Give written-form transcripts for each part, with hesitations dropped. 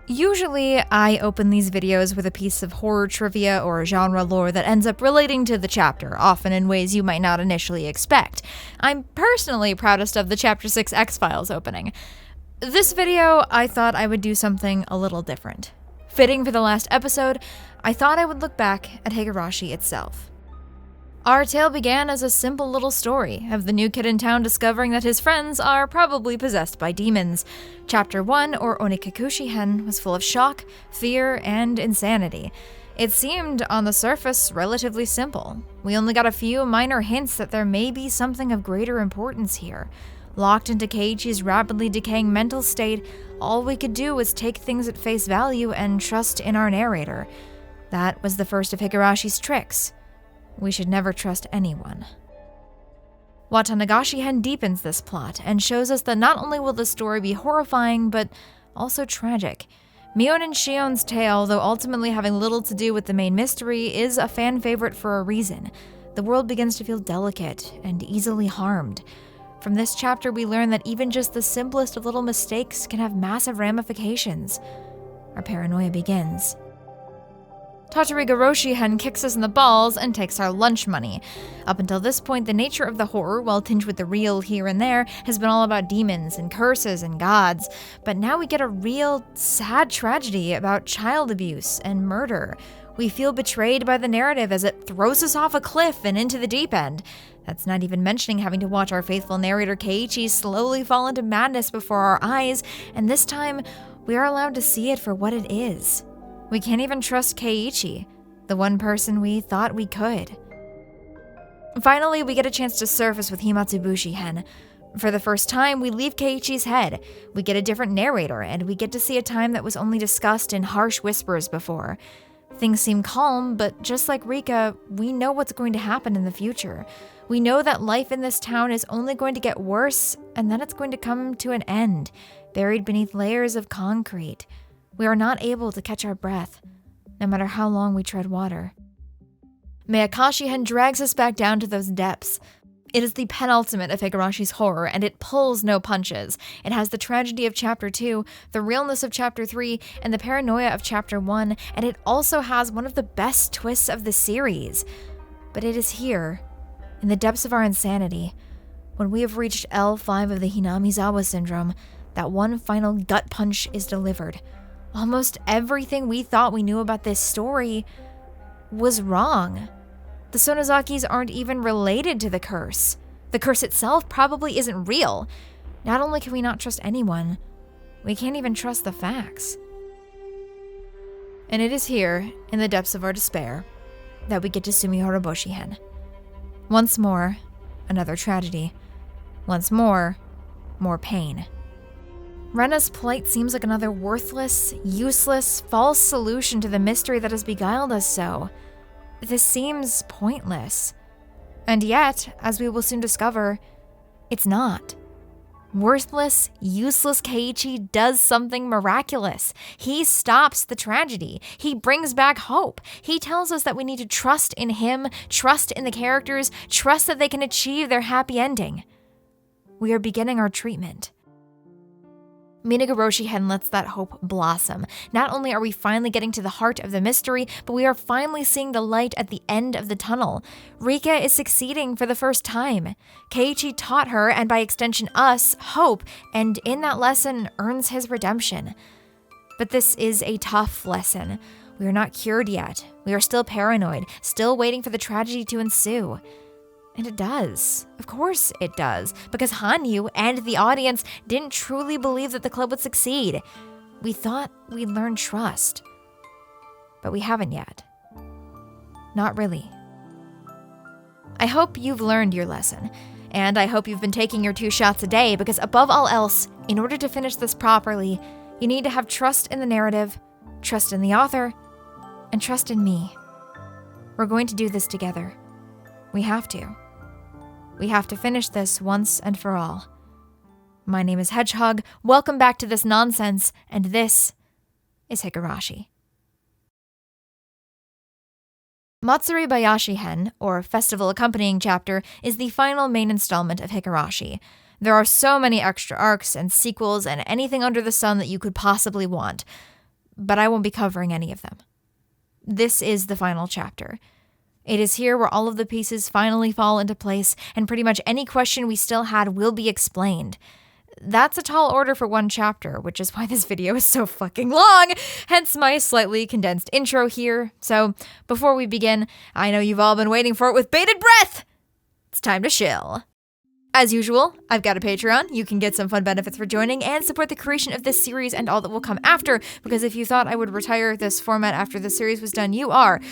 Usually, I open these videos with a piece of horror trivia or genre lore that ends up relating to the chapter, often in ways you might not initially expect. I'm personally proudest of the Chapter 6 X-Files opening. This video, I thought I would do something a little different. Fitting for the last episode, I thought I would look back at Higurashi itself. Our tale began as a simple little story of the new kid in town discovering that his friends are probably possessed by demons. Chapter 1, or Onikakushi-hen, was full of shock, fear, and insanity. It seemed, on the surface, relatively simple. We only got a few minor hints that there may be something of greater importance here. Locked into Keiichi's rapidly decaying mental state, all we could do was take things at face value and trust in our narrator. That was the first of Higurashi's tricks. We should never trust anyone. Watanagashi-hen deepens this plot and shows us that not only will the story be horrifying, but also tragic. Mion and Shion's tale, though ultimately having little to do with the main mystery, is a fan favorite for a reason. The world begins to feel delicate and easily harmed. From this chapter, we learn that even just the simplest of little mistakes can have massive ramifications. Our paranoia begins. Tatarigoroshi-hen kicks us in the balls and takes our lunch money. Up until this point, the nature of the horror, while tinged with the real here and there, has been all about demons and curses and gods. But now we get a real, sad tragedy about child abuse and murder. We feel betrayed by the narrative as it throws us off a cliff and into the deep end. That's not even mentioning having to watch our faithful narrator Keiichi slowly fall into madness before our eyes, and this time, we are allowed to see it for what it is. We can't even trust Keiichi, the one person we thought we could. Finally, we get a chance to surface with Himatsubushi-hen. For the first time, we leave Keiichi's head. We get a different narrator, and we get to see a time that was only discussed in harsh whispers before. Things seem calm, but just like Rika, we know what's going to happen in the future. We know that life in this town is only going to get worse, and then it's going to come to an end, buried beneath layers of concrete. We are not able to catch our breath, no matter how long we tread water. Miyakashi-hen drags us back down to those depths. It is the penultimate of Higurashi's horror, and it pulls no punches. It has the tragedy of Chapter 2, the realness of Chapter 3, and the paranoia of Chapter 1, and it also has one of the best twists of the series. But it is here, in the depths of our insanity, when we have reached L5 of the Hinamizawa syndrome, that one final gut punch is delivered. Almost everything we thought we knew about this story was wrong. The Sonozakis aren't even related to the curse. The curse itself probably isn't real. Not only can we not trust anyone, we can't even trust the facts. And it is here, in the depths of our despair, that we get to Sumi Horoboshi-hen. Once more, another tragedy. Once more pain. Rena's plight seems like another worthless, useless, false solution to the mystery that has beguiled us so. This seems pointless. And yet, as we will soon discover, it's not. Worthless, useless Keiichi does something miraculous. He stops the tragedy. He brings back hope. He tells us that we need to trust in him, trust in the characters, trust that they can achieve their happy ending. We are beginning our treatment. Minagoroshi-hen lets that hope blossom. Not only are we finally getting to the heart of the mystery, but we are finally seeing the light at the end of the tunnel. Rika is succeeding for the first time. Keiichi taught her, and by extension us, hope, and in that lesson earns his redemption. But this is a tough lesson. We are not cured yet. We are still paranoid, still waiting for the tragedy to ensue. And it does. Of course it does. Because Hanyu and the audience didn't truly believe that the club would succeed. We thought we'd learn trust. But we haven't yet. Not really. I hope you've learned your lesson. And I hope you've been taking your 2 shots a day, because above all else, in order to finish this properly, you need to have trust in the narrative, trust in the author, and trust in me. We're going to do this together. We have to. We have to finish this once and for all. My name is Hedgehog, welcome back to this nonsense, and this is Higurashi. Matsuri Bayashi-hen, or Festival Accompanying Chapter, is the final main installment of Higurashi. There are so many extra arcs and sequels and anything under the sun that you could possibly want. but I won't be covering any of them. This is the final chapter. It is here where all of the pieces finally fall into place, and pretty much any question we still had will be explained. That's a tall order for one chapter, which is why this video is so fucking long, hence my slightly condensed intro here. So, before we begin, I know you've all been waiting for it with bated breath! It's time to chill. As usual, I've got a Patreon. You can get some fun benefits for joining and support the creation of this series and all that will come after, because if you thought I would retire this format after the series was done, you are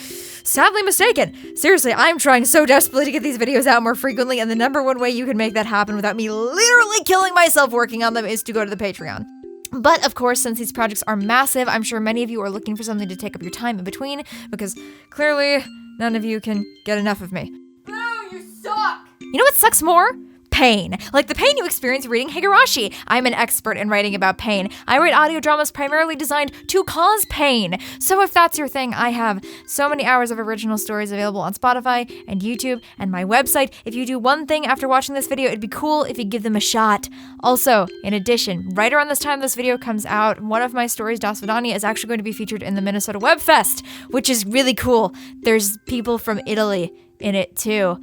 sadly mistaken. Seriously, I'm trying so desperately to get these videos out more frequently, and the number one way you can make that happen without me literally killing myself working on them is to go to the Patreon. But of course, since these projects are massive, I'm sure many of you are looking for something to take up your time in between, because clearly none of you can get enough of me. Boo, you suck! You know what sucks more? Pain. Like the pain you experience reading Higurashi. I'm an expert in writing about pain. I write audio dramas primarily designed to cause pain. So if that's your thing, I have so many hours of original stories available on Spotify and YouTube and my website. If you do one thing after watching this video, it'd be cool if you give them a shot. Also, in addition, right around this time this video comes out, one of my stories, Das Vidania, is actually going to be featured in the Minnesota Web Fest, which is really cool. There's people from Italy in it too.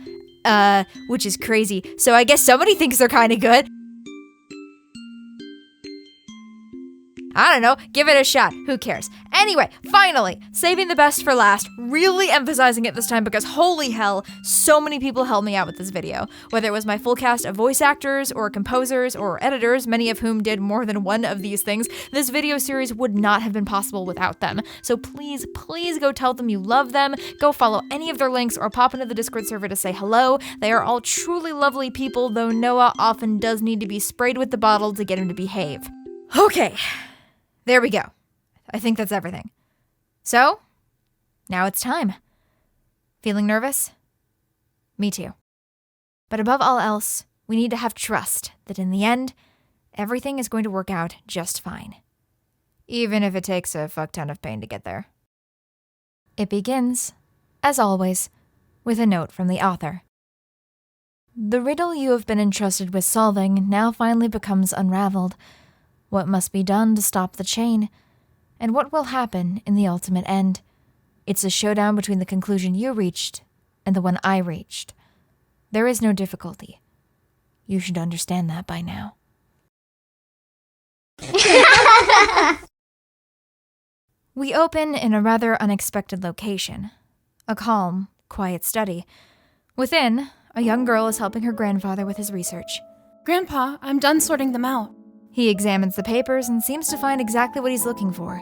Which is crazy. So I guess somebody thinks they're kind of good. I don't know, give it a shot, who cares? Anyway, finally, saving the best for last, really emphasizing it this time because holy hell, so many people helped me out with this video. Whether it was my full cast of voice actors, or composers, or editors, many of whom did more than one of these things, this video series would not have been possible without them. So please, please go tell them you love them, go follow any of their links, or pop into the Discord server to say hello. They are all truly lovely people, though Noah often does need to be sprayed with the bottle to get him to behave. Okay. There we go. I think that's everything. So, now it's time. Feeling nervous? Me too. But above all else, we need to have trust that in the end, everything is going to work out just fine. Even if it takes a fuck ton of pain to get there. It begins, as always, with a note from the author. The riddle you have been entrusted with solving now finally becomes unraveled. What must be done to stop the chain, and what will happen in the ultimate end. It's a showdown between the conclusion you reached and the one I reached. There is no difficulty. You should understand that by now. We open in a rather unexpected location. A calm, quiet study. Within, a young girl is helping her grandfather with his research. Grandpa, I'm done sorting them out. He examines the papers and seems to find exactly what he's looking for.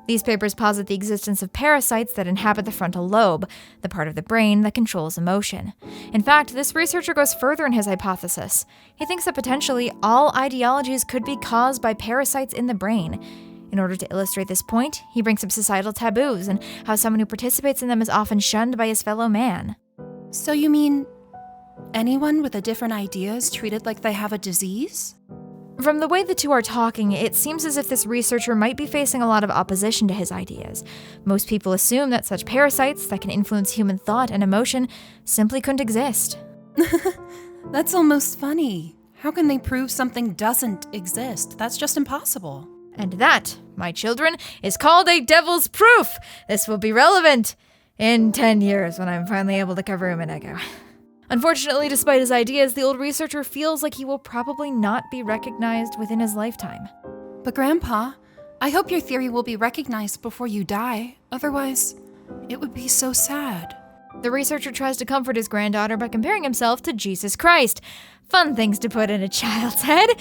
These papers posit the existence of parasites that inhabit the frontal lobe, the part of the brain that controls emotion. In fact, this researcher goes further in his hypothesis. He thinks that potentially all ideologies could be caused by parasites in the brain. In order to illustrate this point, he brings up societal taboos and how someone who participates in them is often shunned by his fellow man. So you mean anyone with a different idea is treated like they have a disease? From the way the two are talking, it seems as if this researcher might be facing a lot of opposition to his ideas. Most people assume that such parasites that can influence human thought and emotion simply couldn't exist. That's almost funny. How can they prove something doesn't exist? That's just impossible. And that, my children, is called a devil's proof. This will be relevant in 10 years when I'm finally able to cover Umineko. Unfortunately, despite his ideas, the old researcher feels like he will probably not be recognized within his lifetime. But Grandpa, I hope your theory will be recognized before you die. Otherwise, it would be so sad. The researcher tries to comfort his granddaughter by comparing himself to Jesus Christ. Fun things to put in a child's head.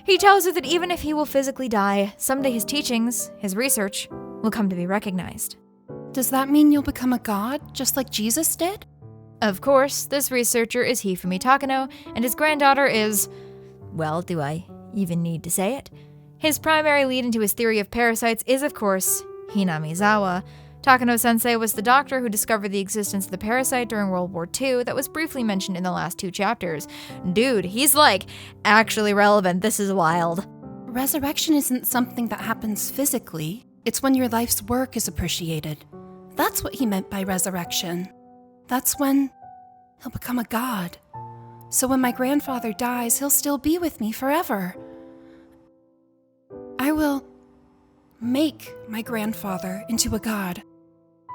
He tells her that even if he will physically die, someday his teachings, his research, will come to be recognized. Does that mean you'll become a god, just like Jesus did? Of course, this researcher is Hifumi Takano, and his granddaughter is, well, do I even need to say it? His primary lead into his theory of parasites is, of course, Hinamizawa. Takano-sensei was the doctor who discovered the existence of the parasite during World War II that was briefly mentioned in the last 2 chapters. Dude, he's like, actually relevant, this is wild. Resurrection isn't something that happens physically. It's when your life's work is appreciated. That's what he meant by resurrection. That's when he'll become a god. So when my grandfather dies, he'll still be with me forever. I will make my grandfather into a god.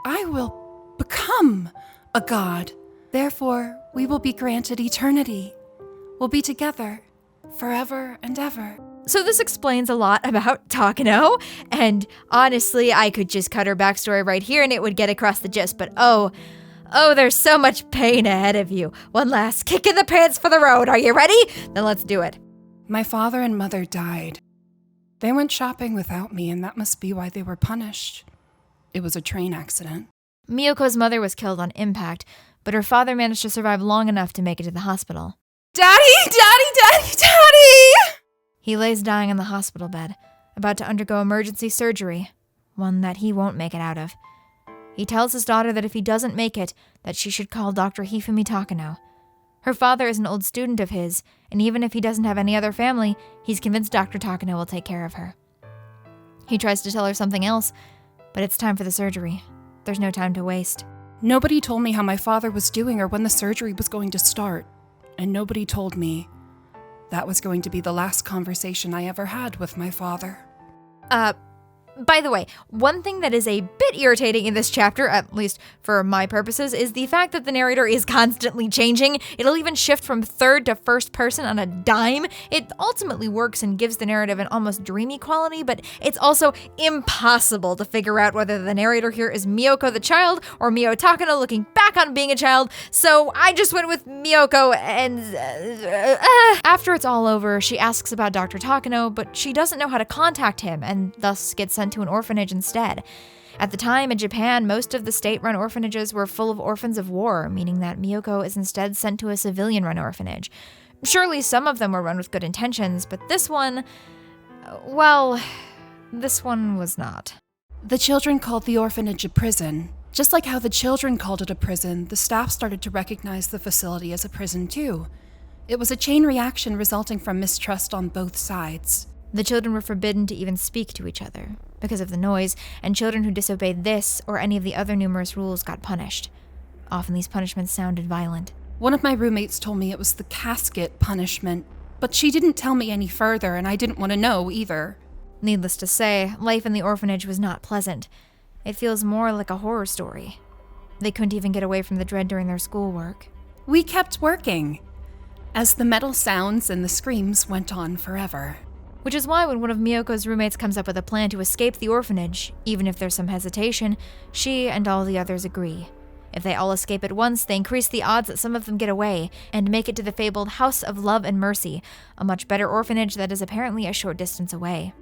I will become a god. Therefore, we will be granted eternity. We'll be together forever and ever. So this explains a lot about Takano, and honestly, I could just cut her backstory right here and it would get across the gist, but oh, there's so much pain ahead of you. One last kick in the pants for the road. Are you ready? Then let's do it. My father and mother died. They went shopping without me, and that must be why they were punished. It was a train accident. Miyoko's mother was killed on impact, but her father managed to survive long enough to make it to the hospital. Daddy! Daddy! Daddy! Daddy! He lays dying on the hospital bed, about to undergo emergency surgery, one that he won't make it out of. He tells his daughter that if he doesn't make it, that she should call Dr. Hifumi Takano. Her father is an old student of his, and even if he doesn't have any other family, he's convinced Dr. Takano will take care of her. He tries to tell her something else, but it's time for the surgery. There's no time to waste. Nobody told me how my father was doing or when the surgery was going to start, and nobody told me that was going to be the last conversation I ever had with my father. By the way, one thing that is a bit irritating in this chapter, at least for my purposes, is the fact that the narrator is constantly changing. It'll even shift from third to first person on a dime. It ultimately works and gives the narrative an almost dreamy quality, but it's also impossible to figure out whether the narrator here is Miyoko the child or Miyo Takano looking back on being a child, so I just went with Miyoko and... After it's all over, she asks about Dr. Takano, but she doesn't know how to contact him and thus gets sent to an orphanage instead. At the time, in Japan, most of the state-run orphanages were full of orphans of war, meaning that Miyoko is instead sent to a civilian-run orphanage. Surely some of them were run with good intentions, but this one... well, this one was not. The children called the orphanage a prison. Just like how the children called it a prison, the staff started to recognize the facility as a prison too. It was a chain reaction resulting from mistrust on both sides. The children were forbidden to even speak to each other because of the noise, and children who disobeyed this or any of the other numerous rules got punished. Often these punishments sounded violent. One of my roommates told me it was the casket punishment, but she didn't tell me any further, and I didn't want to know either. Needless to say, life in the orphanage was not pleasant. It feels more like a horror story. They couldn't even get away from the dread during their schoolwork. We kept working, as the metal sounds and the screams went on forever. Which is why when one of Miyoko's roommates comes up with a plan to escape the orphanage, even if there's some hesitation, she and all the others agree. If they all escape at once, they increase the odds that some of them get away and make it to the fabled House of Love and Mercy, a much better orphanage that is apparently a short distance away.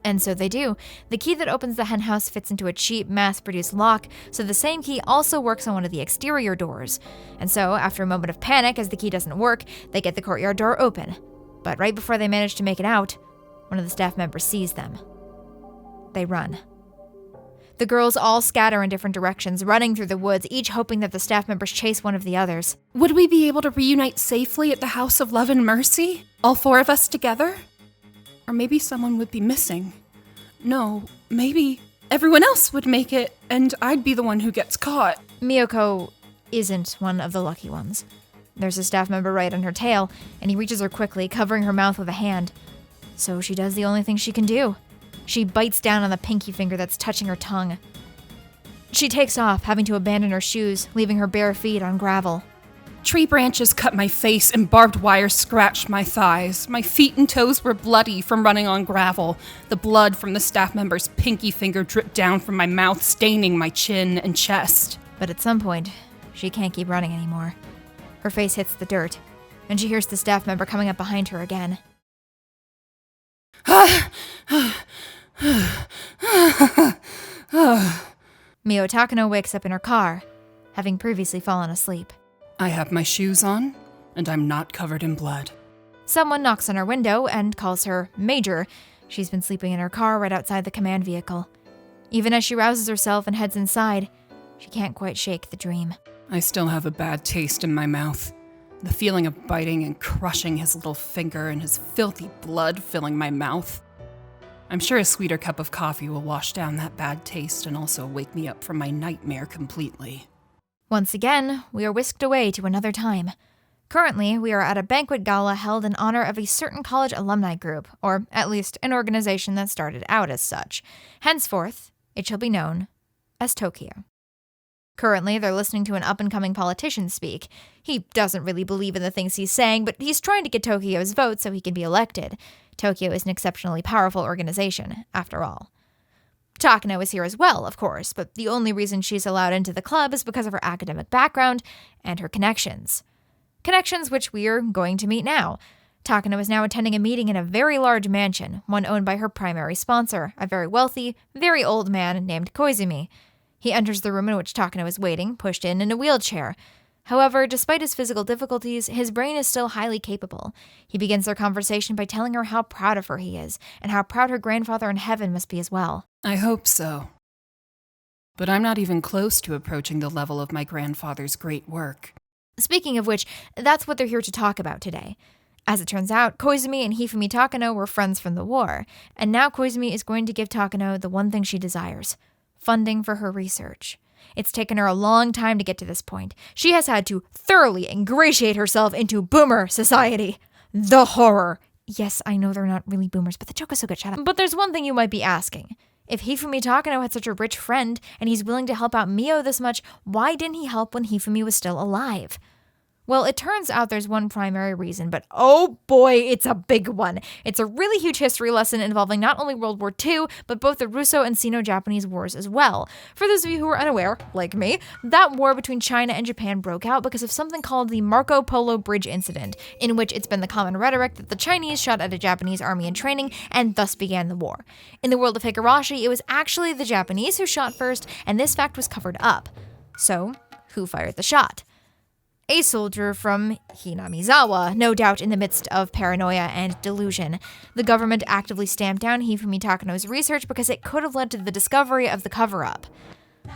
And so they do. The key that opens the henhouse fits into a cheap, mass-produced lock, so the same key also works on one of the exterior doors. And so, after a moment of panic as the key doesn't work, they get the courtyard door open. But right before they manage to make it out, one of the staff members sees them. They run. The girls all scatter in different directions, running through the woods, each hoping that the staff members chase one of the others. Would we be able to reunite safely at the House of Love and Mercy? All four of us together? Or maybe someone would be missing. No, maybe everyone else would make it, and I'd be the one who gets caught. Miyoko isn't one of the lucky ones. There's a staff member right on her tail, and he reaches her quickly, covering her mouth with a hand. So she does the only thing she can do. She bites down on the pinky finger that's touching her tongue. She takes off, having to abandon her shoes, leaving her bare feet on gravel. Tree branches cut my face and barbed wire scratched my thighs. My feet and toes were bloody from running on gravel. The blood from the staff member's pinky finger dripped down from my mouth, staining my chin and chest. But at some point, she can't keep running anymore. Her face hits the dirt, and she hears the staff member coming up behind her again. Miyo Takano wakes up in her car, having previously fallen asleep. I have my shoes on, and I'm not covered in blood. Someone knocks on her window and calls her Major. She's been sleeping in her car right outside the command vehicle. Even as she rouses herself and heads inside, she can't quite shake the dream. I still have a bad taste in my mouth. The feeling of biting and crushing his little finger and his filthy blood filling my mouth. I'm sure a sweeter cup of coffee will wash down that bad taste and also wake me up from my nightmare completely. Once again, we are whisked away to another time. Currently, we are at a banquet gala held in honor of a certain college alumni group, or at least an organization that started out as such. Henceforth, it shall be known as Tokyo. Currently, they're listening to an up-and-coming politician speak. He doesn't really believe in the things he's saying, but he's trying to get Tokyo's vote so he can be elected. Tokyo is an exceptionally powerful organization, after all. Takano is here as well, of course, but the only reason she's allowed into the club is because of her academic background and her connections. Connections which we're going to meet now. Takano is now attending a meeting in a very large mansion, one owned by her primary sponsor, a very wealthy, very old man named Koizumi. He enters the room in which Takano is waiting, pushed in a wheelchair. However, despite his physical difficulties, his brain is still highly capable. He begins their conversation by telling her how proud of her he is, and how proud her grandfather in heaven must be as well. I hope so. But I'm not even close to approaching the level of my grandfather's great work. Speaking of which, that's what they're here to talk about today. As it turns out, Koizumi and Hifumi Takano were friends from the war, and now Koizumi is going to give Takano the one thing she desires: funding for her research. It's taken her a long time to get to this point. She has had to thoroughly ingratiate herself into boomer society. The horror. Yes, I know they're not really boomers, but the joke is so good, shut up. But there's one thing you might be asking. If Hifumi Takano had such a rich friend, and he's willing to help out Miyo this much, why didn't he help when Hifumi was still alive? Well, it turns out there's one primary reason, but oh boy, it's a big one. It's a really huge history lesson involving not only World War II, but both the Russo and Sino-Japanese wars as well. For those of you who are unaware, like me, that war between China and Japan broke out because of something called the Marco Polo Bridge Incident, in which it's been the common rhetoric that the Chinese shot at a Japanese army in training and thus began the war. In the world of Higurashi, it was actually the Japanese who shot first, and this fact was covered up. So, who fired the shot? A soldier from Hinamizawa, no doubt in the midst of paranoia and delusion. The government actively stamped down Hifumi Takano's research because it could have led to the discovery of the cover-up.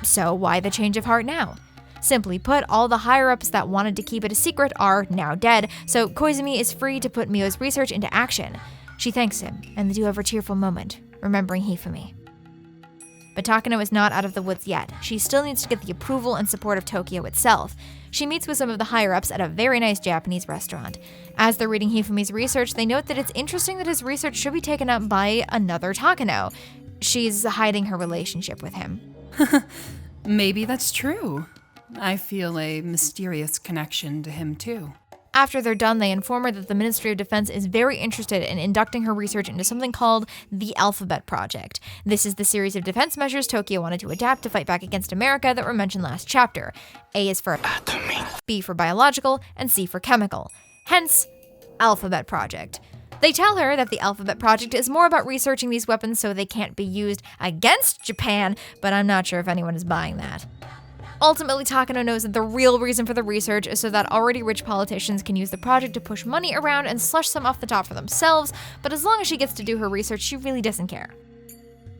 So why the change of heart now? Simply put, all the higher-ups that wanted to keep it a secret are now dead, so Koizumi is free to put Miyo's research into action. She thanks him, and they do have a tearful moment, remembering Hifumi. But Takano is not out of the woods yet. She still needs to get the approval and support of Tokyo itself. She meets with some of the higher-ups at a very nice Japanese restaurant. As they're reading Hifumi's research, they note that it's interesting that his research should be taken up by another Takano. She's hiding her relationship with him. Maybe that's true. I feel a mysterious connection to him too. After they're done, they inform her that the Ministry of Defense is very interested in inducting her research into something called the Alphabet Project. This is the series of defense measures Tokyo wanted to adapt to fight back against America that were mentioned last chapter. A is for atomic, B for biological, and C for chemical. Hence, Alphabet Project. They tell her that the Alphabet Project is more about researching these weapons so they can't be used against Japan, but I'm not sure if anyone is buying that. Ultimately, Takano knows that the real reason for the research is so that already rich politicians can use the project to push money around and slush some off the top for themselves, but as long as she gets to do her research, she really doesn't care.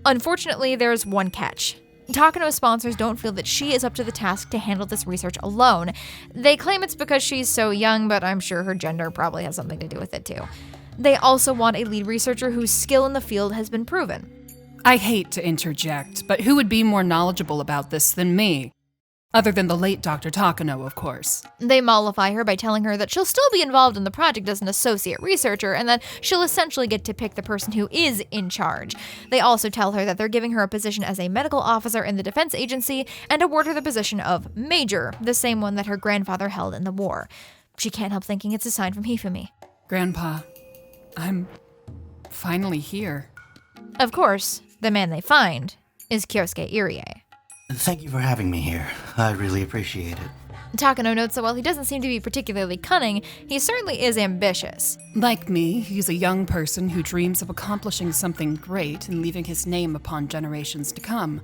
Unfortunately, there's one catch. Takano's sponsors don't feel that she is up to the task to handle this research alone. They claim it's because she's so young, but I'm sure her gender probably has something to do with it too. They also want a lead researcher whose skill in the field has been proven. I hate to interject, but who would be more knowledgeable about this than me? Other than the late Dr. Takano, of course. They mollify her by telling her that she'll still be involved in the project as an associate researcher, and that she'll essentially get to pick the person who is in charge. They also tell her that they're giving her a position as a medical officer in the defense agency, and award her the position of Major, the same one that her grandfather held in the war. She can't help thinking it's a sign from Hifumi. Grandpa, I'm finally here. Of course, the man they find is Kyousuke Irie. Thank you for having me here. I really appreciate it. Takano notes that while he doesn't seem to be particularly cunning, he certainly is ambitious. Like me, he's a young person who dreams of accomplishing something great and leaving his name upon generations to come.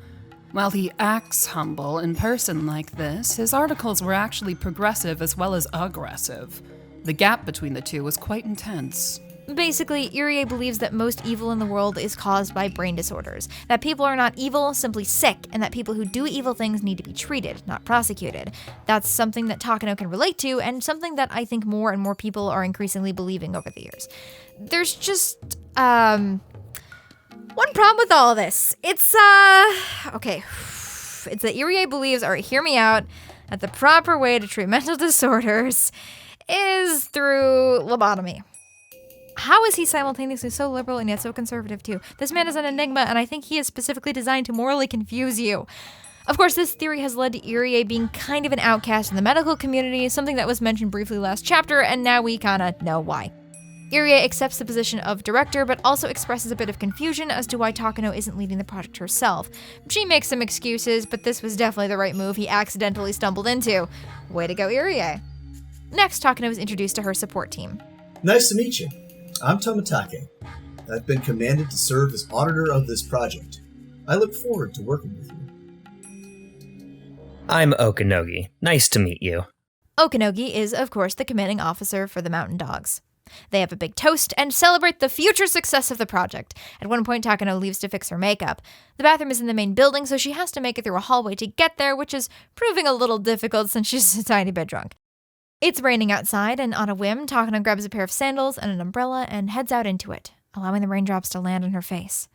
While he acts humble in person like this, his articles were actually progressive as well as aggressive. The gap between the two was quite intense. Basically, Irie believes that most evil in the world is caused by brain disorders, that people are not evil, simply sick, and that people who do evil things need to be treated, not prosecuted. That's something that Takano can relate to, and something that I think more and more people are increasingly believing over the years. There's just, one problem with all this. It's that Irie believes, alright, hear me out, that the proper way to treat mental disorders is through lobotomy. How is he simultaneously so liberal and yet so conservative too? This man is an enigma, and I think he is specifically designed to morally confuse you. Of course, this theory has led to Irie being kind of an outcast in the medical community, something that was mentioned briefly last chapter, and now we kinda know why. Irie accepts the position of director, but also expresses a bit of confusion as to why Takano isn't leading the project herself. She makes some excuses, but this was definitely the right move he accidentally stumbled into. Way to go, Irie. Next, Takano is introduced to her support team. Nice to meet you. I'm Tomitake. I've been commanded to serve as auditor of this project. I look forward to working with you. I'm Okanogi. Nice to meet you. Okanogi is, of course, the commanding officer for the Mountain Dogs. They have a big toast and celebrate the future success of the project. At one point, Takano leaves to fix her makeup. The bathroom is in the main building, so she has to make it through a hallway to get there, which is proving a little difficult since she's a tiny bit drunk. It's raining outside, and on a whim, Takano grabs a pair of sandals and an umbrella and heads out into it, allowing the raindrops to land on her face.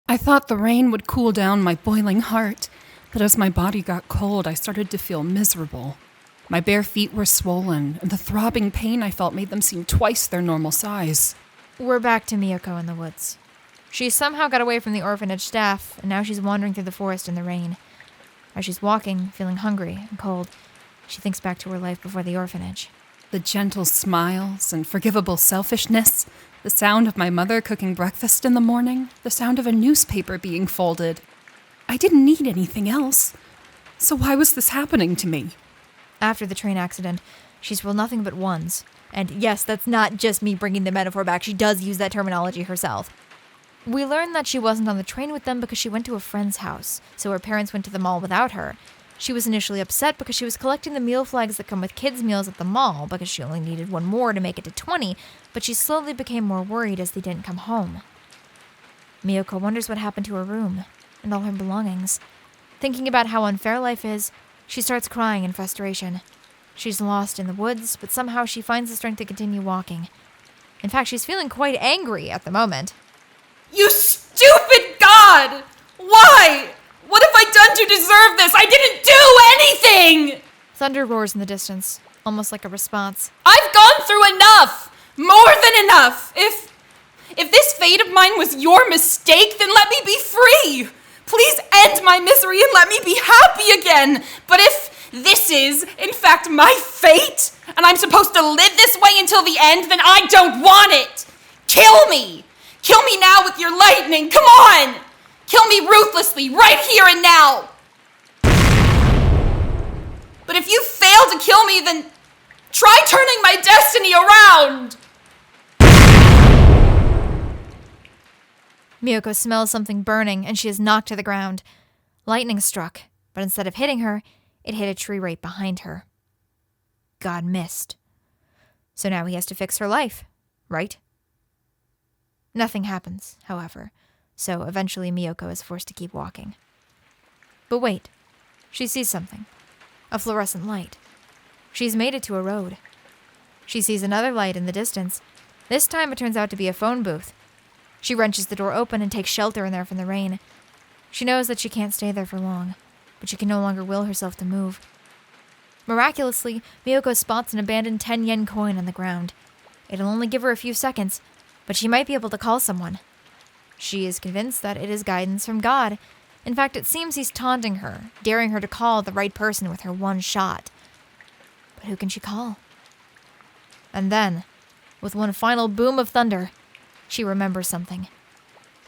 I thought the rain would cool down my boiling heart, but as my body got cold, I started to feel miserable. My bare feet were swollen, and the throbbing pain I felt made them seem twice their normal size. We're back to Miyoko in the woods. She somehow got away from the orphanage staff, and now she's wandering through the forest in the rain. As she's walking, feeling hungry and cold, she thinks back to her life before the orphanage. The gentle smiles and forgivable selfishness, the sound of my mother cooking breakfast in the morning, the sound of a newspaper being folded. I didn't need anything else. So why was this happening to me? After the train accident, she's rolled nothing but ones. And yes, that's not just me bringing the metaphor back. She does use that terminology herself. We learned that she wasn't on the train with them because she went to a friend's house, so her parents went to the mall without her. She was initially upset because she was collecting the meal flags that come with kids' meals at the mall because she only needed one more to make it to 20, but she slowly became more worried as they didn't come home. Miyoko wonders what happened to her room and all her belongings. Thinking about how unfair life is, she starts crying in frustration. She's lost in the woods, but somehow she finds the strength to continue walking. In fact, she's feeling quite angry at the moment. You stupid god! Why? What have I done to deserve this? I didn't do anything! Thunder roars in the distance, almost like a response. I've gone through enough! More than enough! If this fate of mine was your mistake, then let me be free! Please end my misery and let me be happy again! But if this is, in fact, my fate, and I'm supposed to live this way until the end, then I don't want it! Kill me! Kill me now with your lightning, come on! Kill me ruthlessly, right here and now! But if you fail to kill me, then try turning my destiny around! Miyoko smells something burning, and she is knocked to the ground. Lightning struck, but instead of hitting her, it hit a tree right behind her. God missed. So now he has to fix her life, right? Nothing happens, however, so eventually Miyoko is forced to keep walking. But wait, she sees something. A fluorescent light. She's made it to a road. She sees another light in the distance. This time it turns out to be a phone booth. She wrenches the door open and takes shelter in there from the rain. She knows that she can't stay there for long, but she can no longer will herself to move. Miraculously, Miyoko spots an abandoned 10-yen coin on the ground. It'll only give her a few seconds, but she might be able to call someone. She is convinced that it is guidance from God. In fact, it seems he's taunting her, daring her to call the right person with her one shot. But who can she call? And then, with one final boom of thunder, she remembers something.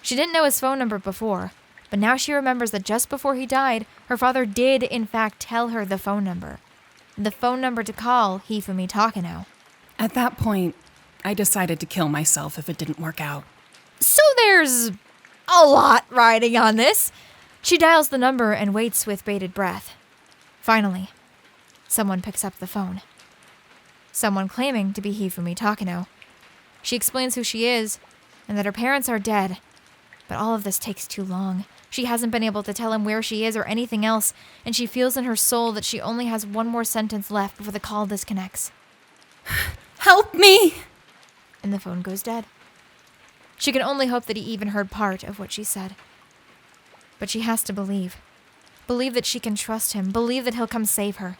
She didn't know his phone number before, but now she remembers that just before he died, her father did, in fact, tell her the phone number. The phone number to call Hifumi Takano. At that point, I decided to kill myself if it didn't work out. So there's a lot riding on this. She dials the number and waits with bated breath. Finally, someone picks up the phone. Someone claiming to be Hifumi Takano. She explains who she is, and that her parents are dead. But all of this takes too long. She hasn't been able to tell him where she is or anything else, and she feels in her soul that she only has one more sentence left before the call disconnects. Help me! And the phone goes dead. She can only hope that he even heard part of what she said. But she has to believe. Believe that she can trust him. Believe that he'll come save her,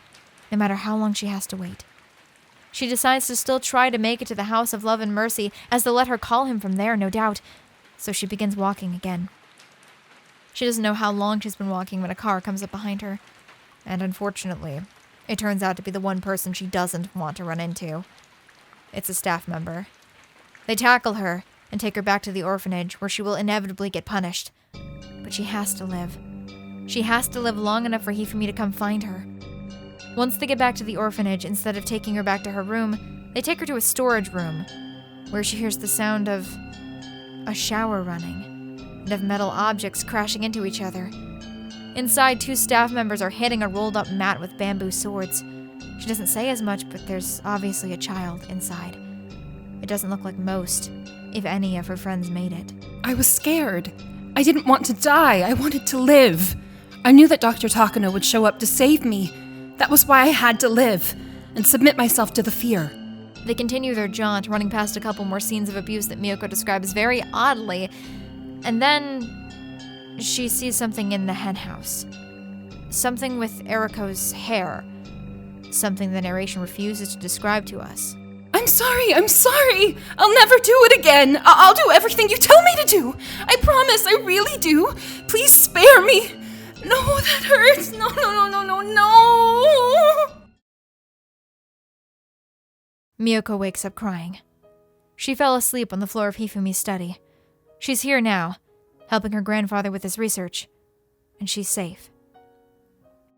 no matter how long she has to wait. She decides to still try to make it to the House of Love and Mercy, as they'll let her call him from there, no doubt. So she begins walking again. She doesn't know how long she's been walking when a car comes up behind her. And unfortunately, it turns out to be the one person she doesn't want to run into. It's a staff member. They tackle her and take her back to the orphanage, where she will inevitably get punished. But she has to live. She has to live long enough for Hifumi to come find her. Once they get back to the orphanage, instead of taking her back to her room, they take her to a storage room, where she hears the sound of a shower running, and of metal objects crashing into each other. Inside, 2 staff members are hitting a rolled-up mat with bamboo swords. She doesn't say as much, but there's obviously a child inside. It doesn't look like most, if any, of her friends made it. I was scared. I didn't want to die. I wanted to live. I knew that Dr. Takano would show up to save me. That was why I had to live, and submit myself to the fear. They continue their jaunt, running past a couple more scenes of abuse that Miyoko describes very oddly, and then she sees something in the henhouse. Something with Eriko's hair. Something the narration refuses to describe to us. I'm sorry. I'll never do it again. I'll do everything you tell me to do. I promise, I really do. Please spare me. No, that hurts. No. Miyoko wakes up crying. She fell asleep on the floor of Hifumi's study. She's here now, helping her grandfather with his research, and she's safe.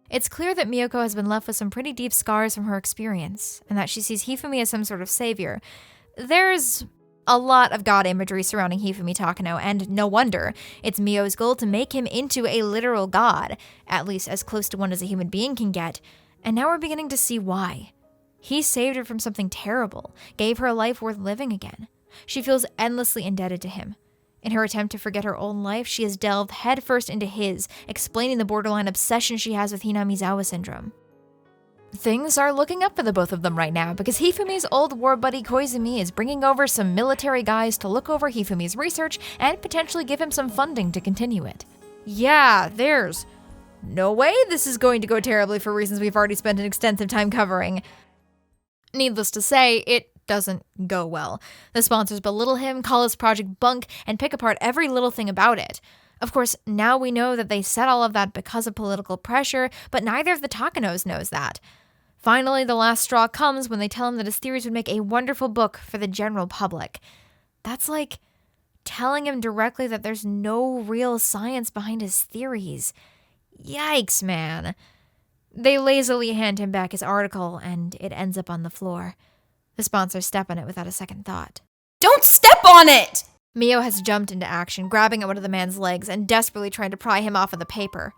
It's clear that Miyoko has been left with some pretty deep scars from her experience, and that she sees Hifumi as some sort of savior. There's a lot of god imagery surrounding Hifumi Takano, and no wonder. It's Miyo's goal to make him into a literal god, at least as close to one as a human being can get, and now we're beginning to see why. He saved her from something terrible, gave her a life worth living again. She feels endlessly indebted to him. In her attempt to forget her own life, she has delved headfirst into his, explaining the borderline obsession she has with Hinamizawa syndrome. Things are looking up for the both of them right now, because Hifumi's old war buddy Koizumi is bringing over some military guys to look over Hifumi's research and potentially give him some funding to continue it. Yeah, there's no way this is going to go terribly for reasons we've already spent an extensive time covering. Needless to say, it doesn't go well. The sponsors belittle him, call his project bunk, and pick apart every little thing about it. Of course, now we know that they said all of that because of political pressure, but neither of the Takanos knows that. Finally, the last straw comes when they tell him that his theories would make a wonderful book for the general public. That's like telling him directly that there's no real science behind his theories. Yikes, man. They lazily hand him back his article, and it ends up on the floor. The sponsors step on it without a second thought. Don't step on it! Miyo has jumped into action, grabbing at one of the man's legs and desperately trying to pry him off of the paper.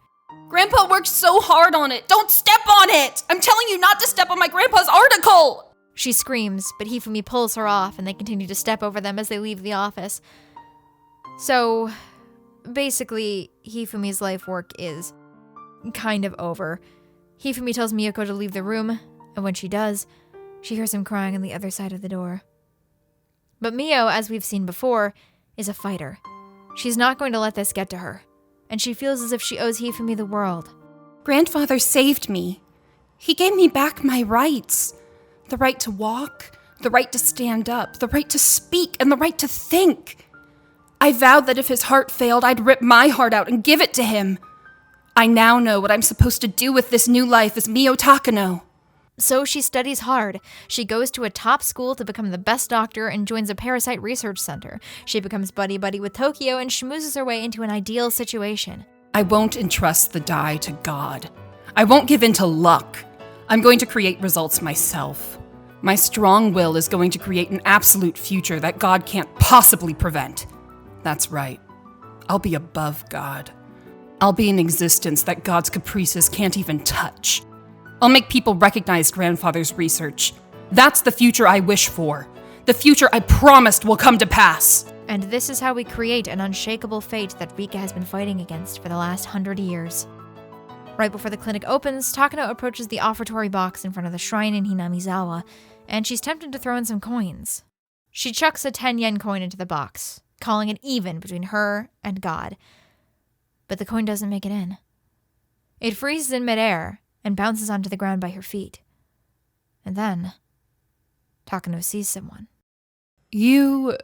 Grandpa worked so hard on it. Don't step on it! I'm telling you not to step on my grandpa's article! She screams, but Hifumi pulls her off, and they continue to step over them as they leave the office. So, basically, Hifumi's life work is kind of over. Hifumi tells Miyoko to leave the room, and when she does, she hears him crying on the other side of the door. But Miyo, as we've seen before, is a fighter. She's not going to let this get to her, and she feels as if she owes Hifumi the world. Grandfather saved me. He gave me back my rights. The right to walk, the right to stand up, the right to speak, and the right to think. I vowed that if his heart failed, I'd rip my heart out and give it to him. I now know what I'm supposed to do with this new life as Miyo Takano. So she studies hard. She goes to a top school to become the best doctor and joins a parasite research center. She becomes buddy-buddy with Tokyo and schmoozes her way into an ideal situation. I won't entrust the die to God. I won't give in to luck. I'm going to create results myself. My strong will is going to create an absolute future that God can't possibly prevent. That's right. I'll be above God. I'll be an existence that God's caprices can't even touch. I'll make people recognize Grandfather's research. That's the future I wish for. The future I promised will come to pass. And this is how we create an unshakable fate that Rika has been fighting against for the last 100 years. Right before the clinic opens, Takano approaches the offertory box in front of the shrine in Hinamizawa, and she's tempted to throw in some coins. She chucks a 10-yen coin into the box, calling it even between her and God. But the coin doesn't make it in. It freezes in midair and bounces onto the ground by her feet. And then, Takano sees someone. You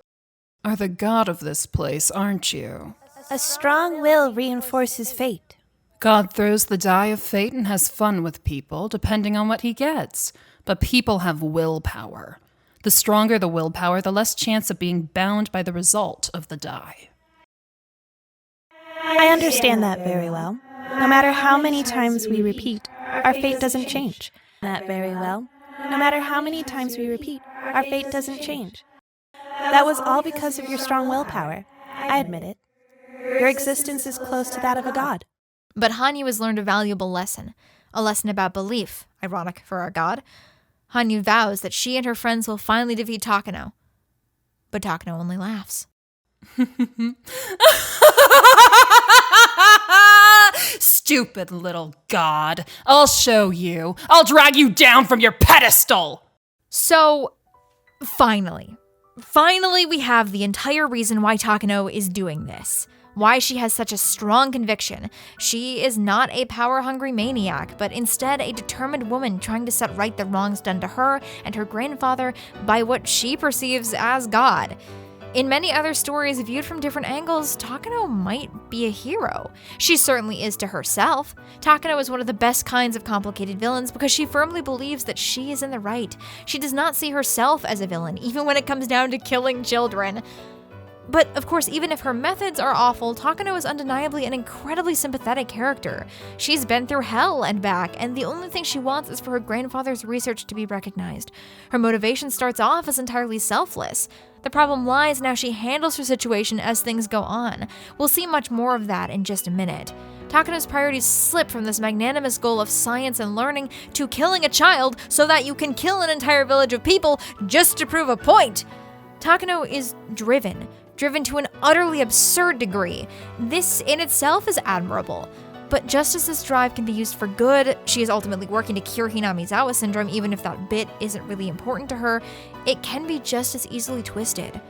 are the god of this place, aren't you? A strong will reinforces fate. God throws the die of fate and has fun with people, depending on what he gets. But people have willpower. The stronger the willpower, the less chance of being bound by the result of the die. I understand that very well. No matter how many times we repeat, our fate doesn't change. That very well. No matter how many times we repeat, our fate doesn't change. That was all because of your strong willpower. I admit it. Your existence is close to that of a god. But Hanyu has learned a valuable lesson. A lesson about belief, ironic for our god. Hanyu vows that she and her friends will finally defeat Takano. But Takano only laughs. Stupid little god. I'll show you. I'll drag you down from your pedestal. So, finally we have the entire reason why Takano is doing this. Why she has such a strong conviction. She is not a power-hungry maniac, but instead a determined woman trying to set right the wrongs done to her and her grandfather by what she perceives as God. In many other stories viewed from different angles, Takano might be a hero. She certainly is to herself. Takano is one of the best kinds of complicated villains because she firmly believes that she is in the right. She does not see herself as a villain, even when it comes down to killing children. But, of course, even if her methods are awful, Takano is undeniably an incredibly sympathetic character. She's been through hell and back, and the only thing she wants is for her grandfather's research to be recognized. Her motivation starts off as entirely selfless. The problem lies in how she handles her situation as things go on. We'll see much more of that in just a minute. Takano's priorities slip from this magnanimous goal of science and learning to killing a child so that you can kill an entire village of people just to prove a point. Takano is driven to an utterly absurd degree. This in itself is admirable. But just as this drive can be used for good, she is ultimately working to cure Hinamizawa syndrome, even if that bit isn't really important to her, it can be just as easily twisted.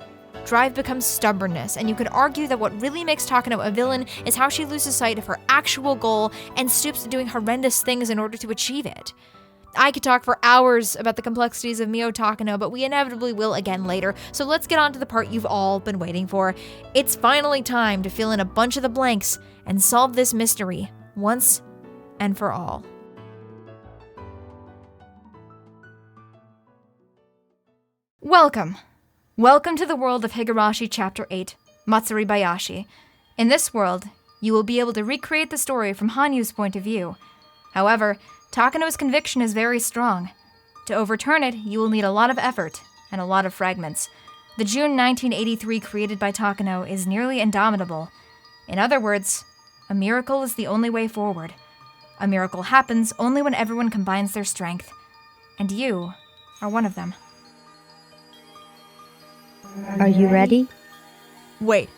Drive becomes stubbornness, and you could argue that what really makes Takano a villain is how she loses sight of her actual goal and stoops to doing horrendous things in order to achieve it. I could talk for hours about the complexities of Miyo Takano, but we inevitably will again later, so let's get on to the part you've all been waiting for. It's finally time to fill in a bunch of the blanks and solve this mystery once and for all. Welcome to the world of Higurashi Chapter 8, Matsuri Bayashi. In this world, you will be able to recreate the story from Hanyu's point of view. However, Takano's conviction is very strong. To overturn it, you will need a lot of effort and a lot of fragments. The June 1983 created by Takano is nearly indomitable. In other words, a miracle is the only way forward. A miracle happens only when everyone combines their strength. And you are one of them. Are you ready? Wait.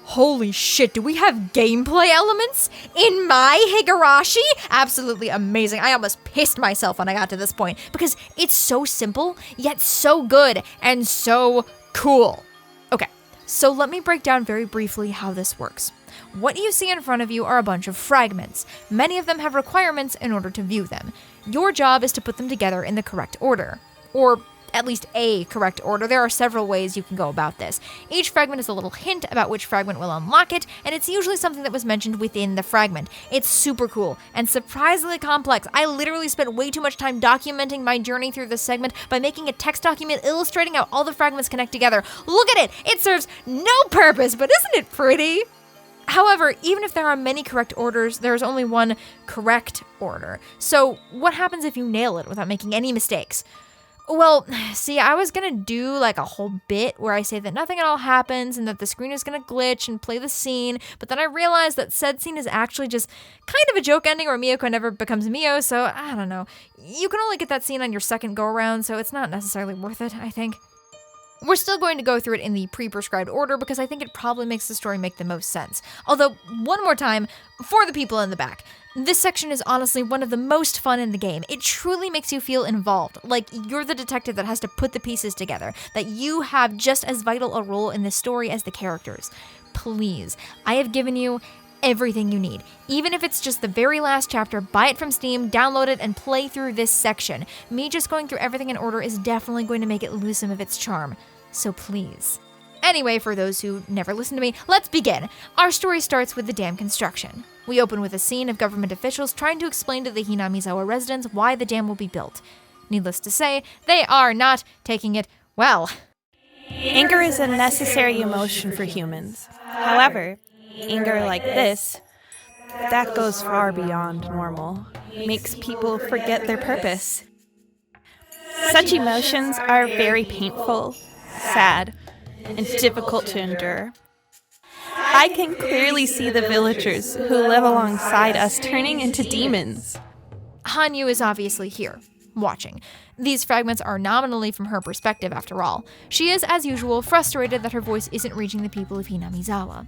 Holy shit, do we have gameplay elements in my Higurashi? Absolutely amazing. I almost pissed myself when I got to this point because it's so simple, yet so good and so cool. Okay, so let me break down very briefly how this works. What you see in front of you are a bunch of fragments. Many of them have requirements in order to view them. Your job is to put them together in the correct order. Or at least a correct order. There are several ways you can go about this. Each fragment is a little hint about which fragment will unlock it, and it's usually something that was mentioned within the fragment. It's super cool and surprisingly complex. I literally spent way too much time documenting my journey through this segment by making a text document illustrating how all the fragments connect together. Look at it! It serves no purpose, but isn't it pretty? However, even if there are many correct orders, there is only one correct order. So what happens if you nail it without making any mistakes? Well, see, I was gonna do like a whole bit where I say that nothing at all happens and that the screen is gonna glitch and play the scene, but then I realized that said scene is actually just kind of a joke ending where Miyako never becomes Miyo, so I don't know. You can only get that scene on your second go-around, so it's not necessarily worth it, I think. We're still going to go through it in the pre-prescribed order because I think it probably makes the story make the most sense. Although, one more time, for the people in the back, this section is honestly one of the most fun in the game. It truly makes you feel involved, like you're the detective that has to put the pieces together, that you have just as vital a role in this story as the characters. Please, I have given you everything you need. Even if it's just the very last chapter, buy it from Steam, download it, and play through this section. Me just going through everything in order is definitely going to make it lose some of its charm. So please. Anyway, for those who never listen to me, let's begin. Our story starts with the dam construction. We open with a scene of government officials trying to explain to the Hinamizawa residents why the dam will be built. Needless to say, they are not taking it well. Anger is a necessary emotion for humans. However, anger like this, that goes far beyond normal, makes people forget their purpose. Such emotions are very painful, sad, and difficult to endure. I can clearly see the villagers who live alongside us turning into demons. Hanyu is obviously here, watching. These fragments are nominally from her perspective after all. She is, as usual, frustrated that her voice isn't reaching the people of Hinamizawa.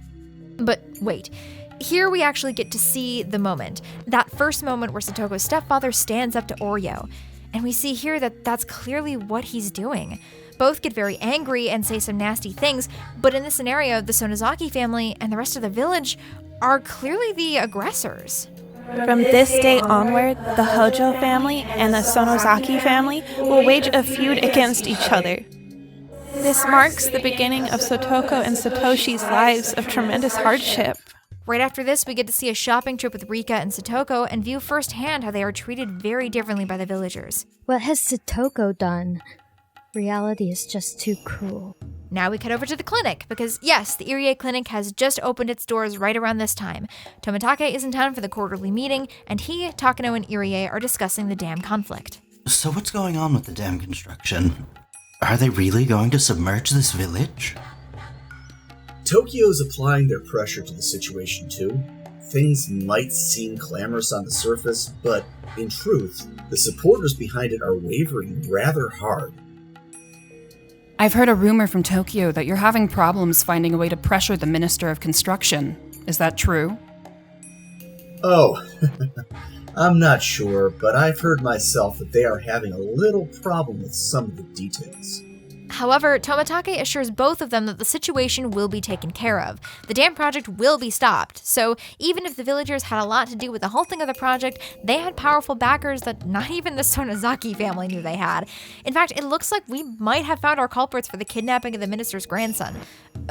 But wait, here we actually get to see the moment. That first moment where Satoko's stepfather stands up to Oryou. And we see here that that's clearly what he's doing. Both get very angry and say some nasty things, but in this scenario, the Sonozaki family and the rest of the village are clearly the aggressors. From this day onward, the Houjou family and the Sonozaki family will wage a feud against each other. This marks the beginning of Sotoko and Satoshi's lives of tremendous hardship. Right after this, we get to see a shopping trip with Rika and Satoko and view firsthand how they are treated very differently by the villagers. What has Satoko done? Reality is just too cruel. Now we cut over to the clinic, because yes, the Irie clinic has just opened its doors right around this time. Tomitake is in town for the quarterly meeting, and he, Takano, and Irie are discussing the dam conflict. So what's going on with the dam construction? Are they really going to submerge this village? Tokyo's applying their pressure to the situation too. Things might seem clamorous on the surface, but in truth, the supporters behind it are wavering rather hard. I've heard a rumor from Tokyo that you're having problems finding a way to pressure the Minister of Construction. Is that true? Oh, I'm not sure, but I've heard myself that they are having a little problem with some of the details. However, Tomitake assures both of them that the situation will be taken care of. The dam project will be stopped, so even if the villagers had a lot to do with the halting of the project, they had powerful backers that not even the Sonozaki family knew they had. In fact, it looks like we might have found our culprits for the kidnapping of the minister's grandson.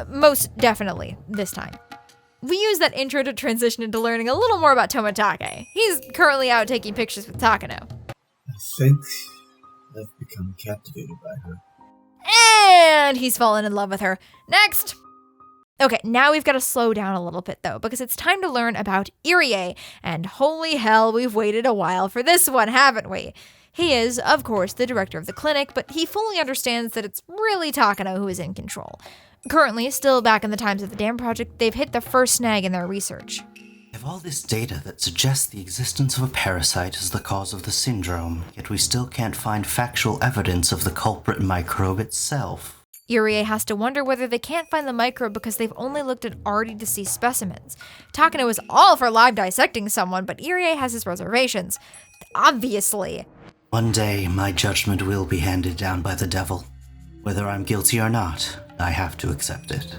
Most definitely, this time. We use that intro to transition into learning a little more about Tomitake. He's currently out taking pictures with Takano. I think I've become captivated by her. And he's fallen in love with her. Next! Okay, now we've got to slow down a little bit though, because it's time to learn about Irie, and holy hell, we've waited a while for this one, haven't we? He is, of course, the director of the clinic, but he fully understands that it's really Takano who is in control. Currently, still back in the times of the dam project, they've hit the first snag in their research. We have all this data that suggests the existence of a parasite is the cause of the syndrome, yet we still can't find factual evidence of the culprit microbe itself. Irie has to wonder whether they can't find the microbe because they've only looked at already deceased specimens. Takano is all for live dissecting someone, but Irie has his reservations. Obviously. One day, my judgment will be handed down by the devil. Whether I'm guilty or not, I have to accept it.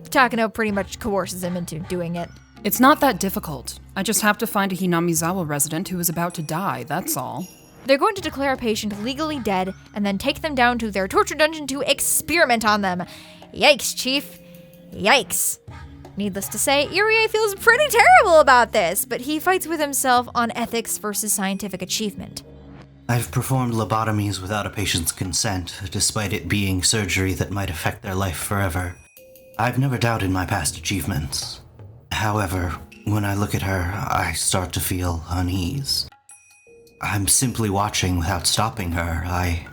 Takano pretty much coerces him into doing it. It's not that difficult. I just have to find a Hinamizawa resident who is about to die, that's all. They're going to declare a patient legally dead and then take them down to their torture dungeon to experiment on them. Yikes, Chief. Yikes. Needless to say, Irie feels pretty terrible about this, but he fights with himself on ethics versus scientific achievement. I've performed lobotomies without a patient's consent, despite it being surgery that might affect their life forever. I've never doubted my past achievements. However, when I look at her, I start to feel unease. I'm simply watching without stopping her. I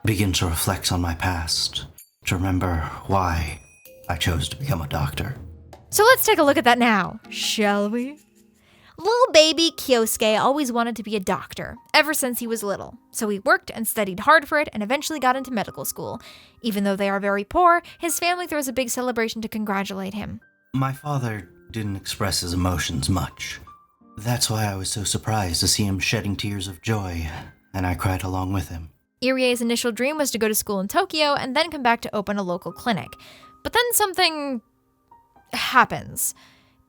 begin to reflect on my past, to remember why I chose to become a doctor. So let's take a look at that now, shall we? Little baby Kyousuke always wanted to be a doctor, ever since he was little. So he worked and studied hard for it and eventually got into medical school. Even though they are very poor, his family throws a big celebration to congratulate him. My father didn't express his emotions much. That's why I was so surprised to see him shedding tears of joy, and I cried along with him. Irie's initial dream was to go to school in Tokyo and then come back to open a local clinic. But then something happens.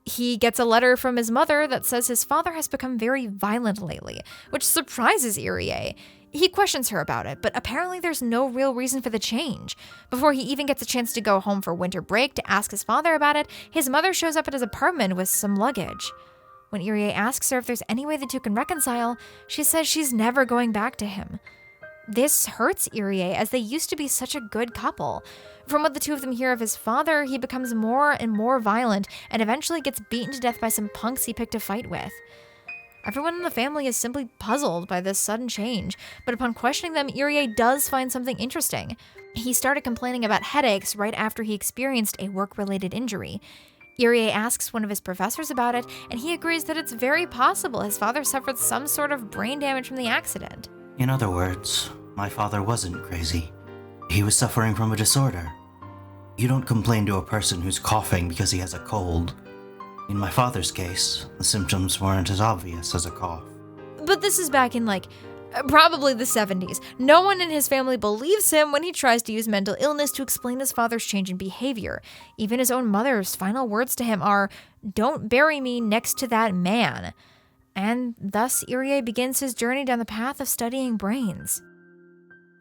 He gets a letter from his mother that says his father has become very violent lately, which surprises Irie. He questions her about it, but apparently there's no real reason for the change. Before he even gets a chance to go home for winter break to ask his father about it, his mother shows up at his apartment with some luggage. When Irie asks her if there's any way the two can reconcile, she says she's never going back to him. This hurts Irie, as they used to be such a good couple. From what the two of them hear of his father, he becomes more and more violent and eventually gets beaten to death by some punks he picked a fight with. Everyone in the family is simply puzzled by this sudden change, but upon questioning them, Irie does find something interesting. He started complaining about headaches right after he experienced a work-related injury. Irie asks one of his professors about it, and he agrees that it's very possible his father suffered some sort of brain damage from the accident. In other words, my father wasn't crazy. He was suffering from a disorder. You don't complain to a person who's coughing because he has a cold. In my father's case, the symptoms weren't as obvious as a cough. But this is back in, probably the 70s. No one in his family believes him when he tries to use mental illness to explain his father's change in behavior. Even his own mother's final words to him are, "Don't bury me next to that man." And thus, Irie begins his journey down the path of studying brains.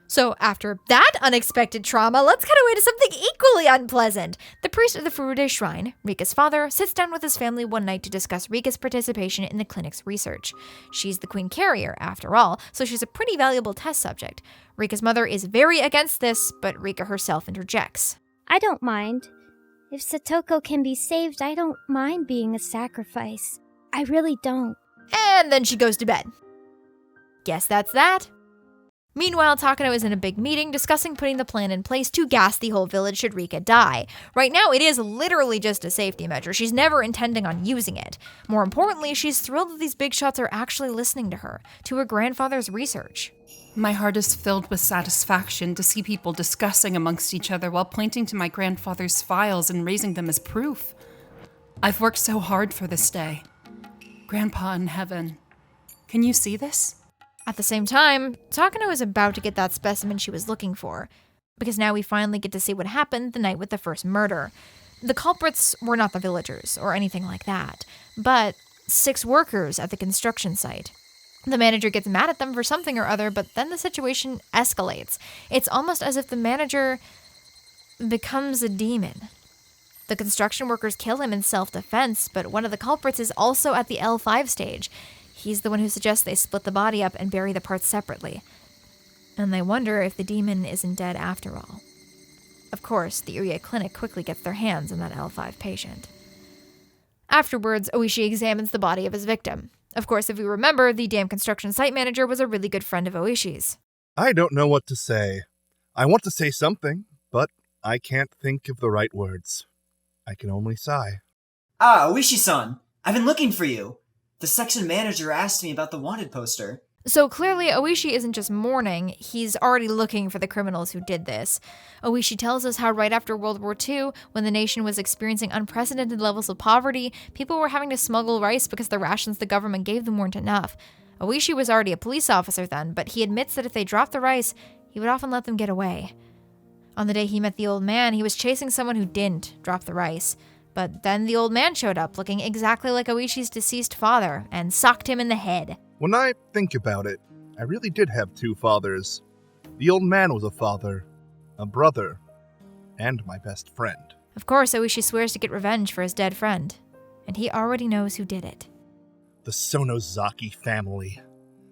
So after that unexpected trauma, let's cut away to something equally unpleasant. The priest of the Furude Shrine, Rika's father, sits down with his family one night to discuss Rika's participation in the clinic's research. She's the queen carrier, after all, so she's a pretty valuable test subject. Rika's mother is very against this, but Rika herself interjects. I don't mind. If Satoko can be saved, I don't mind being a sacrifice. I really don't. And then she goes to bed. Guess that's that. Meanwhile, Takano is in a big meeting discussing putting the plan in place to gas the whole village should Rika die. Right now, it is literally just a safety measure. She's never intending on using it. More importantly, she's thrilled that these big shots are actually listening to her, to her grandfather's research. My heart is filled with satisfaction to see people discussing amongst each other while pointing to my grandfather's files and raising them as proof. I've worked so hard for this day. Grandpa in heaven, can you see this? At the same time, Takano is about to get that specimen she was looking for, because now we finally get to see what happened the night with the first murder. The culprits were not the villagers or anything like that, but 6 workers at the construction site. The manager gets mad at them for something or other, but then the situation escalates. It's almost as if the manager becomes a demon. The construction workers kill him in self-defense, but one of the culprits is also at the L5 stage. He's the one who suggests they split the body up and bury the parts separately. And they wonder if the demon isn't dead after all. Of course, the Irie clinic quickly gets their hands on that L5 patient. Afterwards, Oishi examines the body of his victim. Of course, if we remember, the damn construction site manager was a really good friend of Oishi's. I don't know what to say. I want to say something, but I can't think of the right words. I can only sigh. Ah, Oishi-san! I've been looking for you! The section manager asked me about the wanted poster. So clearly, Oishi isn't just mourning, he's already looking for the criminals who did this. Oishi tells us how right after World War II, when the nation was experiencing unprecedented levels of poverty, people were having to smuggle rice because the rations the government gave them weren't enough. Oishi was already a police officer then, but he admits that if they dropped the rice, he would often let them get away. On the day he met the old man, he was chasing someone who didn't drop the rice. But then the old man showed up, looking exactly like Oishi's deceased father, and socked him in the head. When I think about it, I really did have 2 fathers. The old man was a father, a brother, and my best friend. Of course, Oishi swears to get revenge for his dead friend. And he already knows who did it. The Sonozaki family.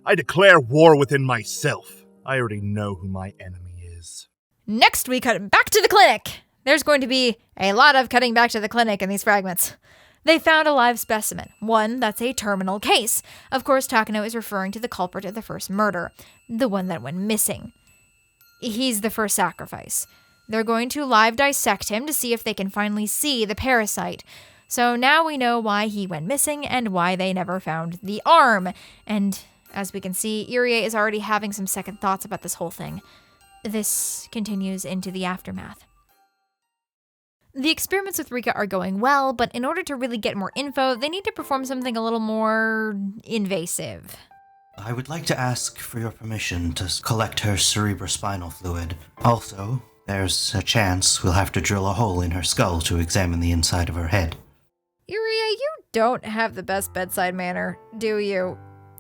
I declare war within myself. I already know who my enemy is. Next, we cut back to the clinic. There's going to be a lot of cutting back to the clinic in these fragments. They found a live specimen, one that's a terminal case. Of course, Takano is referring to the culprit of the first murder, the one that went missing. He's the first sacrifice. They're going to live dissect him to see if they can finally see the parasite. So now we know why he went missing and why they never found the arm. And as we can see, Irie is already having some second thoughts about this whole thing. This continues into the aftermath. The experiments with Rika are going well, but in order to really get more info, they need to perform something a little more invasive. I would like to ask for your permission to collect her cerebrospinal fluid. Also, there's a chance we'll have to drill a hole in her skull to examine the inside of her head. Irie, you don't have the best bedside manner, do you?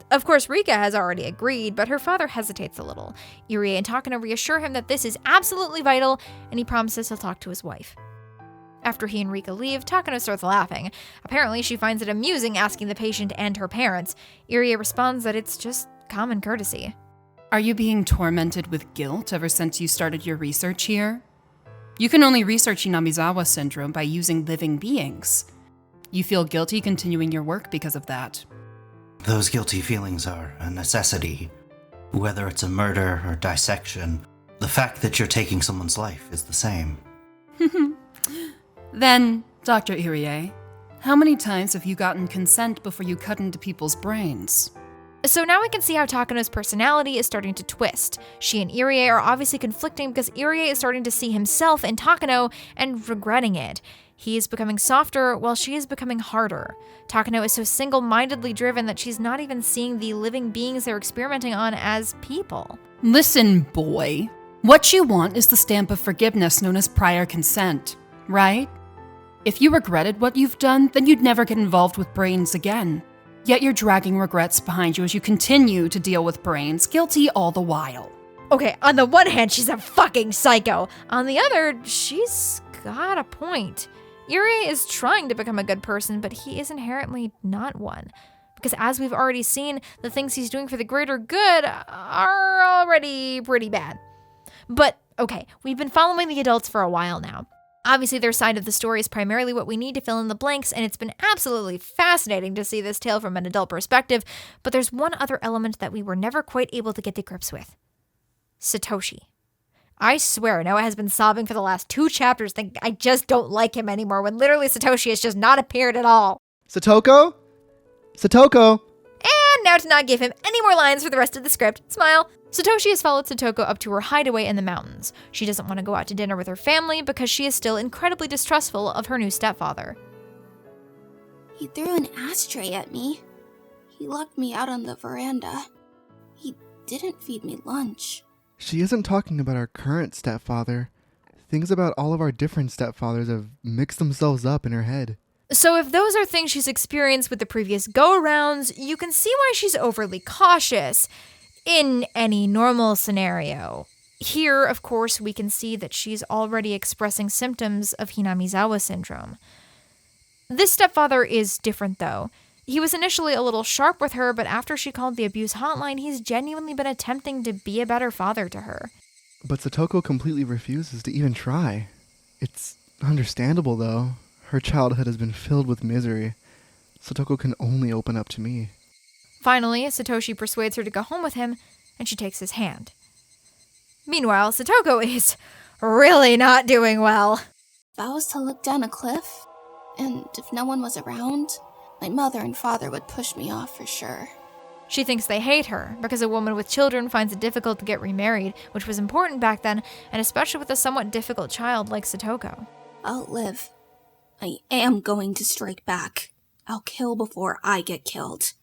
Of course, Rika has already agreed, but her father hesitates a little. Irie and Takano reassure him that this is absolutely vital, and he promises he'll talk to his wife. After he and Rika leave, Takano starts laughing. Apparently, she finds it amusing asking the patient and her parents. Irie responds that it's just common courtesy. Are you being tormented with guilt ever since you started your research here? You can only research Hinamizawa syndrome by using living beings. You feel guilty continuing your work because of that. Those guilty feelings are a necessity. Whether it's a murder or dissection, the fact that you're taking someone's life is the same. Then, Dr. Irie, how many times have you gotten consent before you cut into people's brains? So now we can see how Takano's personality is starting to twist. She and Irie are obviously conflicting because Irie is starting to see himself in Takano and regretting it. He is becoming softer while she is becoming harder. Takano is so single-mindedly driven that she's not even seeing the living beings they're experimenting on as people. Listen, boy. What you want is the stamp of forgiveness known as prior consent, right? If you regretted what you've done, then you'd never get involved with brains again. Yet you're dragging regrets behind you as you continue to deal with brains, guilty all the while. Okay, on the one hand, she's a fucking psycho. On the other, she's got a point. Irie is trying to become a good person, but he is inherently not one. Because as we've already seen, the things he's doing for the greater good are already pretty bad. But, okay, we've been following the adults for a while now. Obviously, their side of the story is primarily what we need to fill in the blanks, and it's been absolutely fascinating to see this tale from an adult perspective, but there's one other element that we were never quite able to get to grips with. Satoshi. I swear, Noah has been sobbing for the last 2 chapters thinking I just don't like him anymore, when literally Satoshi has just not appeared at all. Satoko? Satoko? And now to not give him any more lines for the rest of the script, smile. Satoshi has followed Satoko up to her hideaway in the mountains. She doesn't want to go out to dinner with her family because she is still incredibly distrustful of her new stepfather. He threw an ashtray at me. He locked me out on the veranda. He didn't feed me lunch. She isn't talking about our current stepfather. Things about all of our different stepfathers have mixed themselves up in her head. So if those are things she's experienced with the previous go-arounds, you can see why she's overly cautious. In any normal scenario. Here, of course, we can see that she's already expressing symptoms of Hinamizawa syndrome. This stepfather is different, though. He was initially a little sharp with her, but after she called the abuse hotline, he's genuinely been attempting to be a better father to her. But Satoko completely refuses to even try. It's understandable, though. Her childhood has been filled with misery. Satoko can only open up to me. Finally, Satoshi persuades her to go home with him, and she takes his hand. Meanwhile, Satoko is really not doing well. If I was to look down a cliff, and if no one was around, my mother and father would push me off for sure. She thinks they hate her, because a woman with children finds it difficult to get remarried, which was important back then, and especially with a somewhat difficult child like Satoko. I'll live. I am going to strike back. I'll kill before I get killed.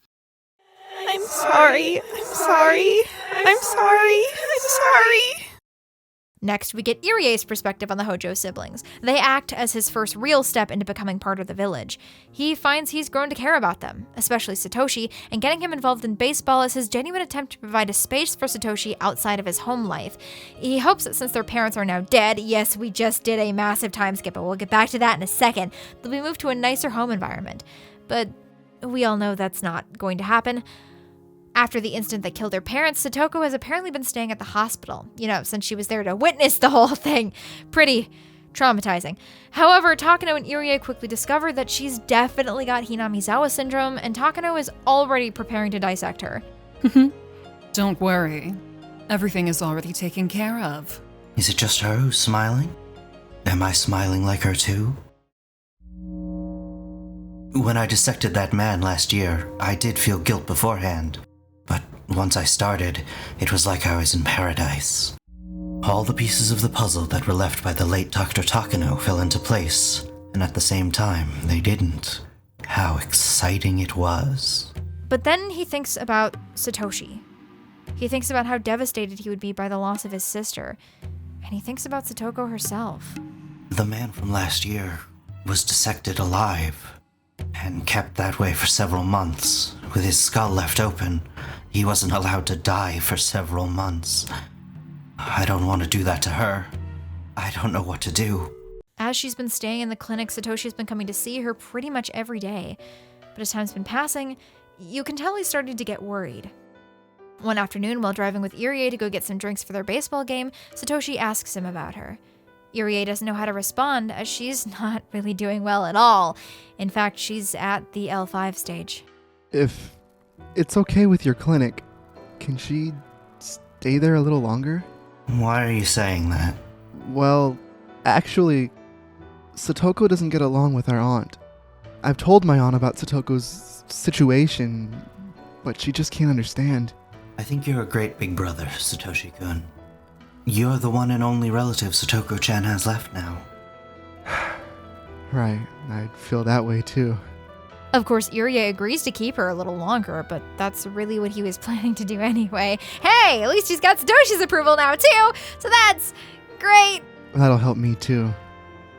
I'm sorry. I'm sorry. I'm sorry. I'm sorry. Next, we get Irie's perspective on the Houjou siblings. They act as his first real step into becoming part of the village. He finds he's grown to care about them, especially Satoshi, and getting him involved in baseball is his genuine attempt to provide a space for Satoshi outside of his home life. He hopes that since their parents are now dead, yes, we just did a massive time skip, but we'll get back to that in a second, they'll be moved to a nicer home environment. But we all know that's not going to happen. After the incident that killed their parents, Satoko has apparently been staying at the hospital, since she was there to witness the whole thing. Pretty traumatizing. However, Takano and Irie quickly discover that she's definitely got Hinamizawa syndrome, and Takano is already preparing to dissect her. Don't worry. Everything is already taken care of. Is it just her who's smiling? Am I smiling like her too? When I dissected that man last year, I did feel guilt beforehand. But once I started, it was like I was in paradise. All the pieces of the puzzle that were left by the late Dr. Takano fell into place, and at the same time, they didn't. How exciting it was. But then he thinks about Satoshi. He thinks about how devastated he would be by the loss of his sister, and he thinks about Satoko herself. The man from last year was dissected alive. and kept that way for several months. With his skull left open, he wasn't allowed to die for several months. I don't want to do that to her. I don't know what to do. As she's been staying in the clinic, Satoshi's been coming to see her pretty much every day. But as time's been passing, you can tell he's starting to get worried. One afternoon, while driving with Irie to go get some drinks for their baseball game, Satoshi asks him about her. Irie doesn't know how to respond, as she's not really doing well at all. In fact, she's at the L5 stage. If it's okay with your clinic, can she stay there a little longer? Why are you saying that? Well, actually, Satoko doesn't get along with our aunt. I've told my aunt about Satoko's situation, but she just can't understand. I think you're a great big brother, Satoshi-kun. You're the one and only relative Satoko-chan has left now. Right, I'd feel that way too. Of course, Irie agrees to keep her a little longer, but that's really what he was planning to do anyway. Hey, at least she's got Satoshi's approval now too, so that's great. That'll help me too.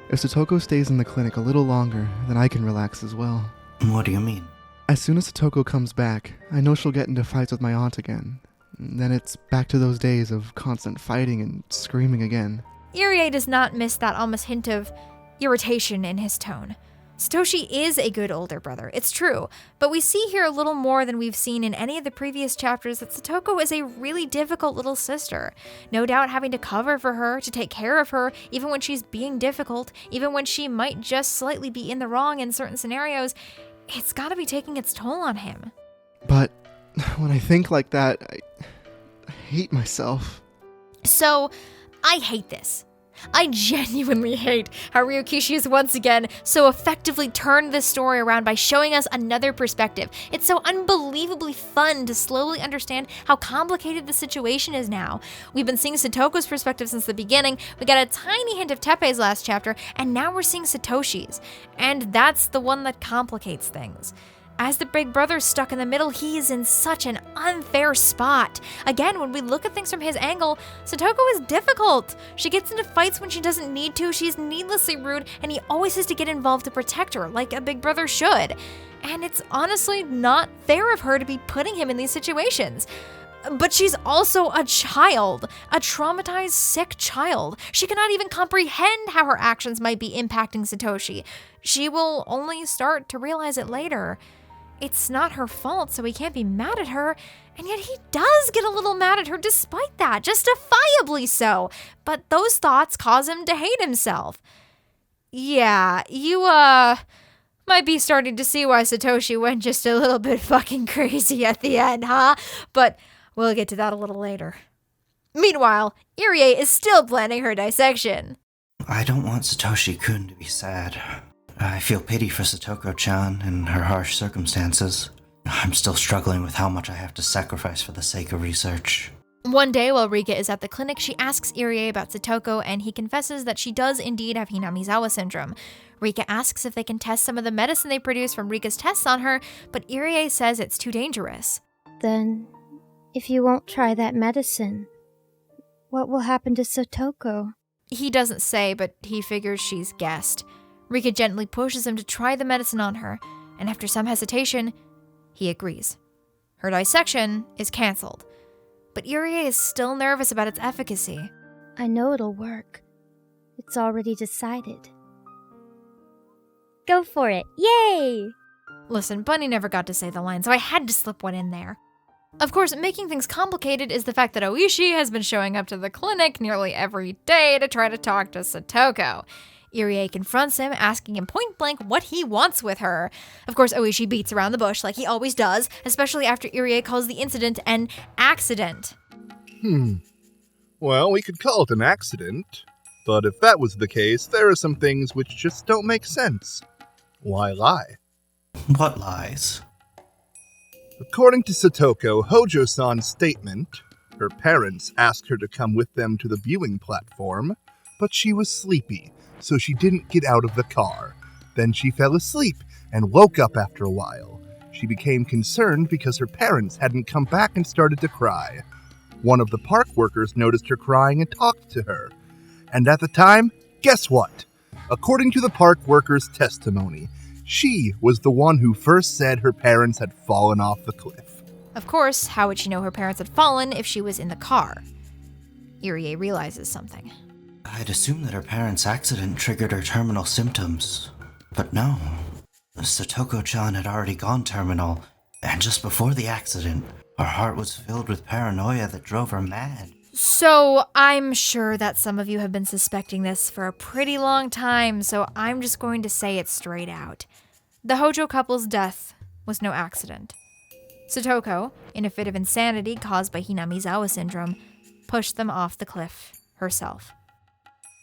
If Satoko stays in the clinic a little longer, then I can relax as well. What do you mean? As soon as Satoko comes back, I know she'll get into fights with my aunt again. Then it's back to those days of constant fighting and screaming again. Irie does not miss that almost hint of irritation in his tone. Satoshi is a good older brother, it's true, but we see here a little more than we've seen in any of the previous chapters that Satoko is a really difficult little sister. No doubt having to cover for her, to take care of her, even when she's being difficult, even when she might just slightly be in the wrong in certain scenarios, it's gotta be taking its toll on him. But when I think like that, I hate myself. So, I hate this. I genuinely hate how Ryuugu has once again so effectively turned this story around by showing us another perspective. It's so unbelievably fun to slowly understand how complicated the situation is now. We've been seeing Satoko's perspective since the beginning, we got a tiny hint of Teppei's last chapter, and now we're seeing Satoshi's. And that's the one that complicates things. As the big brother stuck in the middle, he is in such an unfair spot. Again, when we look at things from his angle, Satoko is difficult. She gets into fights when she doesn't need to, she's needlessly rude, and he always has to get involved to protect her, like a big brother should. And it's honestly not fair of her to be putting him in these situations. But she's also a child, a traumatized, sick child. She cannot even comprehend how her actions might be impacting Satoshi. She will only start to realize it later. It's not her fault, so he can't be mad at her, and yet he does get a little mad at her despite that, justifiably so. But those thoughts cause him to hate himself. Yeah, you, might be starting to see why Satoshi went just a little bit fucking crazy at the end, huh? But we'll get to that a little later. Meanwhile, Irie is still planning her dissection. I don't want Satoshi-kun to be sad. I feel pity for Satoko-chan and her harsh circumstances. I'm still struggling with how much I have to sacrifice for the sake of research. One day, while Rika is at the clinic, she asks Irie about Satoko, and he confesses that she does indeed have Hinamizawa syndrome. Rika asks if they can test some of the medicine they produce from Rika's tests on her, but Irie says it's too dangerous. Then, if you won't try that medicine, what will happen to Satoko? He doesn't say, but he figures she's guessed. Rika gently pushes him to try the medicine on her, and after some hesitation, he agrees. Her dissection is cancelled, but Irie is still nervous about its efficacy. I know it'll work. It's already decided. Go for it! Yay! Listen, Bunny never got to say the line, so I had to slip one in there. Of course, making things complicated is the fact that Oishi has been showing up to the clinic nearly every day to try to talk to Satoko. Irie confronts him, asking him point blank what he wants with her. Of course, Oishi beats around the bush like he always does, especially after Irie calls the incident an accident. Well, we could call it an accident, but if that was the case, there are some things which just don't make sense. Why lie? What lies? According to Satoko, Hojo-san's statement, her parents asked her to come with them to the viewing platform, but she was sleepy, so she didn't get out of the car. Then she fell asleep and woke up after a while. She became concerned because her parents hadn't come back and started to cry. One of the park workers noticed her crying and talked to her. And at the time, guess what? According to the park worker's testimony, She was the one who first said her parents had fallen off the cliff. Of course, how would she know her parents had fallen if she was in the car? Irie realizes something. I'd assume that her parents' accident triggered her terminal symptoms. But no. Satoko-chan had already gone terminal, and just before the accident, her heart was filled with paranoia that drove her mad. So, I'm sure that some of you have been suspecting this for a pretty long time, so I'm just going to say it straight out. The Houjou couple's death was no accident. Satoko, in a fit of insanity caused by Hinamizawa syndrome, pushed them off the cliff herself.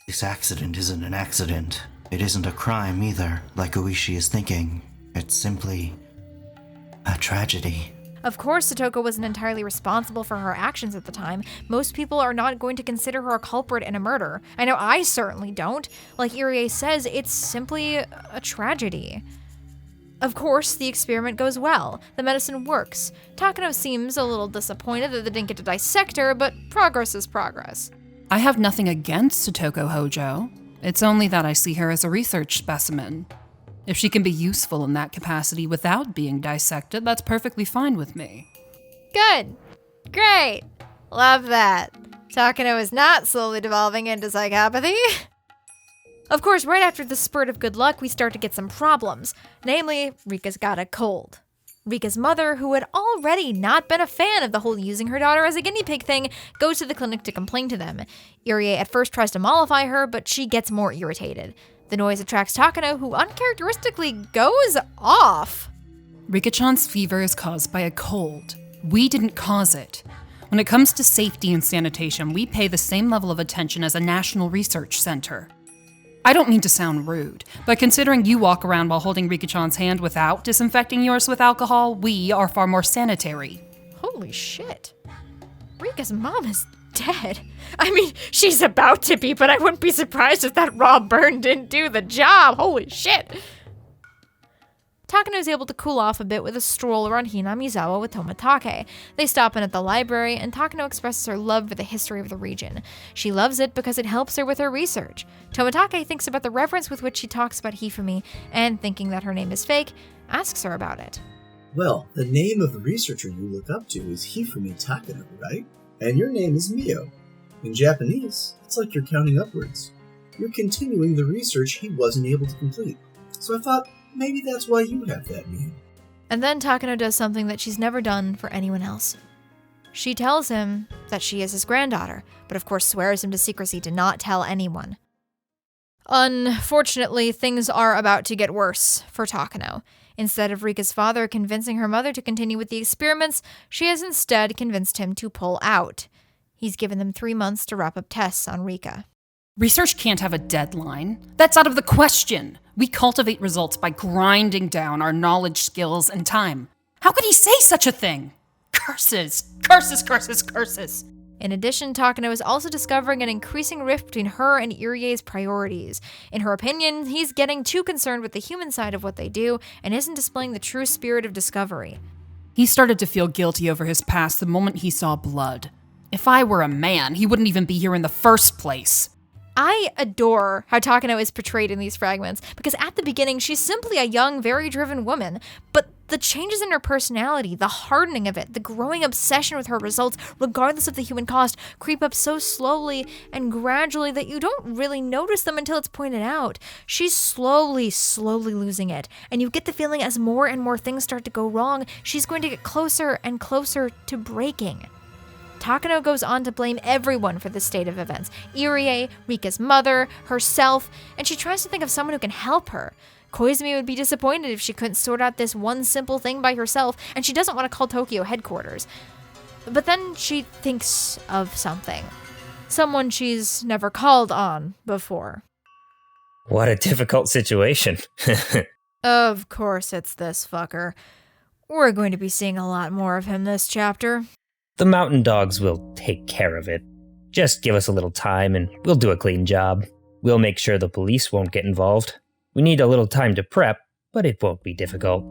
This accident isn't an accident. It isn't a crime either, like Oishi is thinking. It's simply a tragedy. Of course, Satoko wasn't entirely responsible for her actions at the time. Most people are not going to consider her a culprit in a murder. I know I certainly don't. Like Irie says, it's simply a tragedy. Of course, the experiment goes well. The medicine works. Takano seems a little disappointed that they didn't get to dissect her, but progress is progress. I have nothing against Satoko Houjou. It's only that I see her as a research specimen. If she can be useful in that capacity without being dissected, that's perfectly fine with me. Good. Great. Love that. Takano is not slowly devolving into psychopathy. Of course, right after the spurt of good luck, we start to get some problems. Namely, Rika's got a cold. Rika's mother, who had already not been a fan of the whole using her daughter as a guinea pig thing, goes to the clinic to complain to them. Irie at first tries to mollify her, but she gets more irritated. The noise attracts Takano, who uncharacteristically goes off. Rika-chan's fever is caused by a cold. We didn't cause it. When it comes to safety and sanitation, we pay the same level of attention as a national research center. I don't mean to sound rude, but considering you walk around while holding Rika-chan's hand without disinfecting yours with alcohol, we are far more sanitary. Holy shit. Rika's mom is dead. I mean, she's about to be, but I wouldn't be surprised if that raw burn didn't do the job. Holy shit. Takano is able to cool off a bit with a stroll around Hinamizawa with Tomitake. They stop in at the library, and Takano expresses her love for the history of the region. She loves it because it helps her with her research. Tomitake thinks about the reverence with which she talks about Hifumi, and thinking that her name is fake, asks her about it. Well, the name of the researcher you look up to is Hifumi Takano, right? And your name is Miyo. In Japanese, it's like you're counting upwards. You're continuing the research he wasn't able to complete. So I thought, maybe that's why you have that name. And then Takano does something that she's never done for anyone else. She tells him that she is his granddaughter, but of course swears him to secrecy to not tell anyone. Unfortunately, things are about to get worse for Takano. Instead of Rika's father convincing her mother to continue with the experiments, she has instead convinced him to pull out. He's given them 3 months to wrap up tests on Rika. Research can't have a deadline. That's out of the question. We cultivate results by grinding down our knowledge, skills, and time. How could he say such a thing? Curses! Curses, curses, curses! In addition, Takano is also discovering an increasing rift between her and Irie's priorities. In her opinion, he's getting too concerned with the human side of what they do and isn't displaying the true spirit of discovery. He started to feel guilty over his past the moment he saw blood. If I were a man, he wouldn't even be here in the first place. I adore how Takano is portrayed in these fragments, because at the beginning, she's simply a young, very driven woman. But the changes in her personality, the hardening of it, the growing obsession with her results, regardless of the human cost, creep up so slowly and gradually that you don't really notice them until it's pointed out. She's slowly losing it. And you get the feeling as more and more things start to go wrong, she's going to get closer and closer to breaking. Takano goes on to blame everyone for this state of events. Irie, Rika's mother, herself, and she tries to think of someone who can help her. Koizumi would be disappointed if she couldn't sort out this one simple thing by herself, and she doesn't want to call Tokyo headquarters. But then she thinks of something. Someone she's never called on before. What a difficult situation. Of course it's this fucker. We're going to be seeing a lot more of him this chapter. The mountain dogs will take care of it. Just give us a little time and we'll do a clean job. We'll make sure the police won't get involved. We need a little time to prep, but it won't be difficult.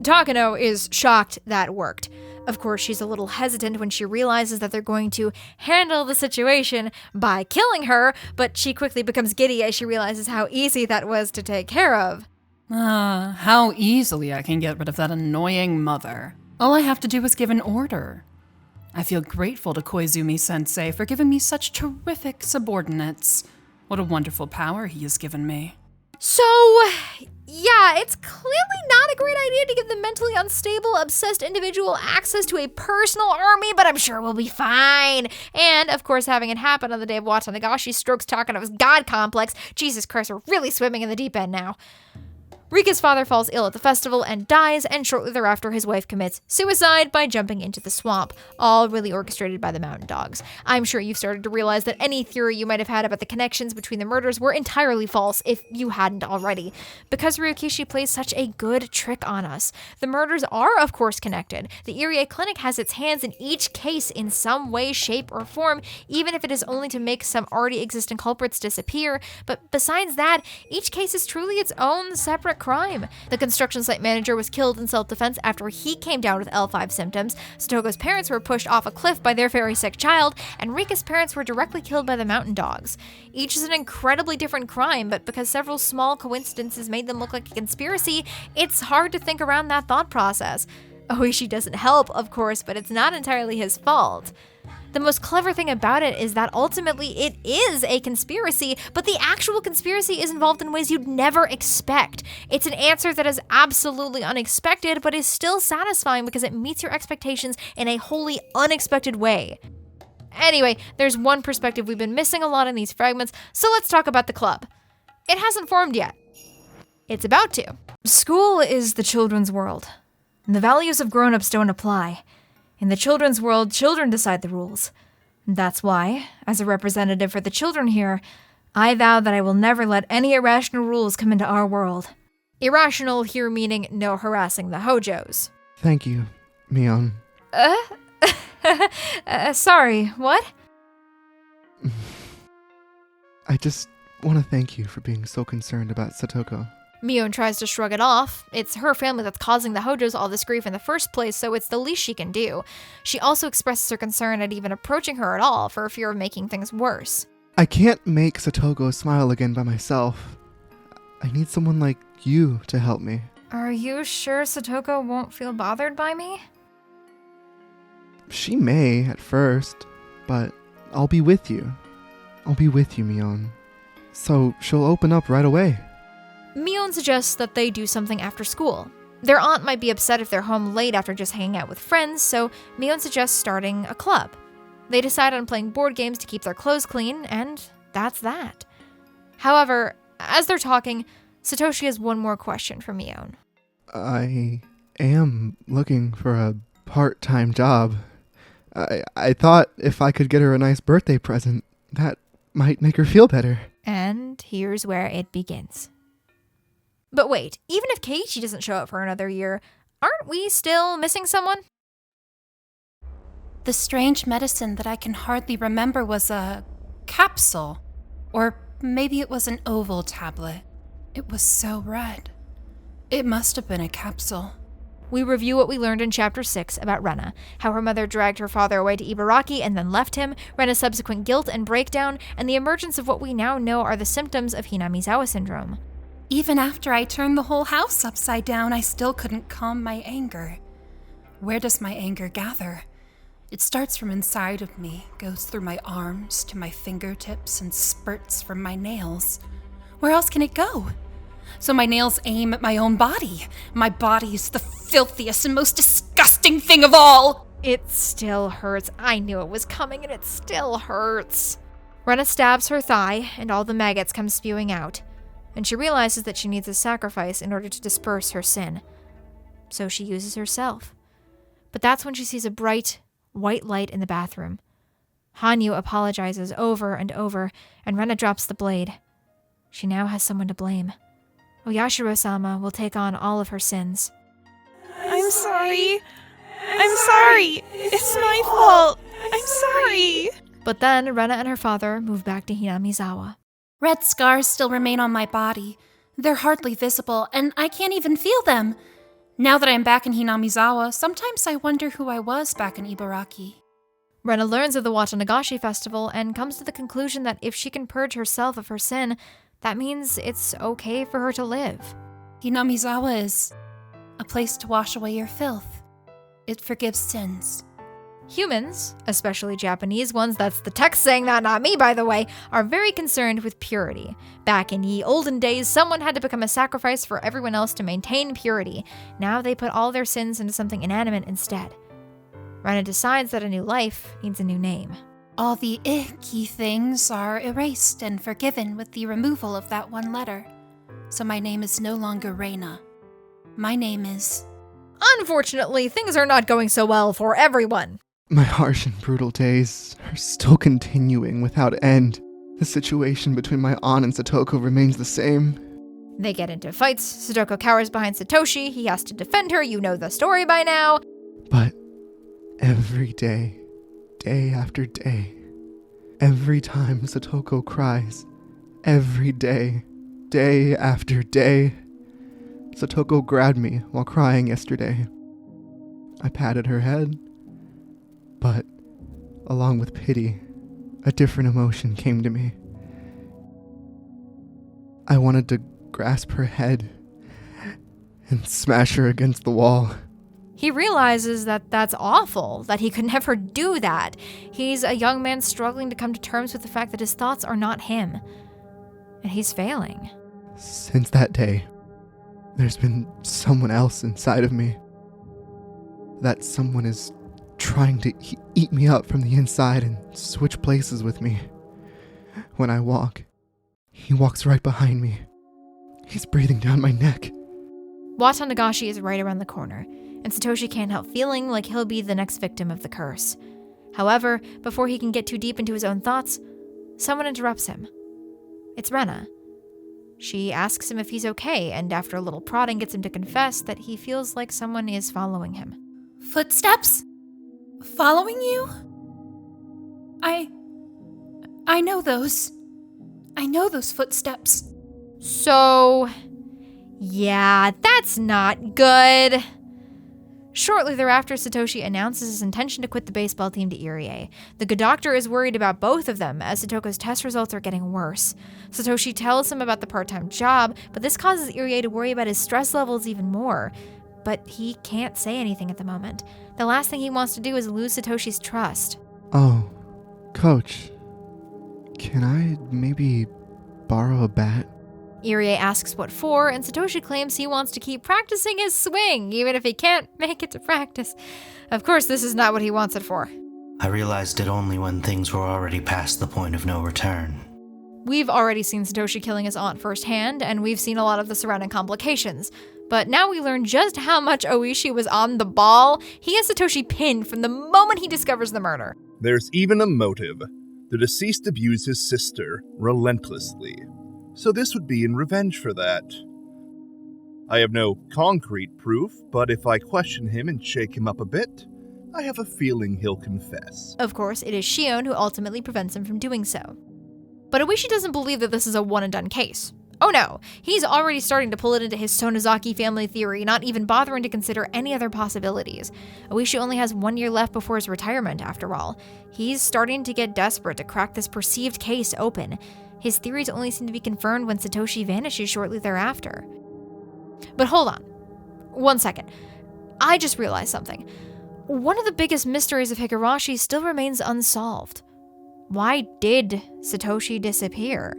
Takano is shocked that worked. Of course, she's a little hesitant when she realizes that they're going to handle the situation by killing her, but she quickly becomes giddy as she realizes how easy that was to take care of. How easily I can get rid of that annoying mother. All I have to do is give an order. I feel grateful to Koizumi-sensei for giving me such terrific subordinates. What a wonderful power he has given me. So, yeah, it's clearly not a great idea to give the mentally unstable, obsessed individual access to a personal army, but I'm sure we'll be fine. And, of course, having it happen on the day of Watanagashi strokes Takano's god complex. Jesus Christ, we're really swimming in the deep end now. Rika's father falls ill at the festival and dies, and shortly thereafter his wife commits suicide by jumping into the swamp, all really orchestrated by the mountain dogs. I'm sure you've started to realize that any theory you might have had about the connections between the murders were entirely false, if you hadn't already. Because Ryukishi plays such a good trick on us. The murders are, of course, connected. The Irie clinic has its hands in each case in some way, shape, or form, even if it is only to make some already existing culprits disappear. But besides that, each case is truly its own separate crime. The construction site manager was killed in self-defense after he came down with L5 symptoms, Satoko's parents were pushed off a cliff by their very sick child, and Rika's parents were directly killed by the mountain dogs. Each is an incredibly different crime, but because several small coincidences made them look like a conspiracy, it's hard to think around that thought process. Oishi doesn't help, of course, but it's not entirely his fault. The most clever thing about it is that ultimately it is a conspiracy, but the actual conspiracy is involved in ways you'd never expect. It's an answer that is absolutely unexpected, but is still satisfying because it meets your expectations in a wholly unexpected way. Anyway, there's one perspective we've been missing a lot in these fragments, so let's talk about the club. It hasn't formed yet. It's about to. School is the children's world. The values of grown-ups don't apply. In the children's world, children decide the rules. That's why, as a representative for the children here, I vow that I will never let any irrational rules come into our world. Irrational here meaning no harassing the Houjous. Thank you, Mion. Sorry, what? I just want to thank you for being so concerned about Satoko. Mion tries to shrug it off. It's her family that's causing the Houjous all this grief in the first place, so it's the least she can do. She also expresses her concern at even approaching her at all for fear of making things worse. I can't make Satoko smile again by myself. I need someone like you to help me. Are you sure Satoko won't feel bothered by me? She may at first, but I'll be with you. I'll be with you, Mion. So she'll open up right away. Mion suggests that they do something after school. Their aunt might be upset if they're home late after just hanging out with friends, so Mion suggests starting a club. They decide on playing board games to keep their clothes clean, and that's that. However, as they're talking, Satoshi has one more question for Mion. I am looking for a part-time job. I thought if I could get her a nice birthday present, that might make her feel better. And here's where it begins. But wait, even if Keiichi doesn't show up for another year, aren't we still missing someone? The strange medicine that I can hardly remember was a capsule. Or maybe it was an oval tablet. It was so red. It must have been a capsule. We review what we learned in Chapter 6 about Rena, how her mother dragged her father away to Ibaraki and then left him, Rena's subsequent guilt and breakdown, and the emergence of what we now know are the symptoms of Hinamizawa syndrome. Even after I turned the whole house upside down, I still couldn't calm my anger. Where does my anger gather? It starts from inside of me, goes through my arms to my fingertips, and spurts from my nails. Where else can it go? So my nails aim at my own body. My body is the filthiest and most disgusting thing of all. It still hurts. I knew it was coming, and it still hurts. Rena stabs her thigh, and all the maggots come spewing out. And she realizes that she needs a sacrifice in order to disperse her sin. So she uses herself. But that's when she sees a bright, white light in the bathroom. Hanyu apologizes over and over, and Rena drops the blade. She now has someone to blame. Oyashiro-sama will take on all of her sins. I'm sorry. I'm sorry. It's my fault. I'm sorry. But then Rena and her father move back to Hinamizawa. Red scars still remain on my body. They're hardly visible, and I can't even feel them. Now that I'm back in Hinamizawa, sometimes I wonder who I was back in Ibaraki. Rena learns of the Watanagashi festival and comes to the conclusion that if she can purge herself of her sin, that means it's okay for her to live. Hinamizawa is a place to wash away your filth. It forgives sins. Humans, especially Japanese ones, that's the text saying that, not me by the way, are very concerned with purity. Back in ye olden days, someone had to become a sacrifice for everyone else to maintain purity. Now they put all their sins into something inanimate instead. Rena decides that a new life needs a new name. All the icky things are erased and forgiven with the removal of that one letter. So my name is no longer Rena. My name is... Unfortunately, things are not going so well for everyone. My harsh and brutal days are still continuing without end. The situation between my aunt and Satoko remains the same. They get into fights. Satoko cowers behind Satoshi. He has to defend her. You know the story by now. But every day, day after day, every time Satoko cries, every day, day after day, Satoko grabbed me while crying yesterday. I patted her head, but along with pity, a different emotion came to me. I wanted to grasp her head and smash her against the wall. He realizes that that's awful, that he could never do that. He's a young man struggling to come to terms with the fact that his thoughts are not him. And he's failing. Since that day, there's been someone else inside of me. That someone is trying to eat me up from the inside and switch places with me. When I walk, he walks right behind me. He's breathing down my neck. Watanagashi is right around the corner, and Satoshi can't help feeling like he'll be the next victim of the curse. However, before he can get too deep into his own thoughts, someone interrupts him. It's Rena. She asks him if he's okay, and after a little prodding gets him to confess that he feels like someone is following him. Footsteps? Following you? I know those. I know those footsteps. So, yeah, that's not good. Shortly thereafter, Satoshi announces his intention to quit the baseball team to Irie. The good doctor is worried about both of them, as Satoko's test results are getting worse. Satoshi tells him about the part-time job, but this causes Irie to worry about his stress levels even more. But he can't say anything at the moment. The last thing he wants to do is lose Satoshi's trust. Oh, Coach, can I maybe borrow a bat? Irie asks what for, and Satoshi claims he wants to keep practicing his swing, even if he can't make it to practice. Of course, this is not what he wants it for. I realized it only when things were already past the point of no return. We've already seen Satoshi killing his aunt firsthand, and we've seen a lot of the surrounding complications. But now we learn just how much Oishi was on the ball. He has Satoshi pinned from the moment he discovers the murder. There's even a motive. The deceased abused his sister relentlessly. So this would be in revenge for that. I have no concrete proof, but if I question him and shake him up a bit, I have a feeling he'll confess. Of course, it is Shion who ultimately prevents him from doing so. But Oishi doesn't believe that this is a one-and-done case. Oh no, he's already starting to pull it into his Sonozaki family theory, not even bothering to consider any other possibilities. Oishi only has 1 year left before his retirement, after all. He's starting to get desperate to crack this perceived case open. His theories only seem to be confirmed when Satoshi vanishes shortly thereafter. But hold on. 1 second. I just realized something. One of the biggest mysteries of Higurashi still remains unsolved. Why did Satoshi disappear?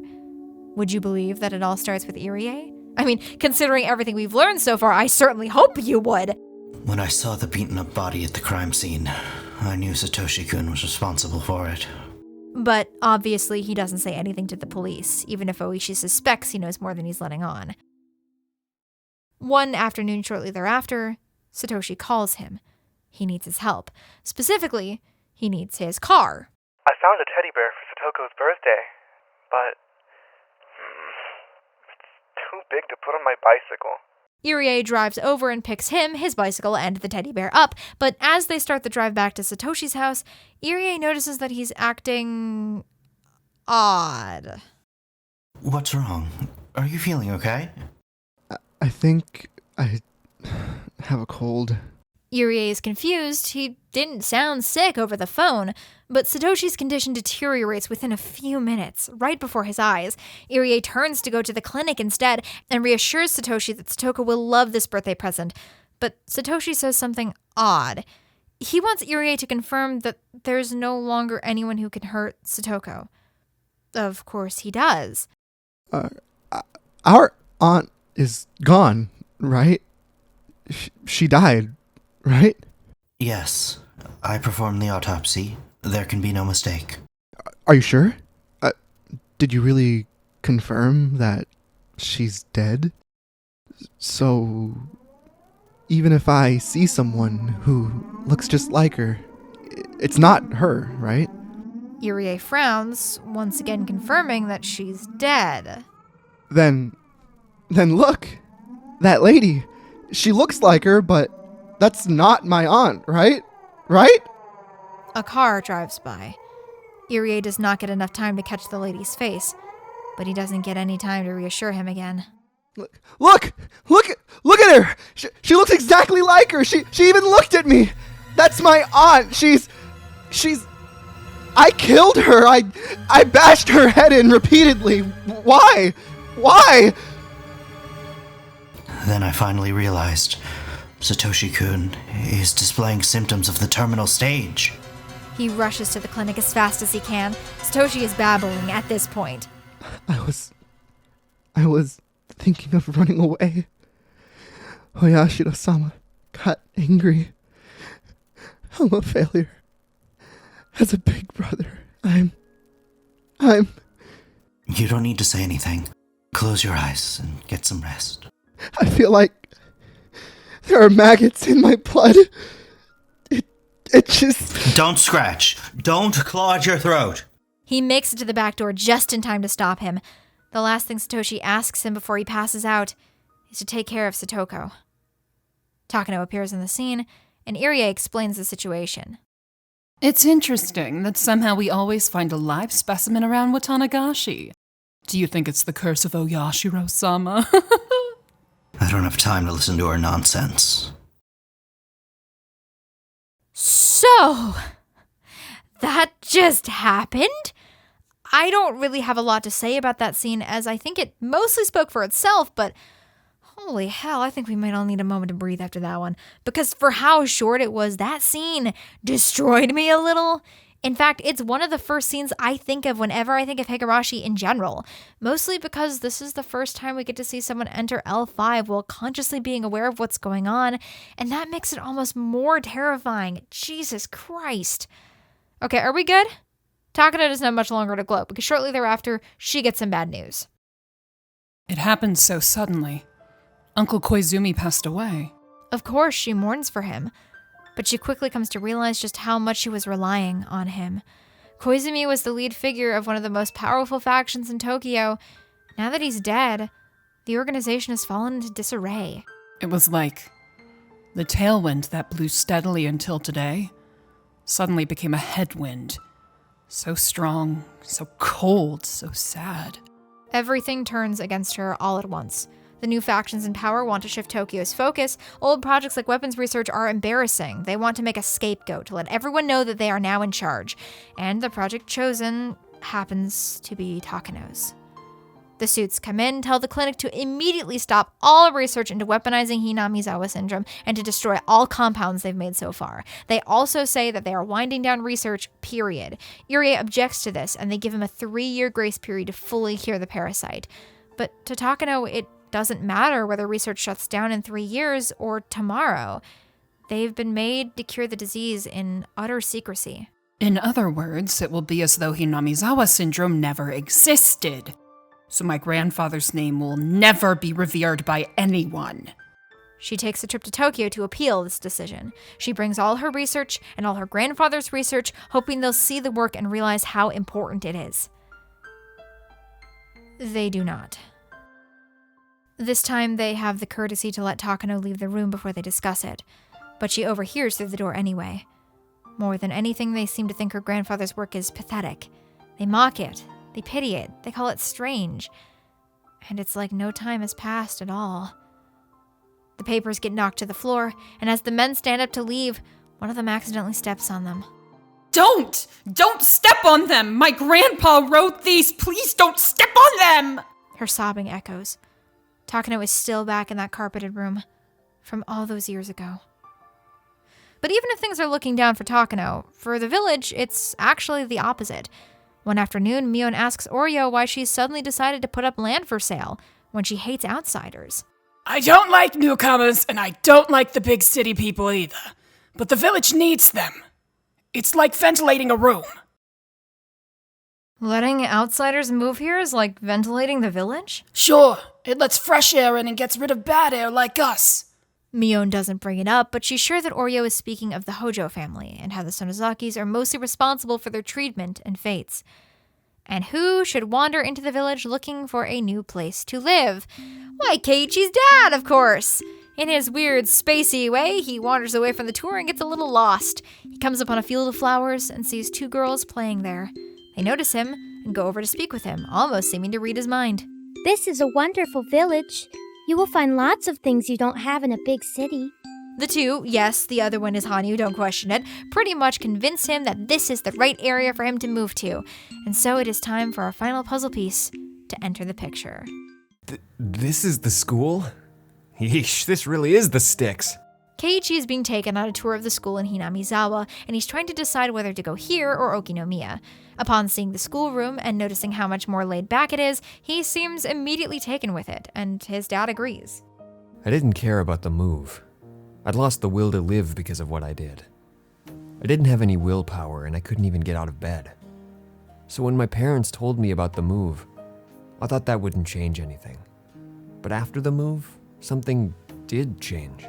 Would you believe that it all starts with Irie? I mean, considering everything we've learned so far, I certainly hope you would. When I saw the beaten-up body at the crime scene, I knew Satoshi-kun was responsible for it. But obviously he doesn't say anything to the police, even if Oishi suspects he knows more than he's letting on. One afternoon shortly thereafter, Satoshi calls him. He needs his help. Specifically, he needs his car. I found a teddy bear for Satoko's birthday, but it's too big to put on my bicycle. Irie drives over and picks him, his bicycle, and the teddy bear up, but as they start the drive back to Satoshi's house, Irie notices that he's acting odd. What's wrong? Are you feeling okay? I think I have a cold. Irie is confused. He didn't sound sick over the phone, but Satoshi's condition deteriorates within a few minutes, right before his eyes. Irie turns to go to the clinic instead and reassures Satoshi that Satoko will love this birthday present. But Satoshi says something odd. He wants Irie to confirm that there's no longer anyone who can hurt Satoko. Of course he does. Our aunt is gone, right? She died, right? Yes, I performed the autopsy. There can be no mistake. Are you sure? Did you really confirm that she's dead? So, even if I see someone who looks just like her, it's not her, right? Irie frowns, once again confirming that she's dead. Then look! That lady! She looks like her, but that's not my aunt, right? Right? A car drives by. Irie does not get enough time to catch the lady's face, but he doesn't get any time to reassure him again. Look at her! She looks exactly like her! She even looked at me! That's my aunt! She's... I killed her! I bashed her head in repeatedly! Why? Then I finally realized Satoshi-kun is displaying symptoms of the terminal stage. He rushes to the clinic as fast as he can. Satoshi is babbling at this point. I was thinking of running away. Oyashiro-sama got angry. I'm a failure. As a big brother, I'm... You don't need to say anything. Close your eyes and get some rest. I feel like there are maggots in my blood. It just... Don't scratch. Don't claw at your throat. He makes it to the back door just in time to stop him. The last thing Satoshi asks him before he passes out is to take care of Satoko. Takano appears in the scene, and Irie explains the situation. It's interesting that somehow we always find a live specimen around Watanagashi. Do you think it's the curse of Oyashiro-sama? I don't have time to listen to her nonsense. So, that just happened? I don't really have a lot to say about that scene, as I think it mostly spoke for itself, but holy hell, I think we might all need a moment to breathe after that one. Because for how short it was, that scene destroyed me a little. In fact, it's one of the first scenes I think of whenever I think of Higurashi in general. Mostly because this is the first time we get to see someone enter L5 while consciously being aware of what's going on, and that makes it almost more terrifying. Jesus Christ. Okay, are we good? Takano doesn't have much longer to gloat, because shortly thereafter, she gets some bad news. It happened so suddenly. Uncle Koizumi passed away. Of course, she mourns for him, but she quickly comes to realize just how much she was relying on him. Koizumi was the lead figure of one of the most powerful factions in Tokyo. Now that he's dead, the organization has fallen into disarray. It was like the tailwind that blew steadily until today suddenly became a headwind. So strong, so cold, so sad. Everything turns against her all at once. The new factions in power want to shift Tokyo's focus. Old projects like weapons research are embarrassing. They want to make a scapegoat to let everyone know that they are now in charge. And the project chosen happens to be Takano's. The suits come in, tell the clinic to immediately stop all research into weaponizing Hinamizawa syndrome and to destroy all compounds they've made so far. They also say that they are winding down research, period. Irie objects to this, and they give him a 3-year grace period to fully cure the parasite. But to Takano, it doesn't matter whether research shuts down in 3 years or tomorrow. They've been made to cure the disease in utter secrecy. In other words, it will be as though Hinamizawa syndrome never existed. So my grandfather's name will never be revered by anyone. She takes a trip to Tokyo to appeal this decision. She brings all her research and all her grandfather's research, hoping they'll see the work and realize how important it is. They do not. This time, they have the courtesy to let Takano leave the room before they discuss it, but she overhears through the door anyway. More than anything, they seem to think her grandfather's work is pathetic. They mock it. They pity it. They call it strange. And it's like no time has passed at all. The papers get knocked to the floor, and as the men stand up to leave, one of them accidentally steps on them. Don't! Don't step on them! My grandpa wrote these! Please don't step on them! Her sobbing echoes. Takano is still back in that carpeted room from all those years ago. But even if things are looking down for Takano, for the village, it's actually the opposite. One afternoon, Mion asks Oryou why she's suddenly decided to put up land for sale when she hates outsiders. I don't like newcomers, and I don't like the big city people either. But the village needs them. It's like ventilating a room. Letting outsiders move here is like ventilating the village? Sure, it lets fresh air in and gets rid of bad air like us. Mion doesn't bring it up, but she's sure that Oryou is speaking of the Houjou family and how the Sonozakis are mostly responsible for their treatment and fates. And who should wander into the village looking for a new place to live? Why, Keiichi's dad, of course! In his weird, spacey way, he wanders away from the tour and gets a little lost. He comes upon a field of flowers and sees two girls playing there. They notice him and go over to speak with him, almost seeming to read his mind. This is a wonderful village. You will find lots of things you don't have in a big city. The two, yes, the other one is Hanyu, don't question it, pretty much convince him that this is the right area for him to move to. And so it is time for our final puzzle piece to enter the picture. This is the school? Yeesh, this really is the sticks. Keiichi is being taken on a tour of the school in Hinamizawa, and he's trying to decide whether to go here or Okinomiya. Upon seeing the schoolroom and noticing how much more laid back it is, he seems immediately taken with it, and his dad agrees. I didn't care about the move. I'd lost the will to live because of what I did. I didn't have any willpower, and I couldn't even get out of bed. So when my parents told me about the move, I thought that wouldn't change anything. But after the move, something did change.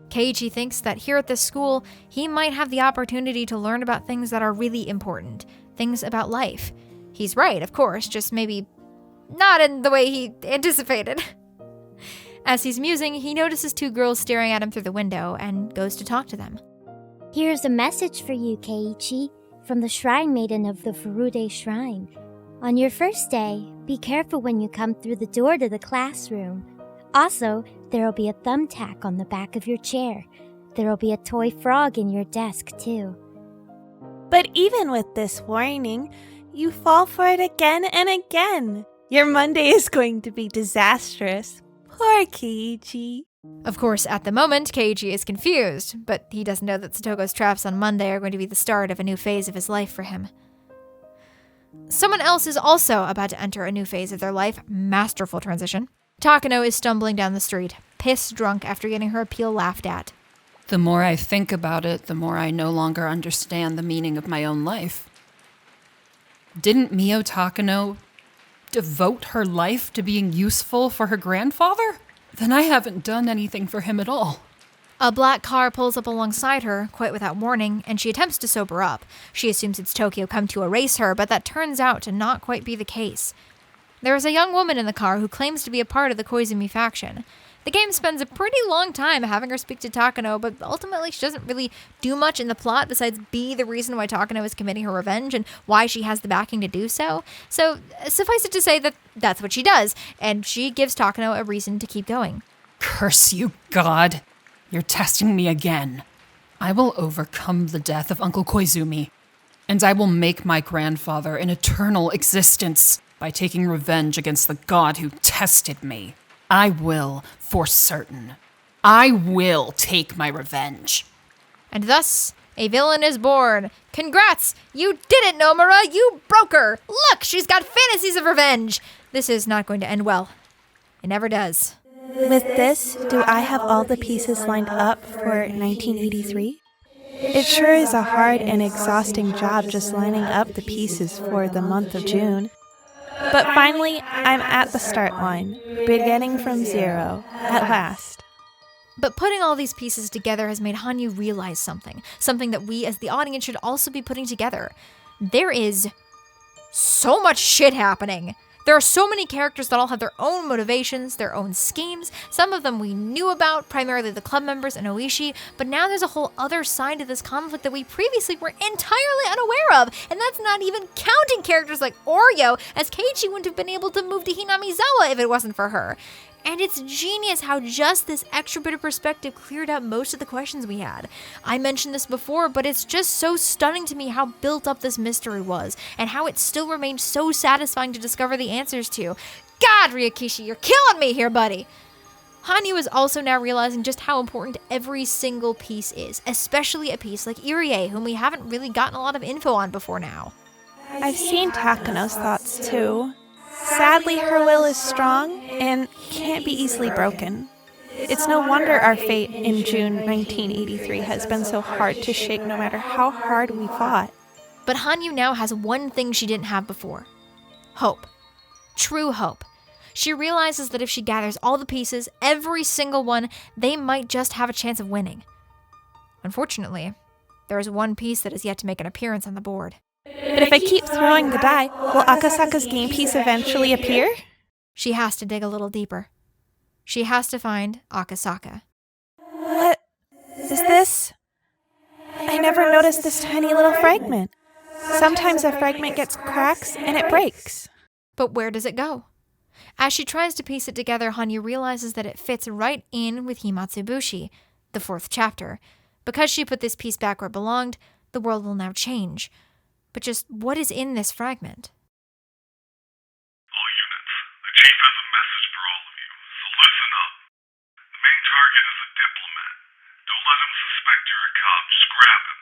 Keiichi thinks that here at this school, he might have the opportunity to learn about things that are really important, things about life. He's right, of course, just maybe not in the way he anticipated. As he's musing, he notices two girls staring at him through the window and goes to talk to them. Here's a message for you, Keiichi, from the Shrine Maiden of the Furude Shrine. On your first day, be careful when you come through the door to the classroom. Also, there'll be a thumbtack on the back of your chair. There'll be a toy frog in your desk, too. But even with this warning, you fall for it again and again. Your Monday is going to be disastrous. Poor Keiichi. Of course, at the moment, Keiichi is confused, but he doesn't know that Satoko's traps on Monday are going to be the start of a new phase of his life for him. Someone else is also about to enter a new phase of their life. Masterful transition. Takano is stumbling down the street, piss drunk after getting her appeal laughed at. The more I think about it, the more I no longer understand the meaning of my own life. Didn't Miyo Takano devote her life to being useful for her grandfather? Then I haven't done anything for him at all. A black car pulls up alongside her, quite without warning, and she attempts to sober up. She assumes it's Tokyo come to erase her, but that turns out to not quite be the case. There is a young woman in the car who claims to be a part of the Koizumi faction. The game spends a pretty long time having her speak to Takano, but ultimately she doesn't really do much in the plot besides be the reason why Takano is committing her revenge and why she has the backing to do so. So suffice it to say that that's what she does, and she gives Takano a reason to keep going. Curse you, God. You're testing me again. I will overcome the death of Uncle Koizumi, and I will make my grandfather an eternal existence by taking revenge against the god who tested me. I will, for certain. I will take my revenge. And thus, a villain is born. Congrats! You did it, Nomura! You broke her! Look, she's got fantasies of revenge! This is not going to end well. It never does. With this, do I have all the pieces lined up for 1983? It sure is a hard and exhausting job just lining up the pieces for the month of June. But finally, I'm at the start line, beginning from zero, at last. But putting all these pieces together has made Hanyu realize something that we as the audience should also be putting together. There is so much shit happening. There are so many characters that all have their own motivations, their own schemes. Some of them we knew about, primarily the club members and Oishi, but now there's a whole other side to this conflict that we previously were entirely unaware of, and that's not even counting characters like Oryou, as Keiichi wouldn't have been able to move to Hinamizawa if it wasn't for her. And it's genius how just this extra bit of perspective cleared up most of the questions we had. I mentioned this before, but it's just so stunning to me how built up this mystery was, and how it still remained so satisfying to discover the answers to. God, Ryukishi, you're killing me here, buddy! Hanyu is also now realizing just how important every single piece is, especially a piece like Irie, whom we haven't really gotten a lot of info on before now. I've seen Takano's thoughts too. Sadly, her will is strong and can't be easily broken. It's no wonder our fate in June 1983 has been so hard to shake no matter how hard we fought. But Hanyu now has one thing she didn't have before. Hope. True hope. She realizes that if she gathers all the pieces, every single one, they might just have a chance of winning. Unfortunately, there is one piece that is yet to make an appearance on the board. But if I keep throwing the die, will Akasaka's game piece eventually appear? She has to dig a little deeper. She has to find Akasaka. What is this? I never noticed this tiny little fragment. Sometimes a fragment gets cracks and it breaks. But where does it go? As she tries to piece it together, Hanyu realizes that it fits right in with Himatsubushi, the 4th chapter. Because she put this piece back where it belonged, the world will now change. But just what is in this fragment? All units, the chief has a message for all of you, so listen up. The main target is a diplomat. Don't let him suspect you're a cop, just grab him.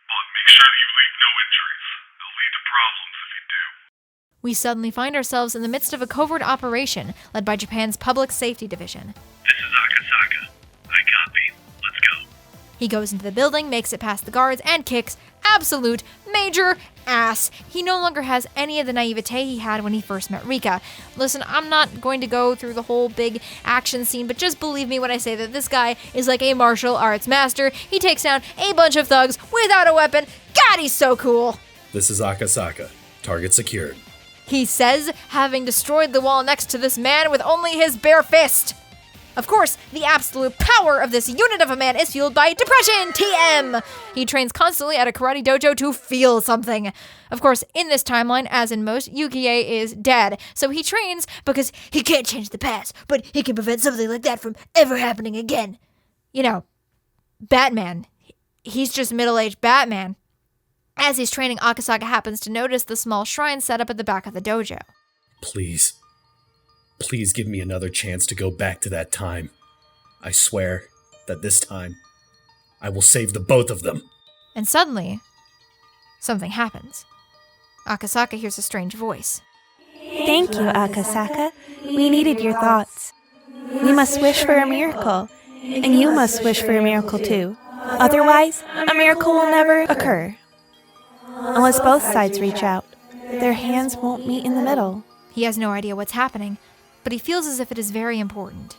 But make sure that you leave no injuries. They'll lead to problems if you do. We suddenly find ourselves in the midst of a covert operation led by Japan's Public Safety Division. This is Akasaka. I copy. Let's go. He goes into the building, makes it past the guards, and kicks absolute major ass. He no longer has any of the naivete he had when he first met Rika. Listen, I'm not going to go through the whole big action scene, but just believe me when I say that this guy is like a martial arts master. He takes down a bunch of thugs without a weapon. God, he's so cool. This is Akasaka. Target secured. He says, having destroyed the wall next to this man with only his bare fist. Of course, the absolute power of this unit of a man is fueled by depression, TM! He trains constantly at a karate dojo to feel something. Of course, in this timeline, as in most, Yukie is dead. So he trains because he can't change the past, but he can prevent something like that from ever happening again. You know, Batman. He's just middle-aged Batman. As he's training, Akasaka happens to notice the small shrine set up at the back of the dojo. Please. Please give me another chance to go back to that time. I swear that this time, I will save the both of them. And suddenly, something happens. Akasaka hears a strange voice. Thank you, Akasaka. We needed your thoughts. We must wish for a miracle, and you must wish for a miracle too. Otherwise, a miracle will never occur. Unless both sides reach out, their hands won't meet in the middle. He has no idea what's happening, but he feels as if it is very important.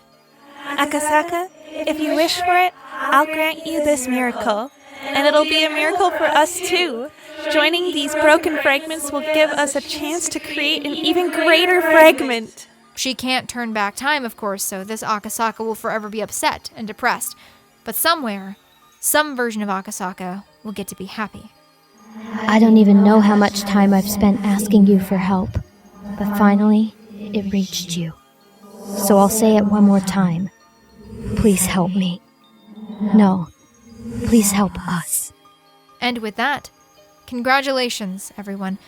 Akasaka, if you wish for it, I'll grant you this miracle. And it'll be a miracle for us too. Joining these broken fragments will give us a chance to create an even greater fragment. She can't turn back time, of course, so this Akasaka will forever be upset and depressed. But somewhere, some version of Akasaka will get to be happy. I don't even know how much time I've spent asking you for help, but finally, it reached you. So I'll say it one more time. Please help me. No, please help us. And with that, congratulations, everyone.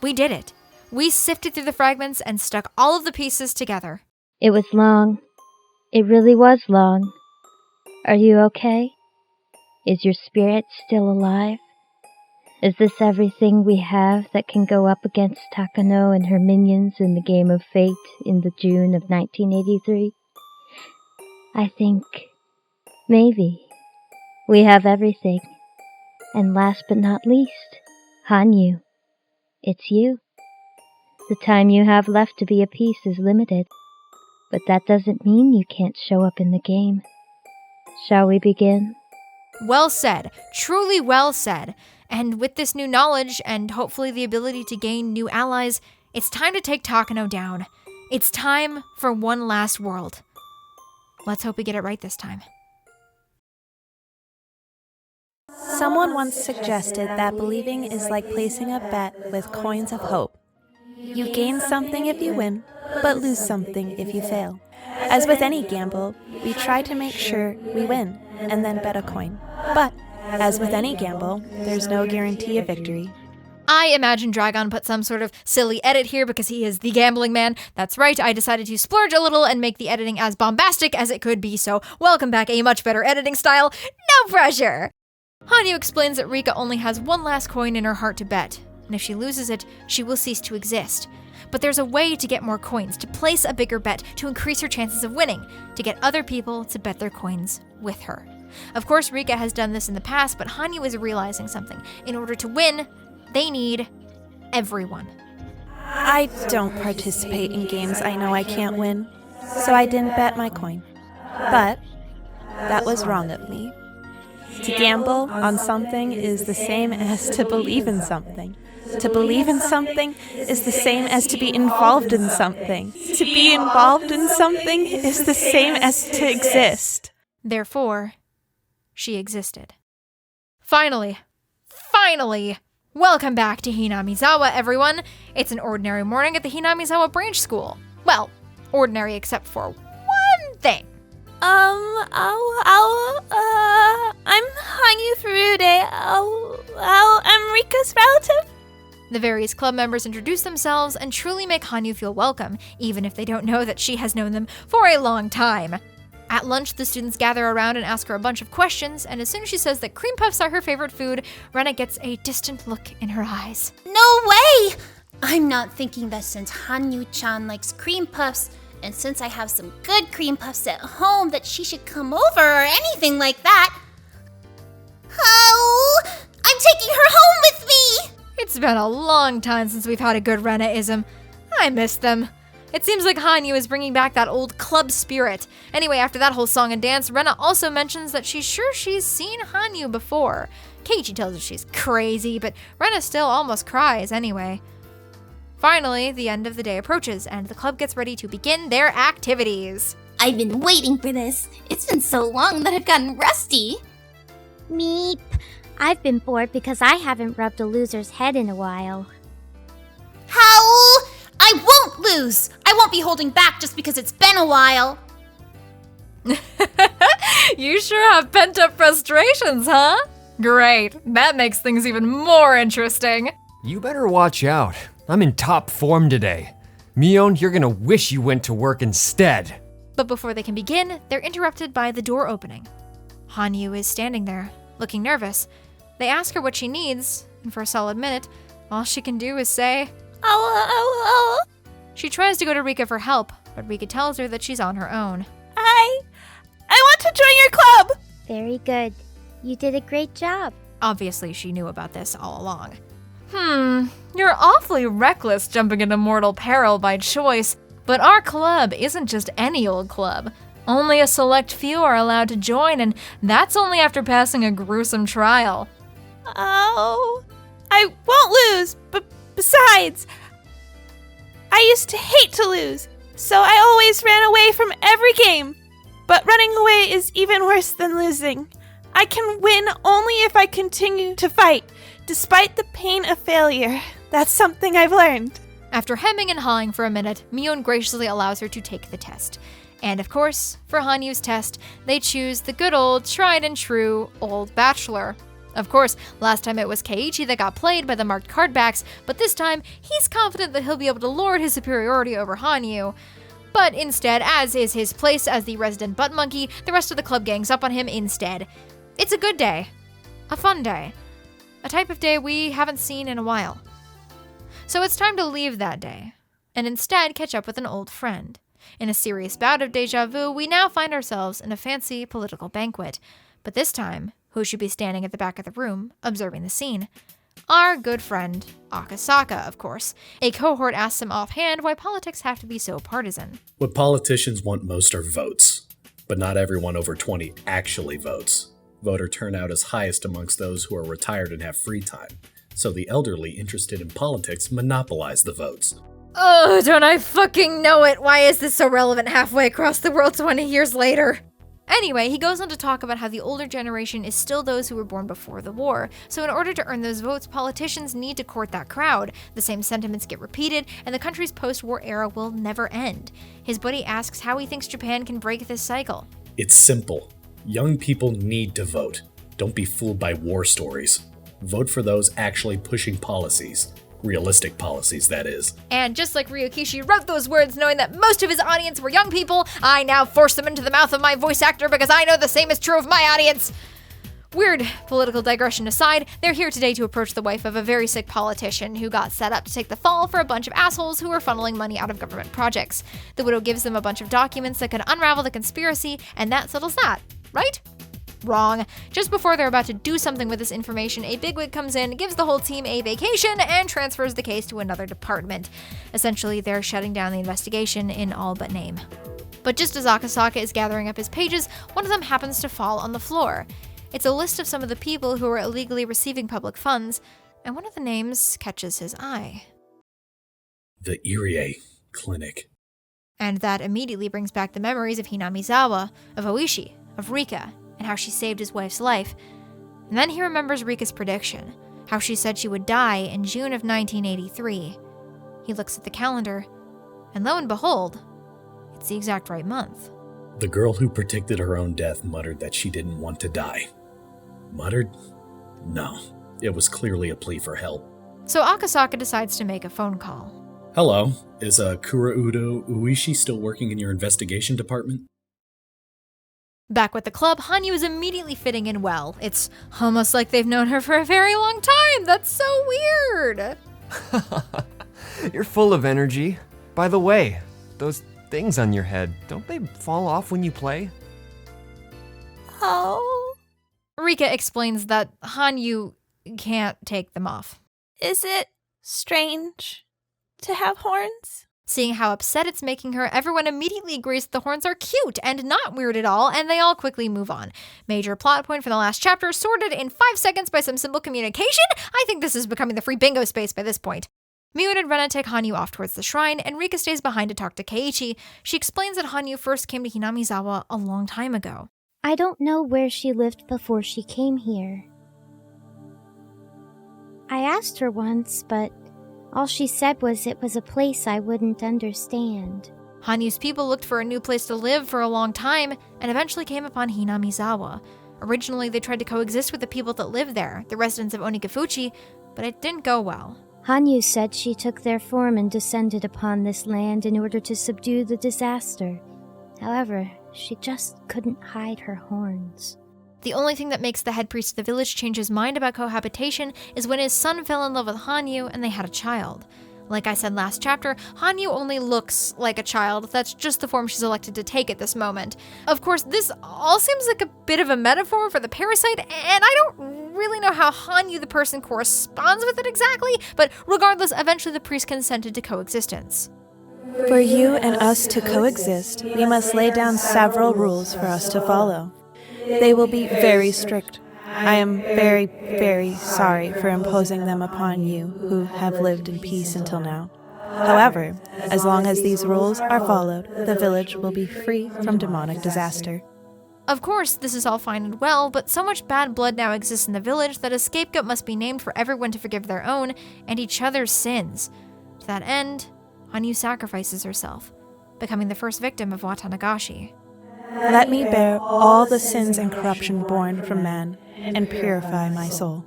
We did it. We sifted through the fragments and stuck all of the pieces together. It was long. It really was long. Are you okay? Is your spirit still alive? Is this everything we have that can go up against Takano and her minions in the game of fate in the June of 1983? I think maybe we have everything. And last but not least, Hanyu. It's you. The time you have left to be a piece is limited, but that doesn't mean you can't show up in the game. Shall we begin? Well said. Truly well said. And with this new knowledge, and hopefully the ability to gain new allies, it's time to take Takano down. It's time for one last world. Let's hope we get it right this time. Someone once suggested that believing is like placing a bet with coins of hope. You gain something if you win, but lose something if you fail. As with any gamble, we try to make sure we win, and then bet a coin. But, as with any gamble, there's no guarantee of victory. I imagine Dragon put some sort of silly edit here because he is the gambling man. That's right, I decided to splurge a little and make the editing as bombastic as it could be, so welcome back, a much better editing style. No pressure! Hanyu explains that Rika only has one last coin in her heart to bet, and if she loses it, she will cease to exist. But there's a way to get more coins, to place a bigger bet, to increase her chances of winning, to get other people to bet their coins with her. Of course, Rika has done this in the past, but Hanyu is realizing something. In order to win, they need everyone. I don't participate in games I know I can't win, so I didn't bet my coin. But that was wrong of me. To gamble on something is the same as to believe in something. To believe in something is the same as to be involved in something. To be involved in something is the same as to exist. Therefore, she existed. Finally, welcome back to Hinamizawa, everyone. It's an ordinary morning at the Hinamizawa branch school. Well, ordinary except for one thing. I'm Hanyu Furude. I'm Rika's relative. The various club members introduce themselves and truly make Hanyu feel welcome, even if they don't know that she has known them for a long time. At lunch, the students gather around and ask her a bunch of questions, and as soon as she says that cream puffs are her favorite food, Rena gets a distant look in her eyes. No way! I'm not thinking that since Hanyu-chan likes cream puffs, and since I have some good cream puffs at home, that she should come over or anything like that. Oh, I'm taking her home with me! It's been a long time since we've had a good Rena-ism. I miss them. It seems like Hanyu is bringing back that old club spirit. Anyway, after that whole song and dance, Rena also mentions that she's sure she's seen Hanyu before. Keiichi tells her she's crazy, but Rena still almost cries anyway. Finally, the end of the day approaches, and the club gets ready to begin their activities. I've been waiting for this. It's been so long that I've gotten rusty. Meep. I've been bored because I haven't rubbed a loser's head in a while. How? I won't lose! I won't be holding back just because it's been a while. You sure have pent-up frustrations, huh? Great. That makes things even more interesting. You better watch out. I'm in top form today. Mion, you're gonna wish you went to work instead. But before they can begin, they're interrupted by the door opening. Hanyu is standing there, looking nervous. They ask her what she needs, and for a solid minute, all she can do is say, Oh. She tries to go to Rika for help, but Rika tells her that she's on her own. I want to join your club! Very good. You did a great job. Obviously, she knew about this all along. You're awfully reckless jumping into mortal peril by choice, but our club isn't just any old club. Only a select few are allowed to join, and that's only after passing a gruesome trial. Oh, I won't lose, but besides, I used to hate to lose, so I always ran away from every game. But running away is even worse than losing. I can win only if I continue to fight, despite the pain of failure. That's something I've learned. After hemming and hawing for a minute, Mion graciously allows her to take the test. And of course, for Hanyu's test, they choose the good old, tried and true, old bachelor. Of course, last time it was Keiichi that got played by the marked cardbacks, but this time, he's confident that he'll be able to lord his superiority over Hanyu. But instead, as is his place as the resident butt monkey, the rest of the club gangs up on him instead. It's a good day. A fun day. A type of day we haven't seen in a while. So it's time to leave that day, and instead catch up with an old friend. In a serious bout of deja vu, we now find ourselves in a fancy political banquet. But this time, who should be standing at the back of the room, observing the scene? Our good friend, Akasaka, of course. A cohort asks him offhand why politics have to be so partisan. What politicians want most are votes, but not everyone over 20 actually votes. Voter turnout is highest amongst those who are retired and have free time, so the elderly interested in politics monopolize the votes. Oh, don't I fucking know it! Why is this so relevant halfway across the world 20 years later? Anyway, he goes on to talk about how the older generation is still those who were born before the war, so in order to earn those votes, politicians need to court that crowd. The same sentiments get repeated, and the country's post-war era will never end. His buddy asks how he thinks Japan can break this cycle. It's simple. Young people need to vote. Don't be fooled by war stories. Vote for those actually pushing policies. Realistic policies, that is. And just like Ryuugu wrote those words knowing that most of his audience were young people, I now force them into the mouth of my voice actor because I know the same is true of my audience. Weird political digression aside, they're here today to approach the wife of a very sick politician who got set up to take the fall for a bunch of assholes who were funneling money out of government projects. The widow gives them a bunch of documents that could unravel the conspiracy, and that settles that, right? Wrong. Just before they're about to do something with this information, a bigwig comes in, gives the whole team a vacation, and transfers the case to another department. Essentially, they're shutting down the investigation in all but name. But just as Akasaka is gathering up his pages, one of them happens to fall on the floor. It's a list of some of the people who are illegally receiving public funds, and one of the names catches his eye. The Irie Clinic. And that immediately brings back the memories of Hinamizawa, of Oishi, of Rika, and how she saved his wife's life. And then he remembers Rika's prediction, how she said she would die in June of 1983. He looks at the calendar, and lo and behold, it's the exact right month. The girl who predicted her own death muttered that she didn't want to die. Muttered? No, it was clearly a plea for help. So Akasaka decides to make a phone call. Hello, is Kuraudo Uishi still working in your investigation department? Back with the club, Hanyu is immediately fitting in well. It's almost like they've known her for a very long time. That's so weird. You're full of energy. By the way, those things on your head, don't they fall off when you play? Oh. Rika explains that Hanyu can't take them off. Is it strange to have horns? Seeing how upset it's making her, everyone immediately agrees that the horns are cute and not weird at all, and they all quickly move on. Major plot point from the last chapter sorted in 5 seconds by some simple communication? I think this is becoming the free bingo space by this point. Mion and Rena take Hanyu off towards the shrine, and Rika stays behind to talk to Keiichi. She explains that Hanyu first came to Hinamizawa a long time ago. I don't know where she lived before she came here. I asked her once, but all she said was it was a place I wouldn't understand. Hanyu's people looked for a new place to live for a long time, and eventually came upon Hinamizawa. Originally, they tried to coexist with the people that lived there, the residents of Onigafuchi, but it didn't go well. Hanyu said she took their form and descended upon this land in order to subdue the disaster. However, she just couldn't hide her horns. The only thing that makes the head priest of the village change his mind about cohabitation is when his son fell in love with Hanyu and they had a child. Like I said last chapter, Hanyu only looks like a child. That's just the form she's elected to take at this moment. Of course, this all seems like a bit of a metaphor for the parasite, and I don't really know how Hanyu the person corresponds with it exactly, but regardless, eventually the priest consented to coexistence. For you and us to coexist, we must lay down several rules for us to follow. They will be very strict. I am very, very sorry for imposing them upon you who have lived in peace until now. However, as long as these rules are followed, the village will be free from demonic disaster. Of course, this is all fine and well, but so much bad blood now exists in the village that a scapegoat must be named for everyone to forgive their own and each other's sins. To that end, Hanyu sacrifices herself, becoming the first victim of Watanagashi. Let me bear all the sins and corruption born from man, and purify my soul.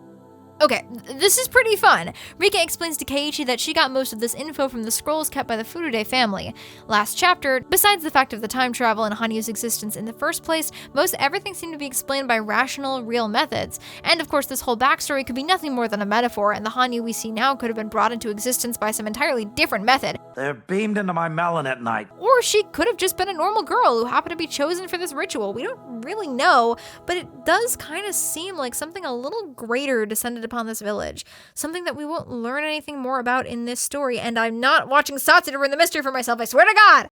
Okay, this is pretty fun. Rika explains to Keiichi that she got most of this info from the scrolls kept by the Furude family. Last chapter, besides the fact of the time travel and Hanyu's existence in the first place, most everything seemed to be explained by rational, real methods. And of course, this whole backstory could be nothing more than a metaphor, and the Hanyu we see now could have been brought into existence by some entirely different method. They're beamed into my melon at night. Or she could have just been a normal girl who happened to be chosen for this ritual. We don't really know, but it does kind of seem like something a little greater descended upon this village. Something that we won't learn anything more about in this story, and I'm not watching Satsu to ruin the mystery for myself, I swear to God!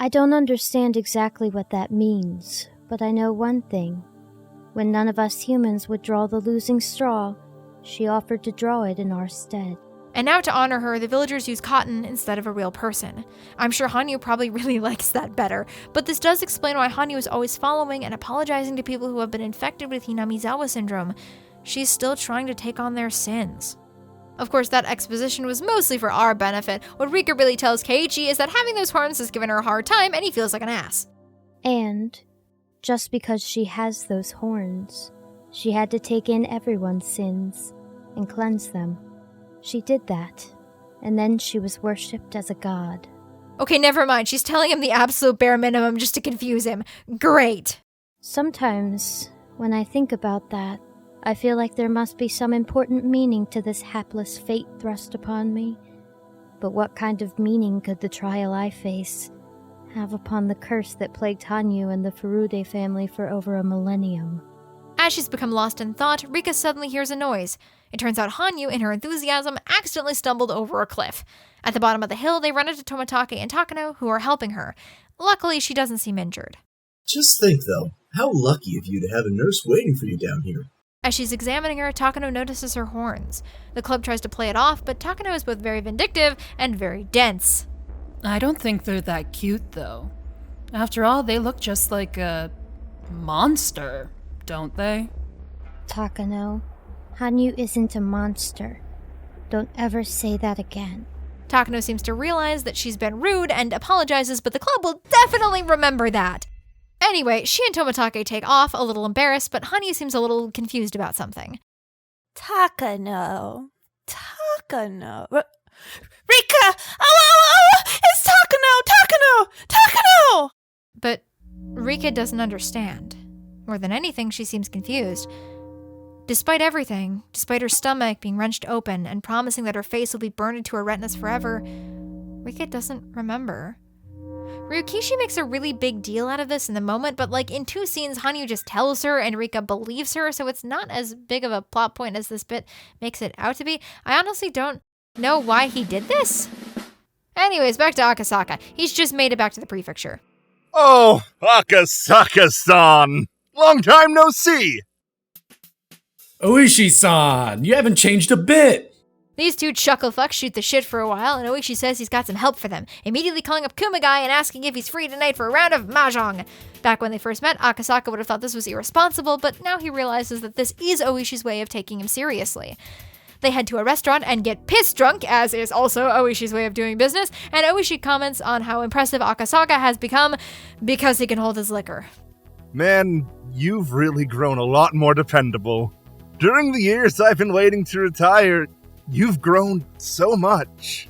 I don't understand exactly what that means, but I know one thing. When none of us humans would draw the losing straw, she offered to draw it in our stead. And now to honor her, the villagers use cotton instead of a real person. I'm sure Hanyu probably really likes that better, but this does explain why Hanyu is always following and apologizing to people who have been infected with Hinamizawa syndrome. She's still trying to take on their sins. Of course, that exposition was mostly for our benefit. What Rika really tells Keiichi is that having those horns has given her a hard time and he feels like an ass. And just because she has those horns, she had to take in everyone's sins and cleanse them. She did that, and then she was worshipped as a god. Okay, never mind. She's telling him the absolute bare minimum just to confuse him. Great. Sometimes, when I think about that, I feel like there must be some important meaning to this hapless fate thrust upon me. But what kind of meaning could the trial I face have upon the curse that plagued Hanyu and the Furude family for over a millennium? As she's become lost in thought, Rika suddenly hears a noise. It turns out Hanyu, in her enthusiasm, accidentally stumbled over a cliff. At the bottom of the hill, they run into Tomitake and Takano, who are helping her. Luckily, she doesn't seem injured. Just think, though, how lucky of you to have a nurse waiting for you down here. As she's examining her, Takano notices her horns. The club tries to play it off, but Takano is both very vindictive and very dense. I don't think they're that cute, though. After all, they look just like a monster, don't they? Takano, Hanyu isn't a monster. Don't ever say that again. Takano seems to realize that she's been rude and apologizes, but the club will definitely remember that. Anyway, she and Tomitake take off, a little embarrassed, but Hanyu seems a little confused about something. Takano. Rika! Oh! It's Takano! But Rika doesn't understand. More than anything, she seems confused. Despite everything, despite her stomach being wrenched open and promising that her face will be burned into her retinas forever, Rika doesn't remember. Ryukishi makes a really big deal out of this in the moment, but like in 2 scenes, Hanyu just tells her and Rika believes her, so it's not as big of a plot point as this bit makes it out to be. I honestly don't know why he did this. Anyways, back to Akasaka. He's just made it back to the prefecture. Oh, Akasaka-san! Long time no see! Oishi-san, you haven't changed a bit! These two chuckle fucks shoot the shit for a while, and Oishi says he's got some help for them, immediately calling up Kumagai and asking if he's free tonight for a round of mahjong. Back when they first met, Akasaka would have thought this was irresponsible, but now he realizes that this is Oishi's way of taking him seriously. They head to a restaurant and get pissed drunk, as is also Oishi's way of doing business, and Oishi comments on how impressive Akasaka has become because he can hold his liquor. Man, you've really grown a lot more dependable. During the years I've been waiting to retire, you've grown so much.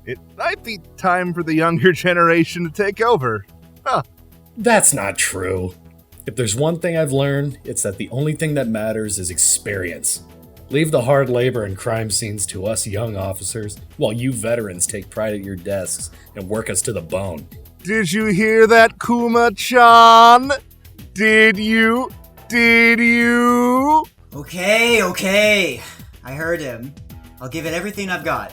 It might be time for the younger generation to take over. Huh. That's not true. If there's one thing I've learned, it's that the only thing that matters is experience. Leave the hard labor and crime scenes to us young officers, while you veterans take pride at your desks and work us to the bone. Did you hear that, Kuma-chan? Did you? Okay. I heard him. I'll give it everything I've got.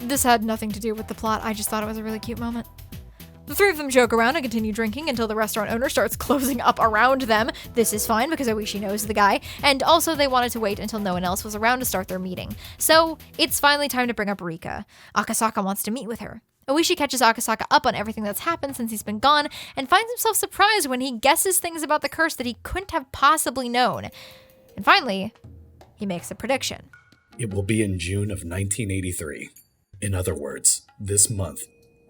This had nothing to do with the plot, I just thought it was a really cute moment. The 3 of them joke around and continue drinking until the restaurant owner starts closing up around them. This is fine because Oishi knows the guy, and also they wanted to wait until no one else was around to start their meeting. So, it's finally time to bring up Rika. Akasaka wants to meet with her. Oishi catches Akasaka up on everything that's happened since he's been gone, and finds himself surprised when he guesses things about the curse that he couldn't have possibly known. And finally, he makes a prediction. It will be in June of 1983. In other words, this month,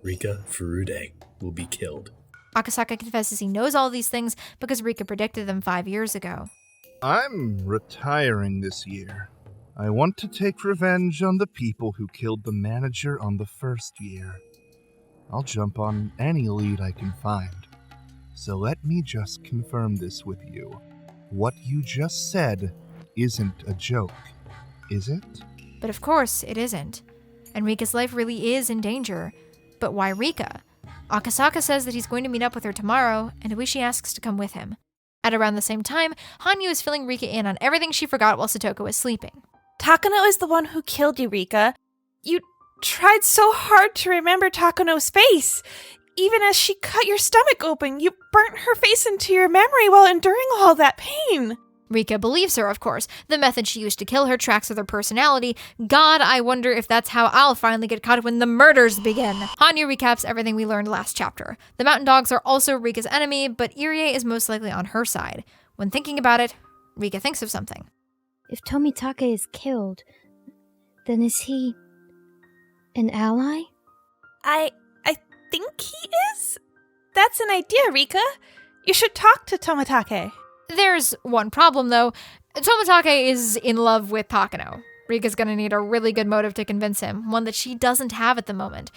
Rika Furude will be killed. Akasaka confesses he knows all these things because Rika predicted them 5 years ago. I'm retiring this year. I want to take revenge on the people who killed the manager on the first year. I'll jump on any lead I can find. So let me just confirm this with you. What you just said isn't a joke, is it? But of course, it isn't. And Rika's life really is in danger. But why Rika? Akasaka says that he's going to meet up with her tomorrow, and Oishi asks to come with him. At around the same time, Hanyu is filling Rika in on everything she forgot while Satoko was sleeping. Takano is the one who killed you, Rika. You tried so hard to remember Takano's face. Even as she cut your stomach open, you burnt her face into your memory while enduring all that pain. Rika believes her, of course. The method she used to kill her tracks with her personality. God, I wonder if that's how I'll finally get caught when the murders begin. Hanyu recaps everything we learned last chapter. The mountain dogs are also Rika's enemy, but Irie is most likely on her side. When thinking about it, Rika thinks of something. If Tomitake is killed, then is he an ally? I think he is? That's an idea, Rika. You should talk to Tomitake. There's one problem, though. Tomitake is in love with Takano. Rika's gonna need a really good motive to convince him, one that she doesn't have at the moment.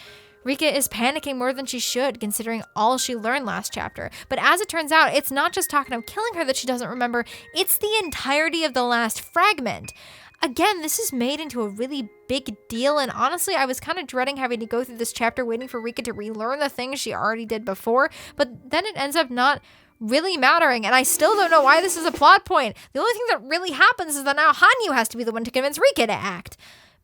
Rika is panicking more than she should, considering all she learned last chapter. But as it turns out, it's not just Takano killing her that she doesn't remember, it's the entirety of the last fragment. Again, this is made into a really big deal, and honestly, I was kind of dreading having to go through this chapter waiting for Rika to relearn the things she already did before, but then it ends up not really mattering, and I still don't know why this is a plot point. The only thing that really happens is that now Hanyu has to be the one to convince Rika to act.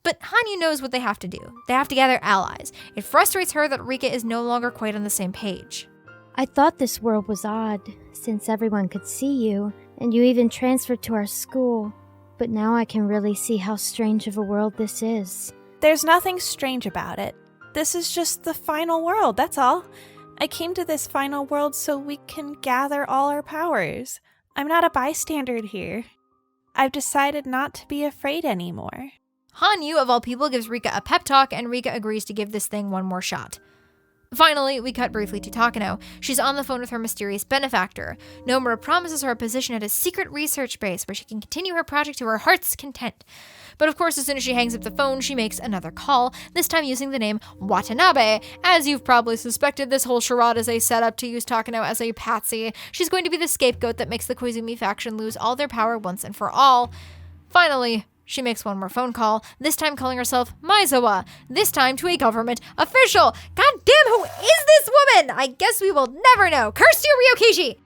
But Hanyu knows what they have to do. They have to gather allies. It frustrates her that Rika is no longer quite on the same page. I thought this world was odd, since everyone could see you, and you even transferred to our school. But now I can really see how strange of a world this is. There's nothing strange about it. This is just the final world, that's all. I came to this final world so we can gather all our powers. I'm not a bystander here. I've decided not to be afraid anymore. Hanyu, of all people, gives Rika a pep talk, and Rika agrees to give this thing one more shot. Finally, we cut briefly to Takano. She's on the phone with her mysterious benefactor. Nomura promises her a position at a secret research base where she can continue her project to her heart's content. But of course, as soon as she hangs up the phone, she makes another call, this time using the name Watanabe. As you've probably suspected, this whole charade is a setup to use Takano as a patsy. She's going to be the scapegoat that makes the Koizumi faction lose all their power once and for all. Finally, she makes one more phone call, this time calling herself Maizawa, this time to a government official. God damn, who is this woman? I guess we will never know. Curse you, Ryukishi!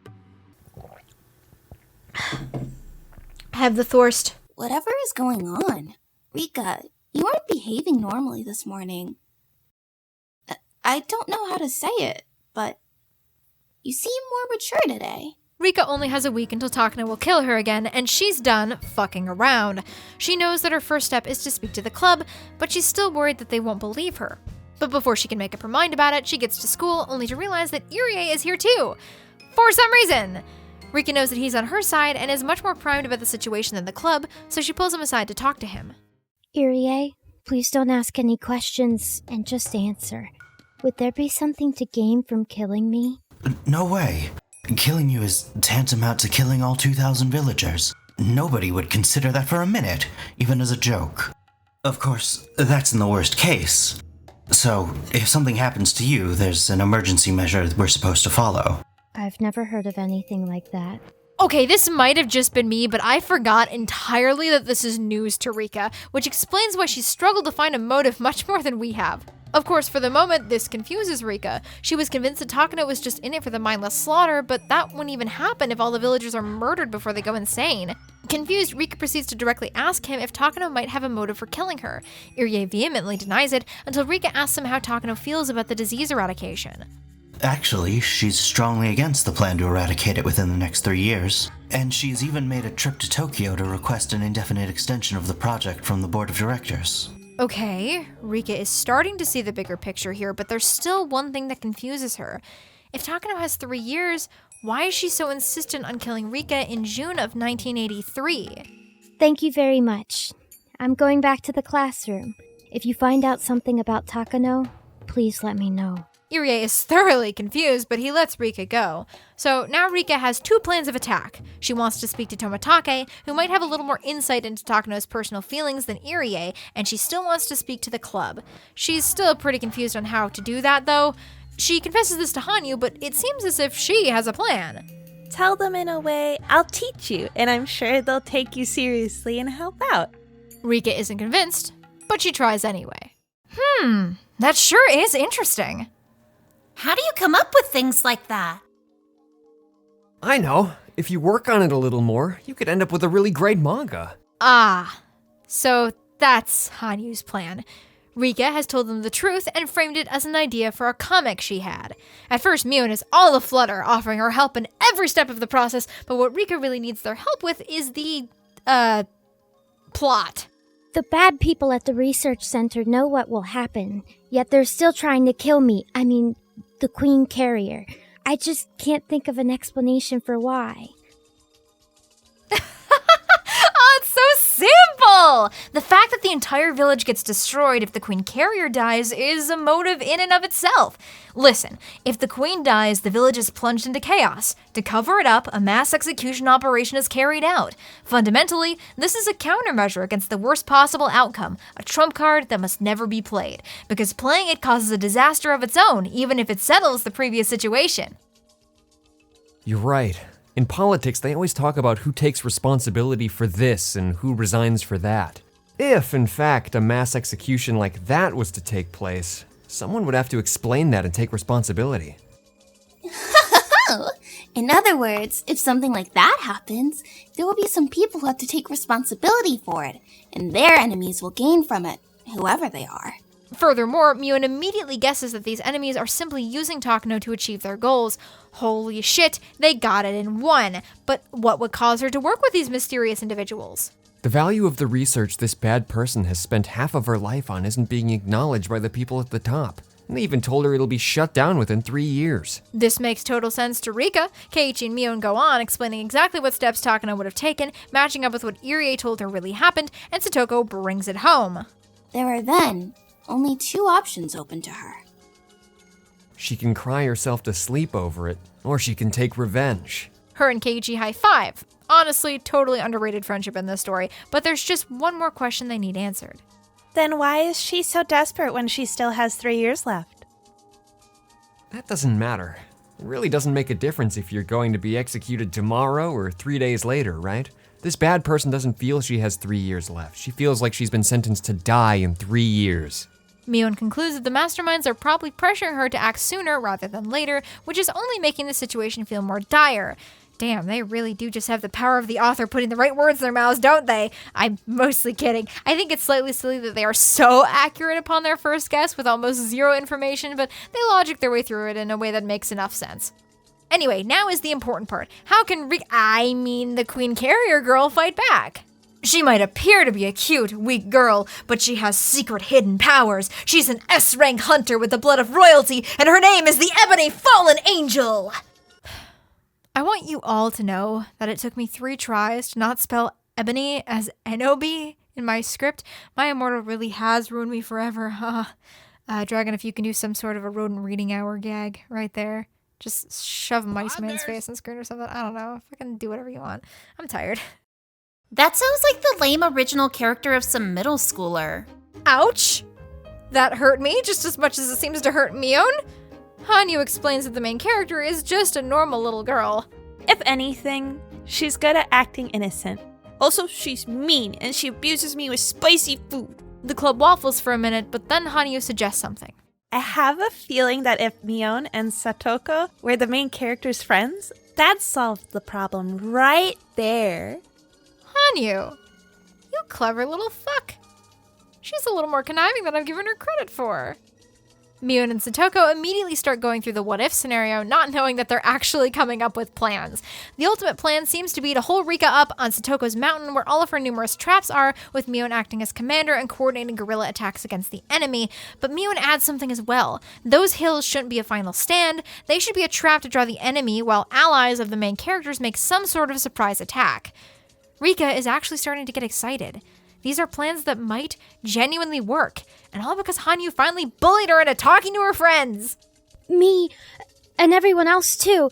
Have the thirst. Whatever is going on? Rika, you aren't behaving normally this morning. I don't know how to say it, but you seem more mature today. Rika only has a week until Takano will kill her again, and she's done fucking around. She knows that her first step is to speak to the club, but she's still worried that they won't believe her. But before she can make up her mind about it, she gets to school, only to realize that Irie is here too. For some reason! Rika knows that he's on her side and is much more primed about the situation than the club, so she pulls him aside to talk to him. Irie, please don't ask any questions and just answer. Would there be something to gain from killing me? No way. Killing you is tantamount to killing all 2,000 villagers. Nobody would consider that for a minute, even as a joke. Of course, that's in the worst case. So, if something happens to you, there's an emergency measure we're supposed to follow. I've never heard of anything like that. Okay, this might have just been me, but I forgot entirely that this is news to Rika, which explains why she struggled to find a motive much more than we have. Of course, for the moment, this confuses Rika. She was convinced that Takano was just in it for the mindless slaughter, but that wouldn't even happen if all the villagers are murdered before they go insane. Confused, Rika proceeds to directly ask him if Takano might have a motive for killing her. Irie vehemently denies it, until Rika asks him how Takano feels about the disease eradication. Actually, she's strongly against the plan to eradicate it within the next 3 years, and she's even made a trip to Tokyo to request an indefinite extension of the project from the board of directors. Okay, Rika is starting to see the bigger picture here, but there's still one thing that confuses her. If Takano has 3 years, why is she so insistent on killing Rika in June of 1983? Thank you very much. I'm going back to the classroom. If you find out something about Takano, please let me know. Irie is thoroughly confused, but he lets Rika go. So now Rika has 2 plans of attack. She wants to speak to Tomitake, who might have a little more insight into Takano's personal feelings than Irie, and she still wants to speak to the club. She's still pretty confused on how to do that, though. She confesses this to Hanyu, but it seems as if she has a plan. Tell them in a way, I'll teach you, and I'm sure they'll take you seriously and help out. Rika isn't convinced, but she tries anyway. That sure is interesting. How do you come up with things like that? I know. If you work on it a little more, you could end up with a really great manga. Ah, so that's Hanyu's plan. Rika has told them the truth and framed it as an idea for a comic she had. At first, Mion is all aflutter, offering her help in every step of the process, but what Rika really needs their help with is the, plot. The bad people at the research center know what will happen, yet they're still trying to kill me. I mean, the Queen Carrier. I just can't think of an explanation for why. Oh, it's so simple! The fact that the entire village gets destroyed if the Queen Carrier dies is a motive in and of itself. Listen, if the Queen dies, the village is plunged into chaos. To cover it up, a mass execution operation is carried out. Fundamentally, this is a countermeasure against the worst possible outcome, a trump card that must never be played, because playing it causes a disaster of its own, even if it settles the previous situation. You're right. In politics, they always talk about who takes responsibility for this and who resigns for that. If, in fact, a mass execution like that was to take place, someone would have to explain that and take responsibility. In other words, if something like that happens, there will be some people who have to take responsibility for it, and their enemies will gain from it, whoever they are. Furthermore, Mion immediately guesses that these enemies are simply using Takano to achieve their goals. Holy shit, they got it in one. But what would cause her to work with these mysterious individuals? The value of the research this bad person has spent half of her life on isn't being acknowledged by the people at the top. And they even told her it'll be shut down within 3 years. This makes total sense to Rika. Keiichi and Mion go on, explaining exactly what steps Takano would have taken, matching up with what Irie told her really happened, and Satoko brings it home. There are then only 2 options open to her. She can cry herself to sleep over it, or she can take revenge. Her and Keiichi high five. Honestly, totally underrated friendship in this story, but there's just one more question they need answered. Then why is she so desperate when she still has 3 years left? That doesn't matter. It really doesn't make a difference if you're going to be executed tomorrow or 3 days later, right? This bad person doesn't feel she has 3 years left. She feels like she's been sentenced to die in 3 years. Mion concludes that the masterminds are probably pressuring her to act sooner rather than later, which is only making the situation feel more dire. Damn, they really do just have the power of the author putting the right words in their mouths, don't they? I'm mostly kidding. I think it's slightly silly that they are so accurate upon their first guess with almost zero information, but they logic their way through it in a way that makes enough sense. Anyway, now is the important part. How can the Queen Carrier girl fight back? She might appear to be a cute, weak girl, but she has secret hidden powers. She's an S-rank hunter with the blood of royalty, and her name is the Ebony Fallen Angel! I want you all to know that it took me 3 tries to not spell ebony as Enobi in my script. My immortal really has ruined me forever, huh? Dragon, if you can do some sort of a rodent reading hour gag right there. Just shove Mice Man's face on screen or something. I don't know. Fucking do whatever you want. I'm tired. That sounds like the lame original character of some middle schooler. Ouch! That hurt me just as much as it seems to hurt Mion. Hanyu explains that the main character is just a normal little girl. If anything, she's good at acting innocent. Also, she's mean and she abuses me with spicy food. The club waffles for a minute, but then Hanyu suggests something. I have a feeling that if Mion and Satoko were the main character's friends, that solved the problem right there. Hanyu, you clever little fuck. She's a little more conniving than I've given her credit for. Mion and Satoko immediately start going through the what-if scenario, not knowing that they're actually coming up with plans. The ultimate plan seems to be to hole Rika up on Satoko's mountain where all of her numerous traps are, with Mion acting as commander and coordinating guerrilla attacks against the enemy. But Mion adds something as well. Those hills shouldn't be a final stand. They should be a trap to draw the enemy, while allies of the main characters make some sort of surprise attack. Rika is actually starting to get excited. These are plans that might genuinely work, and all because Hanyu finally bullied her into talking to her friends. Me, and everyone else too.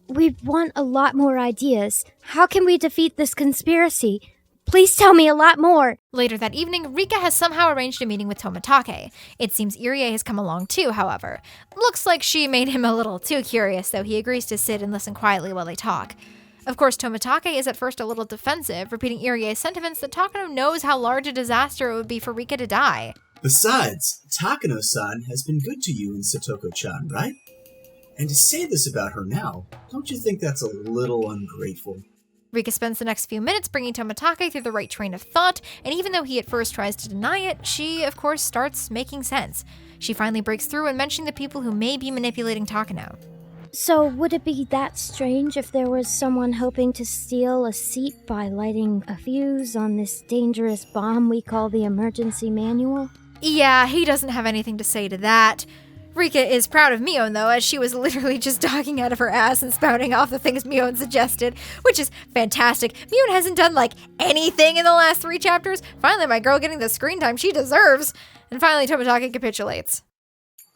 We want a lot more ideas. How can we defeat this conspiracy? Please tell me a lot more. Later that evening, Rika has somehow arranged a meeting with Tomitake. It seems Irie has come along too, however. Looks like she made him a little too curious, though he agrees to sit and listen quietly while they talk. Of course, Tomitake is at first a little defensive, repeating Irie's sentiments that Takano knows how large a disaster it would be for Rika to die. Besides, Takano-san has been good to you and Satoko-chan, right? And to say this about her now, don't you think that's a little ungrateful? Rika spends the next few minutes bringing Tomitake through the right train of thought, and even though he at first tries to deny it, she, of course, starts making sense. She finally breaks through and mentioning the people who may be manipulating Takano. So would it be that strange if there was someone hoping to steal a seat by lighting a fuse on this dangerous bomb we call the emergency manual? Yeah, he doesn't have anything to say to that. Rika is proud of Mion, though, as she was literally just talking out of her ass and spouting off the things Mion suggested, which is fantastic. Mion hasn't done, anything in the last 3 chapters. Finally, my girl getting the screen time she deserves. And finally, Tomitake capitulates.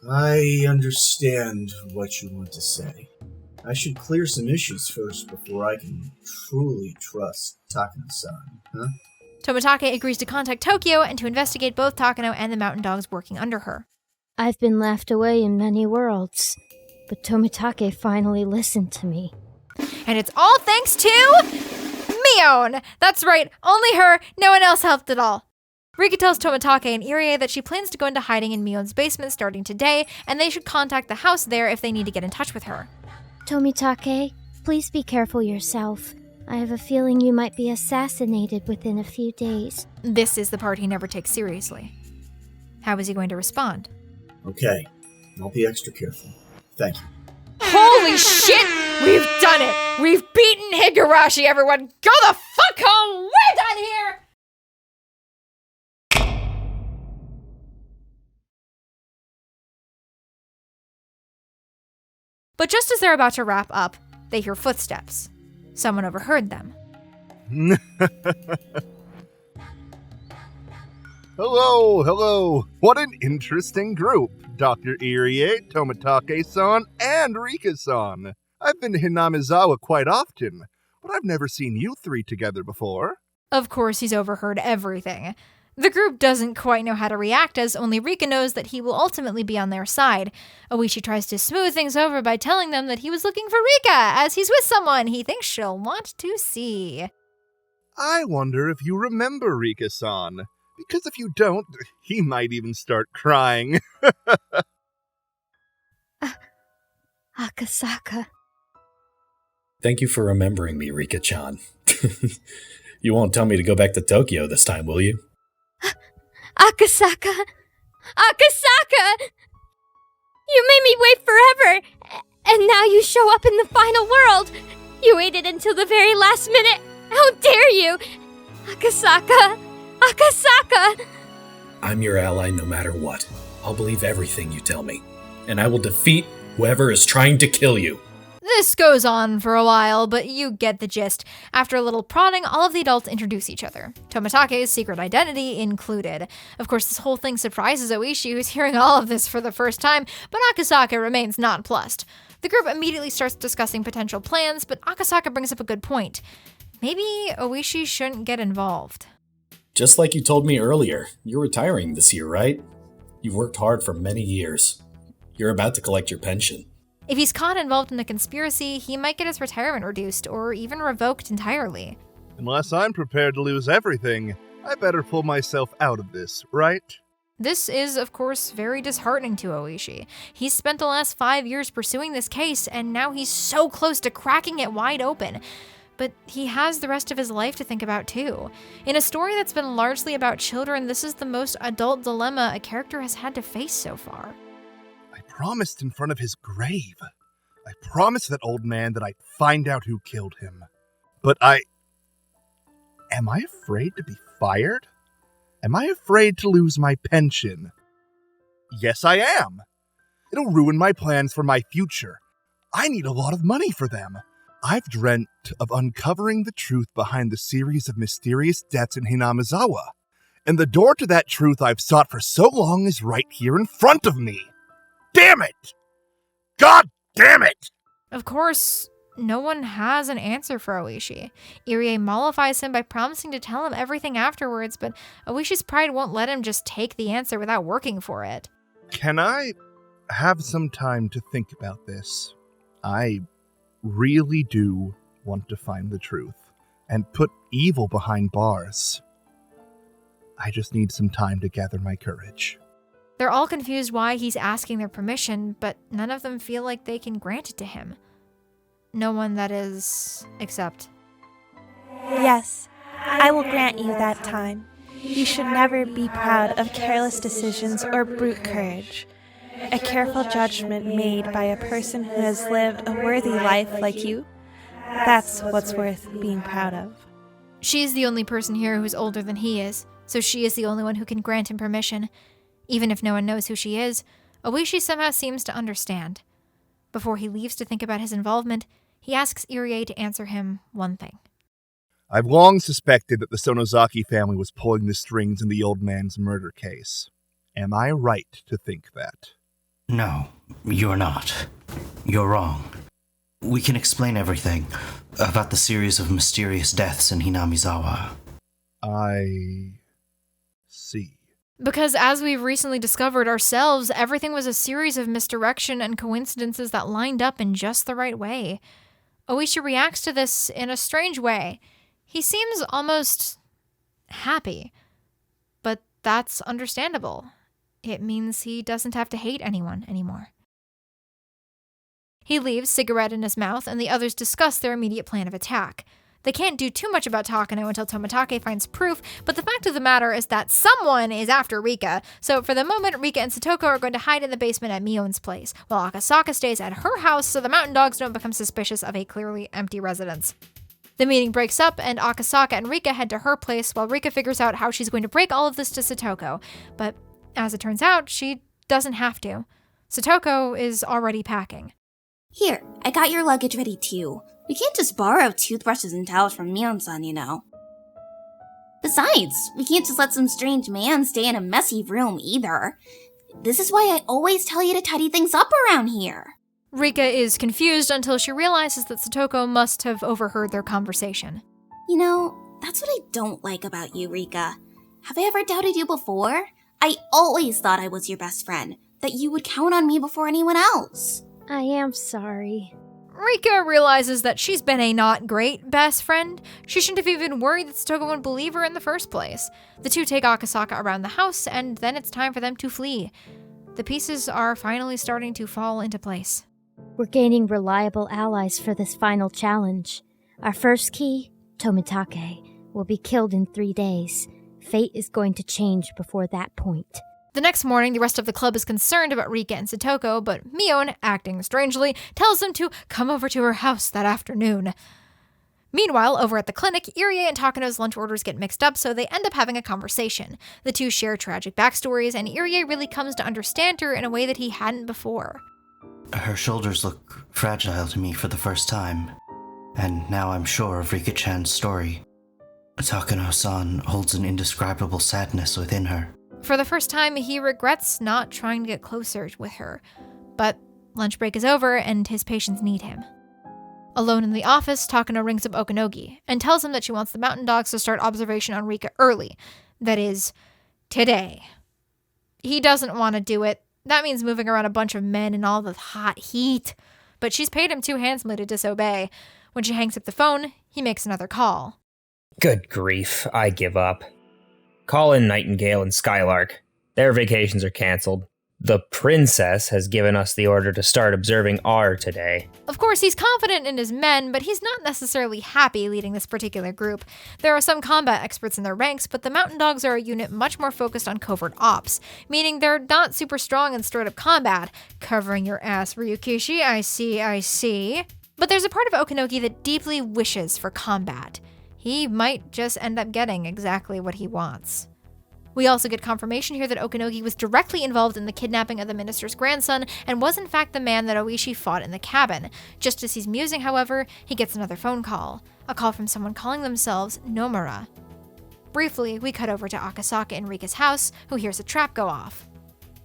I understand what you want to say. I should clear some issues first before I can truly trust Takano-san, huh? Tomitake agrees to contact Tokyo and to investigate both Takano and the mountain dogs working under her. I've been laughed away in many worlds, but Tomitake finally listened to me. And it's all thanks to Mion! That's right, only her, no one else helped at all. Rika tells Tomitake and Irie that she plans to go into hiding in Mion's basement starting today, and they should contact the house there if they need to get in touch with her. Tomitake, please be careful yourself. I have a feeling you might be assassinated within a few days. This is the part he never takes seriously. How is he going to respond? Okay, I'll be extra careful. Thank you. Holy shit! We've done it! We've beaten Higurashi, everyone! Go the fuck home! We're done here! But just as they're about to wrap up, they hear footsteps. Someone overheard them. Hello. What an interesting group. Dr. Irie, Tomitake-san, and Rika-san. I've been to Hinamizawa quite often, but I've never seen you 3 together before. Of course, he's overheard everything. The group doesn't quite know how to react, as only Rika knows that he will ultimately be on their side. Oishi tries to smooth things over by telling them that he was looking for Rika, as he's with someone he thinks she'll want to see. I wonder if you remember Rika-san, because if you don't, he might even start crying. Akasaka. Thank you for remembering me, Rika-chan. You won't tell me to go back to Tokyo this time, will you? Akasaka! Akasaka! You made me wait forever, and now you show up in the final world! You waited until the very last minute! How dare you! Akasaka! Akasaka! I'm your ally no matter what. I'll believe everything you tell me, and I will defeat whoever is trying to kill you. This goes on for a while, but you get the gist. After a little prodding, all of the adults introduce each other, Tomitake's secret identity included. Of course, this whole thing surprises Oishi, who's hearing all of this for the first time, but Akasaka remains nonplussed. The group immediately starts discussing potential plans, but Akasaka brings up a good point. Maybe Oishi shouldn't get involved. Just like you told me earlier, you're retiring this year, right? You've worked hard for many years. You're about to collect your pension. If he's caught involved in a conspiracy, he might get his retirement reduced or even revoked entirely. Unless I'm prepared to lose everything, I better pull myself out of this, right? This is, of course, very disheartening to Oishi. He's spent the last 5 years pursuing this case, and now he's so close to cracking it wide open. But he has the rest of his life to think about, too. In a story that's been largely about children, this is the most adult dilemma a character has had to face so far. I promised in front of his grave. I promised that old man that I'd find out who killed him. But am I afraid to be fired? Am I afraid to lose my pension? Yes, I am. It'll ruin my plans for my future. I need a lot of money for them. I've dreamt of uncovering the truth behind the series of mysterious deaths in Hinamizawa. And the door to that truth I've sought for so long is right here in front of me. Damn it! God damn it! Of course, no one has an answer for Oishi. Irie mollifies him by promising to tell him everything afterwards, but Oishi's pride won't let him just take the answer without working for it. Can I have some time to think about this? I really do want to find the truth and put evil behind bars. I just need some time to gather my courage. They're all confused why he's asking their permission, but none of them feel like they can grant it to him. No one, that is, except Yes, I will grant you that time. You should never be proud of careless decisions or brute courage. A careful judgment made by a person who has lived a worthy life like you, that's what's worth being proud of. She's the only person here who's older than he is, so she is the only one who can grant him permission. Even if no one knows who she is, Oishi somehow seems to understand. Before he leaves to think about his involvement, he asks Irie to answer him one thing. I've long suspected that the Sonozaki family was pulling the strings in the old man's murder case. Am I right to think that? No, you're not. You're wrong. We can explain everything about the series of mysterious deaths in Hinamizawa. I see. Because as we've recently discovered ourselves, everything was a series of misdirection and coincidences that lined up in just the right way. Oishi reacts to this in a strange way. He seems almost happy, but that's understandable. It means he doesn't have to hate anyone anymore. He leaves, cigarette in his mouth, and the others discuss their immediate plan of attack. They can't do too much about Takano until Tomitake finds proof, but the fact of the matter is that someone is after Rika, so for the moment, Rika and Satoko are going to hide in the basement at Mion's place, while Akasaka stays at her house so the mountain dogs don't become suspicious of a clearly empty residence. The meeting breaks up, and Akasaka and Rika head to her place while Rika figures out how she's going to break all of this to Satoko, but as it turns out, she doesn't have to. Satoko is already packing. Here, I got your luggage ready too. We can't just borrow toothbrushes and towels from Mion-san, you know. Besides, we can't just let some strange man stay in a messy room either. This is why I always tell you to tidy things up around here. Rika is confused until she realizes that Satoko must have overheard their conversation. You know, that's what I don't like about you, Rika. Have I ever doubted you before? I always thought I was your best friend, that you would count on me before anyone else. I am sorry. Rika realizes that she's been a not great best friend. She shouldn't have even worried that Satoko would believe her in the first place. The two take Akasaka around the house, and then it's time for them to flee. The pieces are finally starting to fall into place. We're gaining reliable allies for this final challenge. Our first key, Tomitake, will be killed in 3 days. Fate is going to change before that point. The next morning, the rest of the club is concerned about Rika and Satoko, but Mion, acting strangely, tells them to come over to her house that afternoon. Meanwhile, over at the clinic, Irie and Takano's lunch orders get mixed up, so they end up having a conversation. The two share tragic backstories, and Irie really comes to understand her in a way that he hadn't before. Her shoulders look fragile to me for the first time, and now I'm sure of Rika-chan's story. Takano-san holds an indescribable sadness within her. For the first time, he regrets not trying to get closer with her. But lunch break is over, and his patients need him. Alone in the office, Takano rings up Okanogi and tells him that she wants the mountain dogs to start observation on Rika early. That is, today. He doesn't want to do it. That means moving around a bunch of men in all the hot heat. But she's paid him too handsomely to disobey. When she hangs up the phone, he makes another call. Good grief, I give up. Call in Nightingale and Skylark. Their vacations are cancelled. The princess has given us the order to start observing R today. Of course, he's confident in his men, but he's not necessarily happy leading this particular group. There are some combat experts in their ranks, but the Mountain Dogs are a unit much more focused on covert ops, meaning they're not super strong in straight-up combat. Covering your ass, Ryukishi, I see. But there's a part of Okanogi that deeply wishes for combat. He might just end up getting exactly what he wants. We also get confirmation here that Okanogi was directly involved in the kidnapping of the minister's grandson and was in fact the man that Oishi fought in the cabin. Just as he's musing, however, he gets another phone call. A call from someone calling themselves Nomura. Briefly, we cut over to Akasaka in Rika's house, who hears a trap go off.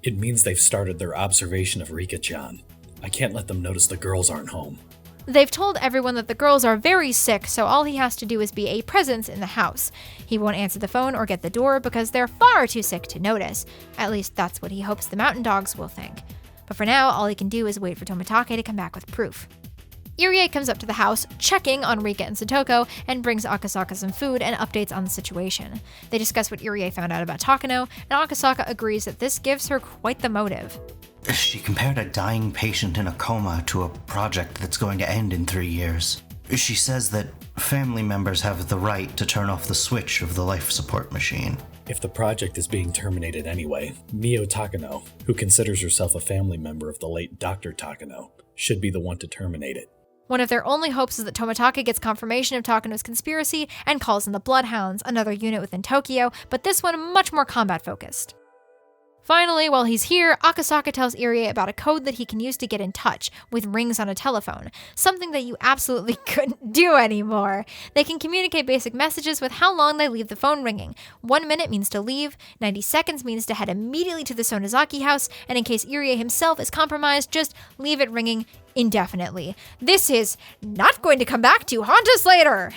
It means they've started their observation of Rika-chan. I can't let them notice the girls aren't home. They've told everyone that the girls are very sick, so all he has to do is be a presence in the house. He won't answer the phone or get the door because they're far too sick to notice. At least that's what he hopes the mountain dogs will think. But for now, all he can do is wait for Tomitake to come back with proof. Irie comes up to the house, checking on Rika and Satoko, and brings Akasaka some food and updates on the situation. They discuss what Irie found out about Takano, and Akasaka agrees that this gives her quite the motive. She compared a dying patient in a coma to a project that's going to end in 3 years. She says that family members have the right to turn off the switch of the life support machine. If the project is being terminated anyway, Miyo Takano, who considers herself a family member of the late Dr. Takano, should be the one to terminate it. One of their only hopes is that Tomitake gets confirmation of Takano's conspiracy and calls in the Bloodhounds, another unit within Tokyo, but this one much more combat-focused. Finally, while he's here, Akasaka tells Irie about a code that he can use to get in touch, with rings on a telephone, something that you absolutely couldn't do anymore. They can communicate basic messages with how long they leave the phone ringing. 1 minute means to leave, 90 seconds means to head immediately to the Sonozaki house, and in case Irie himself is compromised, just leave it ringing indefinitely. This is not going to come back to haunt us later!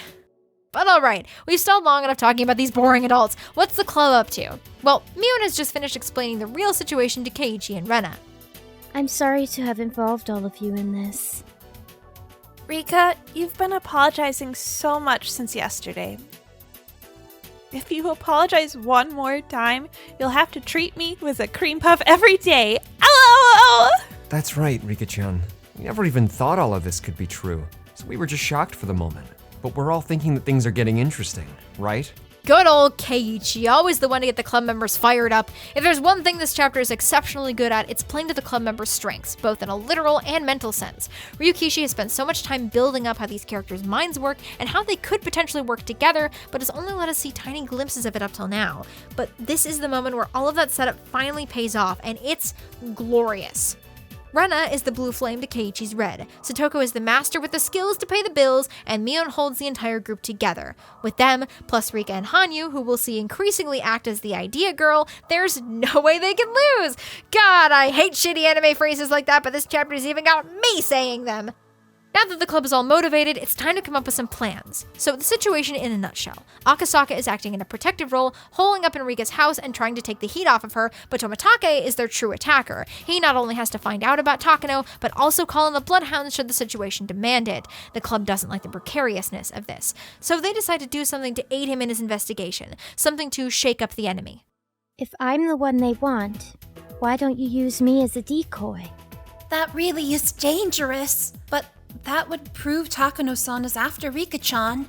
But alright, we've stalled long enough talking about these boring adults. What's the club up to? Well, Mion has just finished explaining the real situation to Keiichi and Rena. I'm sorry to have involved all of you in this. Rika, you've been apologizing so much since yesterday. If you apologize one more time, you'll have to treat me with a cream puff every day. LOL! That's right, Rika-chan. We never even thought all of this could be true, so we were just shocked for the moment. But we're all thinking that things are getting interesting, right? Good old Keiichi, always the one to get the club members fired up. If there's one thing this chapter is exceptionally good at, it's playing to the club members' strengths, both in a literal and mental sense. Ryuugu has spent so much time building up how these characters' minds work and how they could potentially work together, but has only let us see tiny glimpses of it up till now. But this is the moment where all of that setup finally pays off, and it's glorious. Rena is the blue flame to Keiichi's red, Satoko is the master with the skills to pay the bills, and Mion holds the entire group together. With them, plus Rika and Hanyu, who we'll see increasingly act as the idea girl, there's no way they can lose! God, I hate shitty anime phrases like that, but this chapter's even got me saying them! Now that the club is all motivated, it's time to come up with some plans. So the situation in a nutshell. Akasaka is acting in a protective role, holing up in Rika's house and trying to take the heat off of her, but Tomitake is their true attacker. He not only has to find out about Takano, but also call in the Bloodhounds should the situation demand it. The club doesn't like the precariousness of this. So they decide to do something to aid him in his investigation, something to shake up the enemy. If I'm the one they want, why don't you use me as a decoy? That really is dangerous, but that would prove Takano-san is after Rika-chan.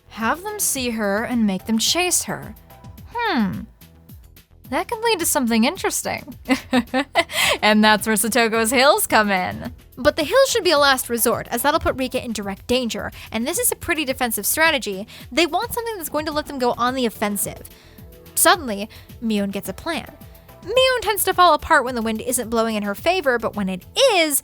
Have them see her and make them chase her. That could lead to something interesting. And that's where Satoko's hills come in. But the hills should be a last resort, as that'll put Rika in direct danger, and this is a pretty defensive strategy. They want something that's going to let them go on the offensive. Suddenly, Mion gets a plan. Mion tends to fall apart when the wind isn't blowing in her favor, but when it is,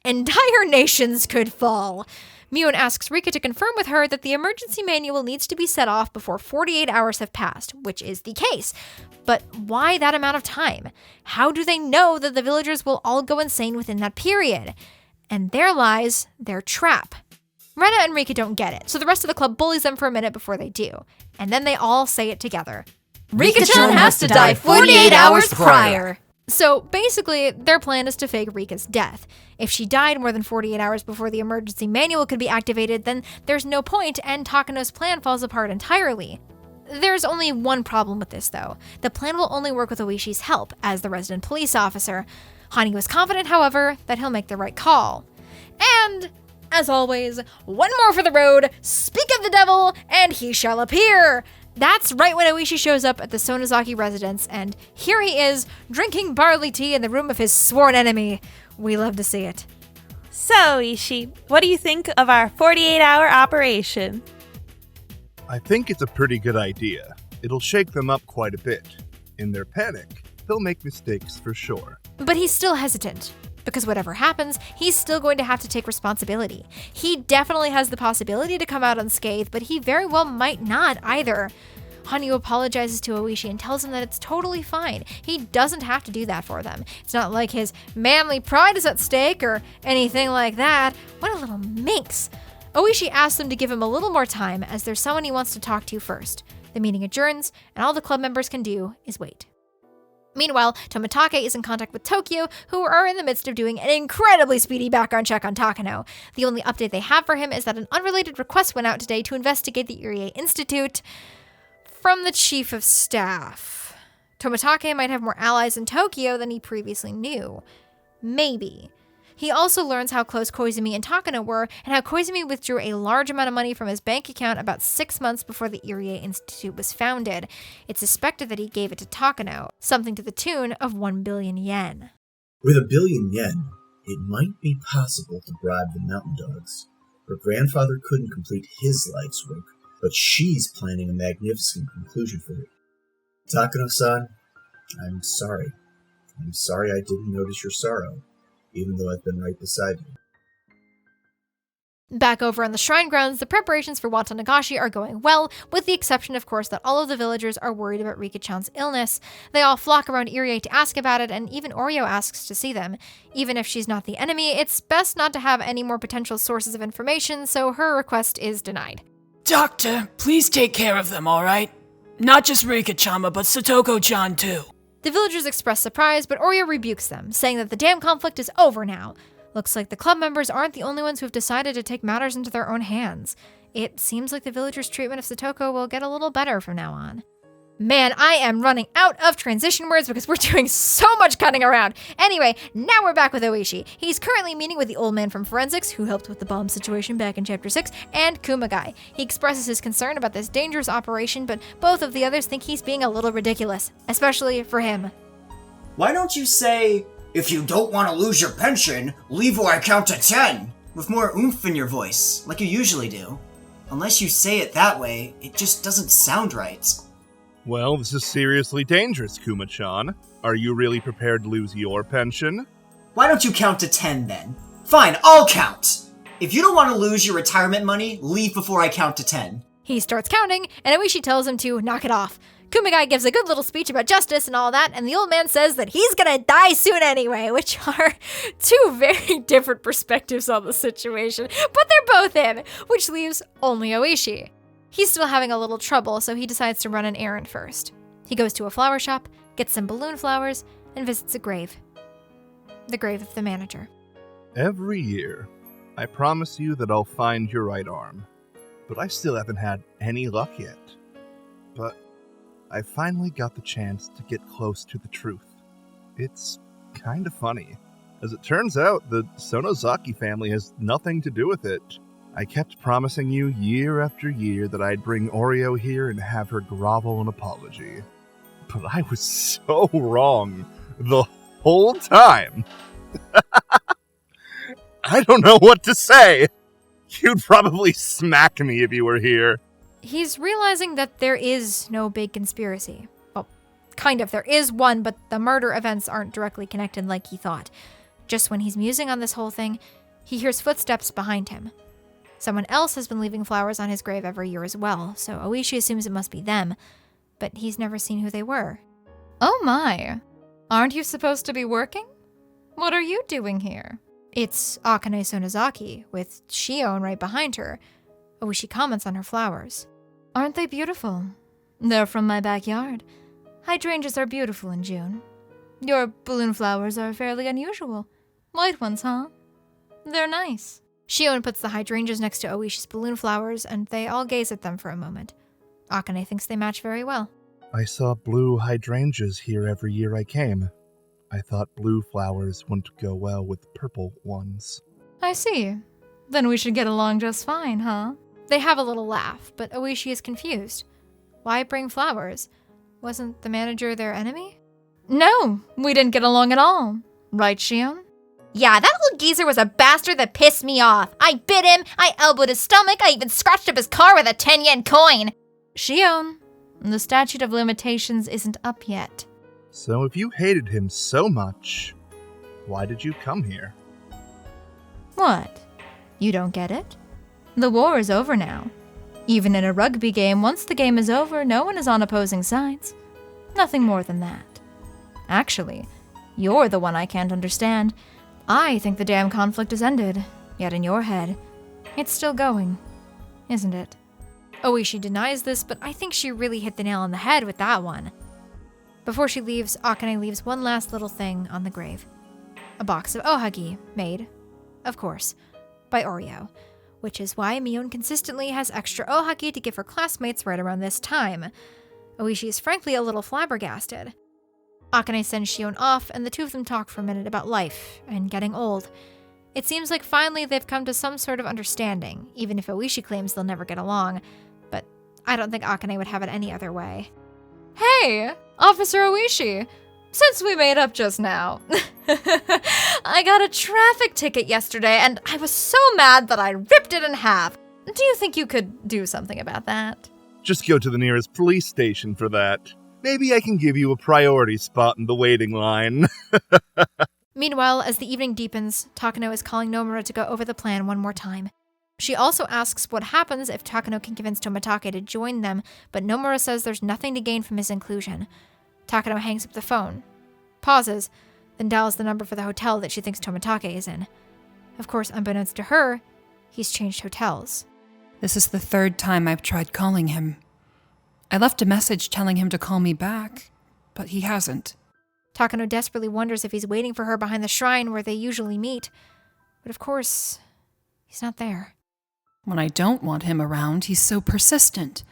entire nations could fall. Mion asks Rika to confirm with her that the emergency manual needs to be set off before 48 hours have passed, which is the case. But why that amount of time? How do they know that the villagers will all go insane within that period? And there lies their trap. Rena and Rika don't get it, so the rest of the club bullies them for a minute before they do. And then they all say it together. Rika-chan has to die 48 hours prior! So basically, their plan is to fake Rika's death. If she died more than 48 hours before the emergency manual could be activated, then there's no point and Takano's plan falls apart entirely. There's only one problem with this though. The plan will only work with Oishi's help as the resident police officer. Hanyu is confident, however, that he'll make the right call. And, as always, one more for the road, speak of the devil, and he shall appear! That's right when Oishi shows up at the Sonozaki residence, and here he is, drinking barley tea in the room of his sworn enemy. We love to see it. So, Oishi, what do you think of our 48-hour operation? I think it's a pretty good idea. It'll shake them up quite a bit. In their panic, they'll make mistakes for sure. But he's still hesitant. Because whatever happens, he's still going to have to take responsibility. He definitely has the possibility to come out unscathed, but he very well might not either. Hanyu apologizes to Oishi and tells him that it's totally fine. He doesn't have to do that for them. It's not like his manly pride is at stake or anything like that. What a little minx. Oishi asks them to give him a little more time as there's someone he wants to talk to first. The meeting adjourns, and all the club members can do is wait. Meanwhile, Tomitake is in contact with Tokyo, who are in the midst of doing an incredibly speedy background check on Takano. The only update they have for him is that an unrelated request went out today to investigate the Irie Institute from the chief of staff. Tomitake might have more allies in Tokyo than he previously knew. Maybe. He also learns how close Koizumi and Takano were, and how Koizumi withdrew a large amount of money from his bank account about 6 months before the Irie Institute was founded. It's suspected that he gave it to Takano, something to the tune of 1 billion yen. With 1 billion yen, it might be possible to bribe the mountain dogs. Her grandfather couldn't complete his life's work, but she's planning a magnificent conclusion for it. Takano-san, I'm sorry. I'm sorry I didn't notice your sorrow, even though I've been right beside you. Back over on the shrine grounds, the preparations for Watanagashi are going well, with the exception, of course, that all of the villagers are worried about Rika-chan's illness. They all flock around Irie to ask about it, and even Oryou asks to see them. Even if she's not the enemy, it's best not to have any more potential sources of information, so her request is denied. Doctor, please take care of them, alright? Not just Rika-chama, but Satoko-chan too. The villagers express surprise, but Oryou rebukes them, saying that the damn conflict is over now. Looks like the club members aren't the only ones who have decided to take matters into their own hands. It seems like the villagers' treatment of Satoko will get a little better from now on. Man, I am running out of transition words because we're doing so much cutting around. Anyway, now we're back with Oishi. He's currently meeting with the old man from forensics, who helped with the bomb situation back in Chapter 6, and Kumagai. He expresses his concern about this dangerous operation, but both of the others think he's being a little ridiculous, especially for him. Why don't you say, "If you don't want to lose your pension, leave or I count to 10, with more oomph in your voice, like you usually do. Unless you say it that way, it just doesn't sound right. Well, this is seriously dangerous, Kuma-chan. Are you really prepared to lose your pension? Why don't you count to 10 then? Fine, I'll count! If you don't want to lose your retirement money, leave before I count to 10. He starts counting, and Oishi tells him to knock it off. Kumagai gives a good little speech about justice and all that, and the old man says that he's gonna die soon anyway, which are two very different perspectives on the situation, but they're both in, which leaves only Oishi. He's still having a little trouble, so he decides to run an errand first. He goes to a flower shop, gets some balloon flowers, and visits a grave. The grave of the manager. Every year, I promise you that I'll find your right arm, but I still haven't had any luck yet. But I finally got the chance to get close to the truth. It's kind of funny. As it turns out, the Sonozaki family has nothing to do with it. I kept promising you year after year that I'd bring Oryou here and have her grovel an apology. But I was so wrong the whole time. I don't know what to say. You'd probably smack me if you were here. He's realizing that there is no big conspiracy. Well, kind of. There is one, but the murder events aren't directly connected like he thought. Just when he's musing on this whole thing, he hears footsteps behind him. Someone else has been leaving flowers on his grave every year as well, so Oishi assumes it must be them, but he's never seen who they were. Oh my, aren't you supposed to be working? What are you doing here? It's Akane Sonozaki, with Shion right behind her. Oishi comments on her flowers. Aren't they beautiful? They're from my backyard. Hydrangeas are beautiful in June. Your balloon flowers are fairly unusual. White ones, huh? They're nice. Shion puts the hydrangeas next to Oishi's balloon flowers, and they all gaze at them for a moment. Akane thinks they match very well. I saw blue hydrangeas here every year I came. I thought blue flowers wouldn't go well with purple ones. I see. Then we should get along just fine, huh? They have a little laugh, but Oishi is confused. Why bring flowers? Wasn't the manager their enemy? No, we didn't get along at all. Right, Shion? Yeah, that old geezer was a bastard that pissed me off. I bit him, I elbowed his stomach, I even scratched up his car with a 10-yen coin. Shion, the statute of limitations isn't up yet. So if you hated him so much, why did you come here? What? You don't get it? The war is over now. Even in a rugby game, once the game is over, no one is on opposing sides. Nothing more than that. Actually, you're the one I can't understand. I think the damn conflict has ended, yet in your head, it's still going, isn't it? Oishi denies this, but I think she really hit the nail on the head with that one. Before she leaves, Akane leaves one last little thing on the grave. A box of ohagi, made, of course, by Oryou, which is why Mion consistently has extra ohagi to give her classmates right around this time. Oishi is frankly a little flabbergasted. Akane sends Shion off, and the two of them talk for a minute about life and getting old. It seems like finally they've come to some sort of understanding, even if Oishi claims they'll never get along. But I don't think Akane would have it any other way. Hey, Officer Oishi! Since we made up just now, I got a traffic ticket yesterday and I was so mad that I ripped it in half. Do you think you could do something about that? Just go to the nearest police station for that. Maybe I can give you a priority spot in the waiting line. Meanwhile, as the evening deepens, Takano is calling Nomura to go over the plan one more time. She also asks what happens if Takano can convince Tomitake to join them, but Nomura says there's nothing to gain from his inclusion. Takano hangs up the phone, pauses, then dials the number for the hotel that she thinks Tomitake is in. Of course, unbeknownst to her, he's changed hotels. This is the third time I've tried calling him. I left a message telling him to call me back, but he hasn't. Takano desperately wonders if he's waiting for her behind the shrine where they usually meet. But of course, he's not there. When I don't want him around, he's so persistent.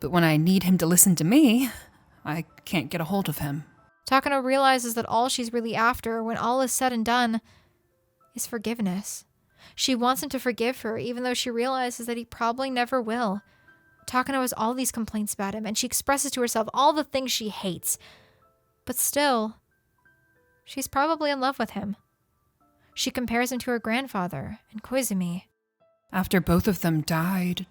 But when I need him to listen to me, I can't get a hold of him. Takano realizes that all she's really after, when all is said and done, is forgiveness. She wants him to forgive her, even though she realizes that he probably never will. Takano has all these complaints about him, and she expresses to herself all the things she hates. But still, she's probably in love with him. She compares him to her grandfather and Koizumi. After both of them died,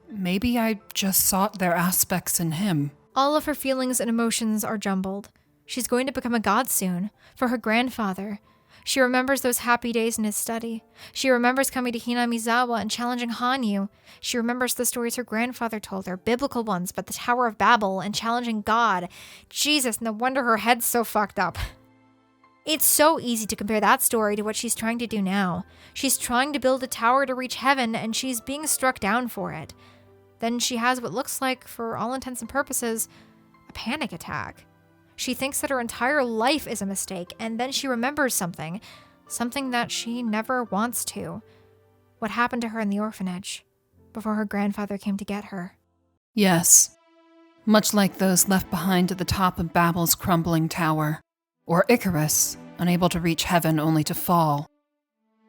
maybe I just sought their aspects in him. All of her feelings and emotions are jumbled. She's going to become a god soon, for her grandfather. She remembers those happy days in his study. She remembers coming to Hinamizawa and challenging Hanyu. She remembers the stories her grandfather told her, biblical ones about the Tower of Babel and challenging God. Jesus, no wonder her head's so fucked up. It's so easy to compare that story to what she's trying to do now. She's trying to build a tower to reach heaven, and she's being struck down for it. Then she has what looks like, for all intents and purposes, a panic attack. She thinks that her entire life is a mistake, and then she remembers something that she never wants to. What happened to her in the orphanage, before her grandfather came to get her. Yes, much like those left behind at the top of Babel's crumbling tower. Or Icarus, unable to reach heaven only to fall.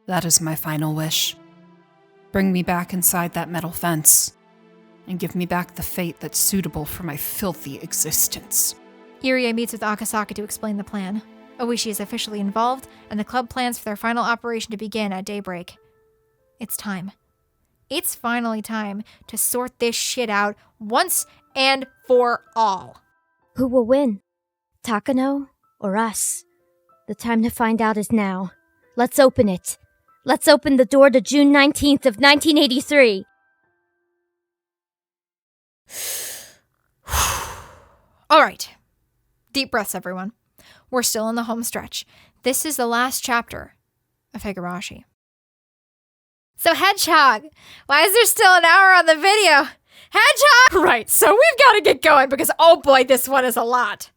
That is my final wish. Bring me back inside that metal fence, and give me back the fate that's suitable for my filthy existence. Irie meets with Akasaka to explain the plan. Oishi is officially involved, and the club plans for their final operation to begin at daybreak. It's time. It's finally time to sort this shit out once and for all. Who will win? Takano or us? The time to find out is now. Let's open it. Let's open the door to June 19th of 1983. All right. Deep breaths, everyone. We're still in the home stretch. This is the last chapter of Higurashi. So, Hedgehog, why is there still an hour on the video? Hedgehog! Right, so we've got to get going because, oh boy, this one is a lot.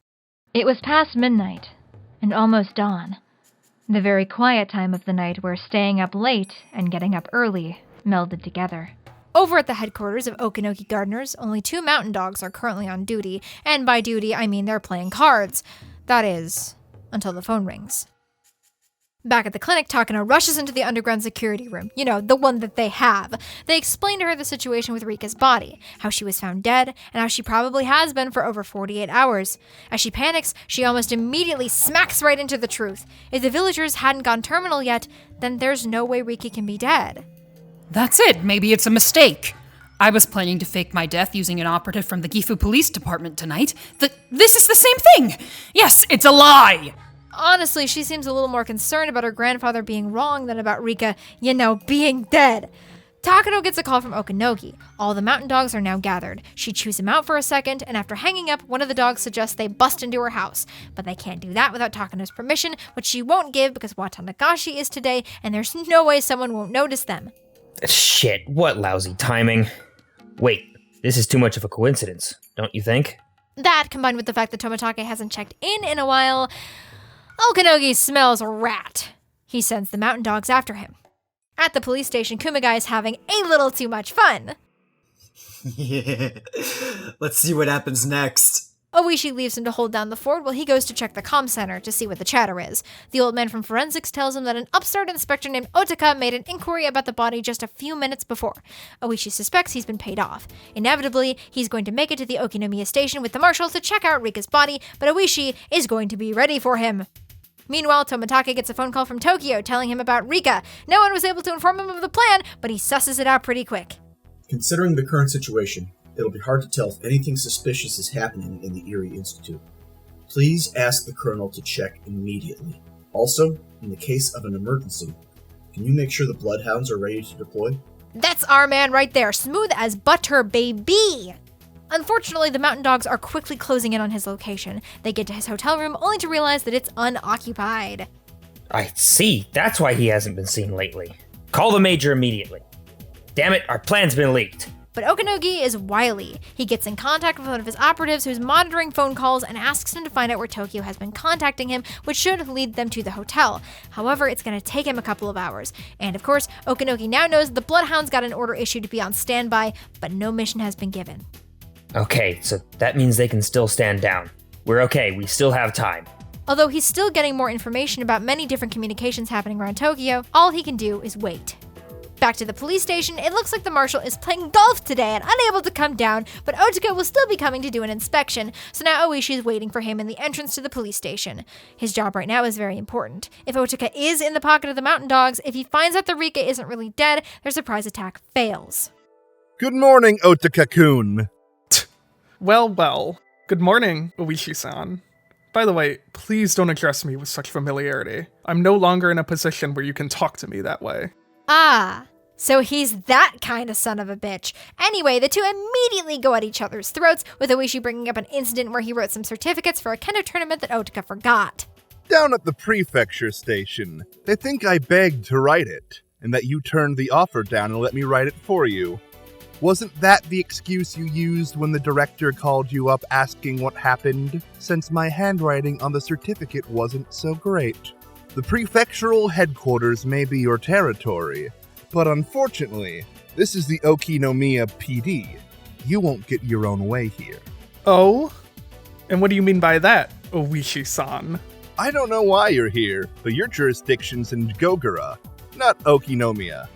It was past midnight and almost dawn. The very quiet time of the night where staying up late and getting up early melded together. Over at the headquarters of Okinoki Gardeners, only 2 mountain dogs are currently on duty, and by duty I mean they're playing cards. That is, until the phone rings. Back at the clinic, Takano rushes into the underground security room. You know, the one that they have. They explain to her the situation with Rika's body, how she was found dead, and how she probably has been for over 48 hours. As she panics, she almost immediately smacks right into the truth. If the villagers hadn't gone terminal yet, then there's no way Rika can be dead. That's it. Maybe it's a mistake. I was planning to fake my death using an operative from the Gifu Police Department tonight. This is the same thing. Yes, it's a lie. Honestly, she seems a little more concerned about her grandfather being wrong than about Rika, being dead. Takano gets a call from Okinoki. All the mountain dogs are now gathered. She chews him out for a second, and after hanging up, one of the dogs suggests they bust into her house. But they can't do that without Takano's permission, which she won't give because Watanagashi is today, and there's no way someone won't notice them. Shit, what lousy timing. Wait, this is too much of a coincidence, don't you think? That, combined with the fact that Tomitake hasn't checked in a while, Okinoki smells a rat. He sends the mountain dogs after him. At the police station, Kumagai is having a little too much fun. Yeah. Let's see what happens next. Oishi leaves him to hold down the fort while he goes to check the comm center to see what the chatter is. The old man from forensics tells him that an upstart inspector named Otaka made an inquiry about the body just a few minutes before. Oishi suspects he's been paid off. Inevitably, he's going to make it to the Okinomiya station with the marshal to check out Rika's body, but Oishi is going to be ready for him. Meanwhile, Tomitake gets a phone call from Tokyo telling him about Rika. No one was able to inform him of the plan, but he susses it out pretty quick. Considering the current situation, it'll be hard to tell if anything suspicious is happening in the Irie Institute. Please ask the Colonel to check immediately. Also, in the case of an emergency, can you make sure the Bloodhounds are ready to deploy? That's our man right there, smooth as butter, baby! Unfortunately, the mountain dogs are quickly closing in on his location. They get to his hotel room only to realize that it's unoccupied. I see. That's why he hasn't been seen lately. Call the Major immediately. Damn it, our plan's been leaked. But Okanogi is wily. He gets in contact with one of his operatives who's monitoring phone calls and asks him to find out where Tokyo has been contacting him, which should lead them to the hotel. However, it's going to take him a couple of hours. And of course, Okanogi now knows the Bloodhounds got an order issued to be on standby, but no mission has been given. Okay, so that means they can still stand down. We're okay, we still have time. Although he's still getting more information about many different communications happening around Tokyo, all he can do is wait. Back to the police station, it looks like the marshal is playing golf today and unable to come down, but Otaka will still be coming to do an inspection, so now Oishi is waiting for him in the entrance to the police station. His job right now is very important. If Otaka is in the pocket of the mountain dogs, if he finds out the Rika isn't really dead, their surprise attack fails. Good morning, Otaka-kun. Well. Good morning, Oishi-san. By the way, please don't address me with such familiarity. I'm no longer in a position where you can talk to me that way. Ah, so he's that kind of son of a bitch. Anyway, the two immediately go at each other's throats, with Oishi bringing up an incident where he wrote some certificates for a kendo tournament that Otaka forgot. Down at the prefecture station, they think I begged to write it, and that you turned the offer down and let me write it for you. Wasn't that the excuse you used when the director called you up asking what happened, since my handwriting on the certificate wasn't so great? The prefectural headquarters may be your territory, but unfortunately, this is the Okinomiya PD. You won't get your own way here. Oh? And what do you mean by that, Oishi-san? I don't know why you're here, but your jurisdiction's in Gogura, not Okinomiya.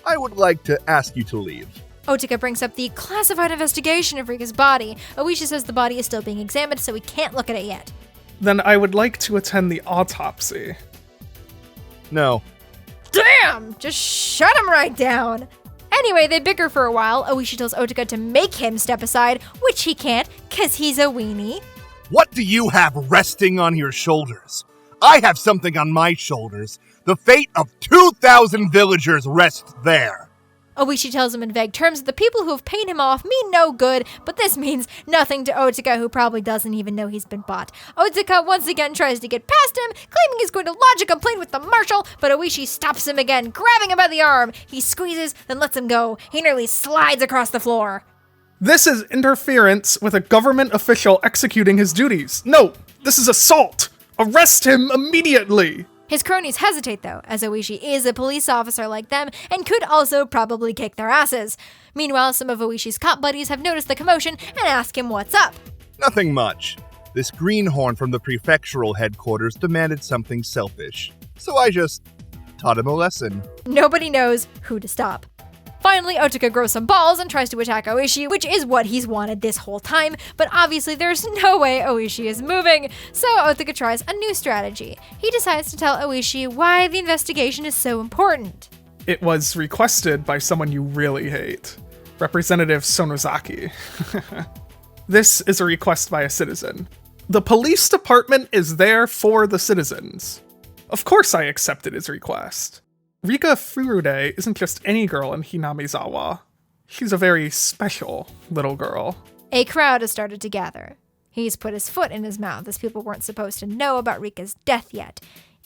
I would like to ask you to leave. Otaka brings up the classified investigation of Rika's body. Oishi says the body is still being examined, so we can't look at it yet. Then I would like to attend the autopsy. No. Damn! Just shut him right down! Anyway, they bicker for a while. Oishi tells Otaka to make him step aside, which he can't, cause he's a weenie. What do you have resting on your shoulders? I have something on my shoulders. The fate of 2,000 villagers rests there. Oishi tells him in vague terms that the people who have paid him off mean no good, but this means nothing to Otaka, who probably doesn't even know he's been bought. Otaka once again tries to get past him, claiming he's going to lodge a complaint with the marshal, but Oishi stops him again, grabbing him by the arm. He squeezes, then lets him go. He nearly slides across the floor. This is interference with a government official executing his duties. No, this is assault. Arrest him immediately. His cronies hesitate, though, as Oishi is a police officer like them and could also probably kick their asses. Meanwhile, some of Oishi's cop buddies have noticed the commotion and ask him what's up. Nothing much. This greenhorn from the prefectural headquarters demanded something selfish, so I just taught him a lesson. Nobody knows who to stop. Finally, Otaka grows some balls and tries to attack Oishi, which is what he's wanted this whole time, but obviously there's no way Oishi is moving, so Otaka tries a new strategy. He decides to tell Oishi why the investigation is so important. It was requested by someone you really hate, Representative Sonozaki. This is a request by a citizen. The police department is there for the citizens. Of course I accepted his request. Rika Furude isn't just any girl in Hinamizawa. She's a very special little girl. A crowd has started to gather. He's put his foot in his mouth as people weren't supposed to know about Rika's death yet.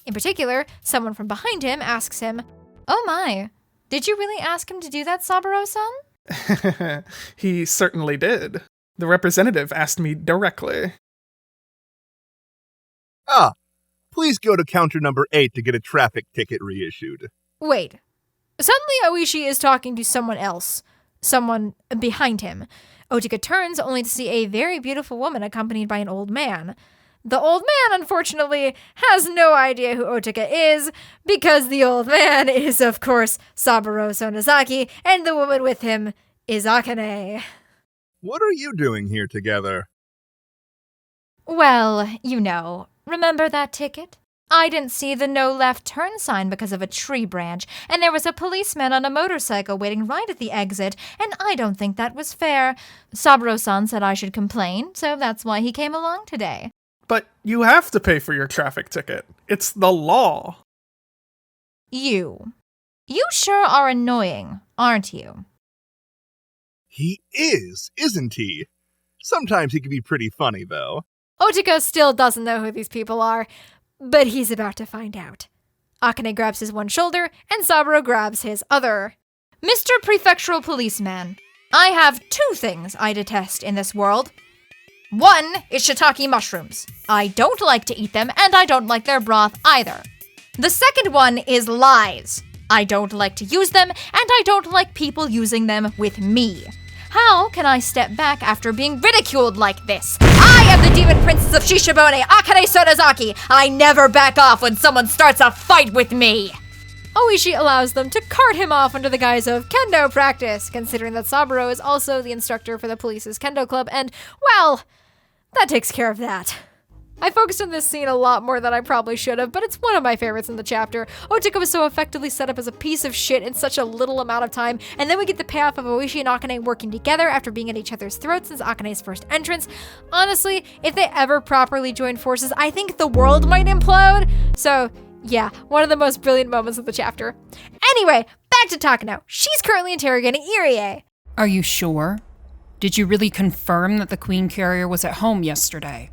In particular, someone from behind him asks him, "Oh my, did you really ask him to do that, Saburo-san?" He certainly did. The representative asked me directly. Please go to counter number 8 to get a traffic ticket reissued. Wait. Suddenly Oishi is talking to someone else. Someone behind him. Otaka turns only to see a very beautiful woman accompanied by an old man. The old man, unfortunately, has no idea who Otaka is, because the old man is, of course, Saburo Sonozaki, and the woman with him is Akane. What are you doing here together? Well, remember that ticket? I didn't see the no left turn sign because of a tree branch, and there was a policeman on a motorcycle waiting right at the exit, and I don't think that was fair. Saburo-san said I should complain, so that's why he came along today. But you have to pay for your traffic ticket. It's the law. You sure are annoying, aren't you? He is, isn't he? Sometimes he can be pretty funny, though. Otaka still doesn't know who these people are, but he's about to find out. Akane grabs his one shoulder, and Saburo grabs his other. Mr. Prefectural Policeman, I have 2 things I detest in this world. One is shiitake mushrooms. I don't like to eat them, and I don't like their broth either. The second one is lies. I don't like to use them, and I don't like people using them with me. How can I step back after being ridiculed like this? I am the Demon Princess of Shishibone, Akane Sonozaki. I never back off when someone starts a fight with me. Oishi allows them to cart him off under the guise of kendo practice, considering that Saburo is also the instructor for the police's kendo club, and, well, that takes care of that. I focused on this scene a lot more than I probably should have, but it's one of my favorites in the chapter. Otaka was so effectively set up as a piece of shit in such a little amount of time, and then we get the payoff of Oishi and Akane working together after being at each other's throats since Akane's first entrance. Honestly, if they ever properly join forces, I think the world might implode. So, yeah, one of the most brilliant moments of the chapter. Anyway, back to Takano. She's currently interrogating Irie. Are you sure? Did you really confirm that the Queen Carrier was at home yesterday?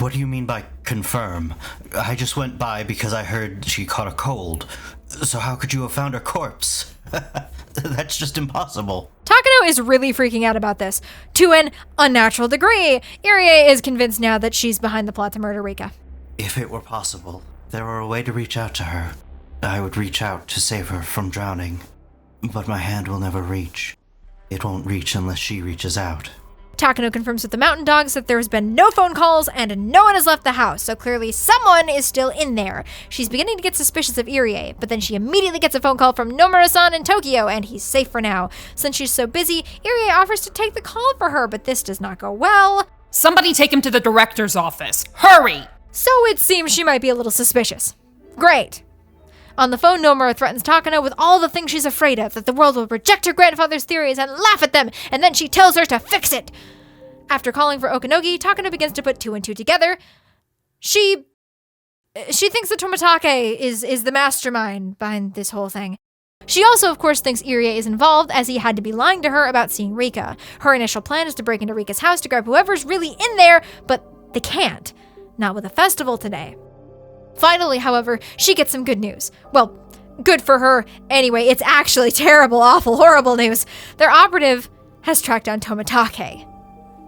What do you mean by confirm? I just went by because I heard she caught a cold. So how could you have found her corpse? That's just impossible. Takano is really freaking out about this, to an unnatural degree. Irie is convinced now that she's behind the plot to murder Rika. If it were possible, there were a way to reach out to her. I would reach out to save her from drowning. But my hand will never reach. It won't reach unless she reaches out. Takano confirms with the mountain dogs that there has been no phone calls and no one has left the house, so clearly someone is still in there. She's beginning to get suspicious of Irie, but then she immediately gets a phone call from Nomura-san in Tokyo, and he's safe for now. Since she's so busy, Irie offers to take the call for her, but this does not go well. Somebody take him to the director's office. Hurry! So it seems she might be a little suspicious. Great. On the phone, Nomura threatens Takano with all the things she's afraid of, that the world will reject her grandfather's theories and laugh at them, and then she tells her to fix it. After calling for Okanogi, Takano begins to put 2 and 2 together. She thinks that Tomitake is the mastermind behind this whole thing. She also, of course, thinks Irie is involved, as he had to be lying to her about seeing Rika. Her initial plan is to break into Rika's house to grab whoever's really in there, but they can't. Not with a festival today. Finally, however, she gets some good news. Well, good for her. Anyway, it's actually terrible, awful, horrible news. Their operative has tracked down Tomitake.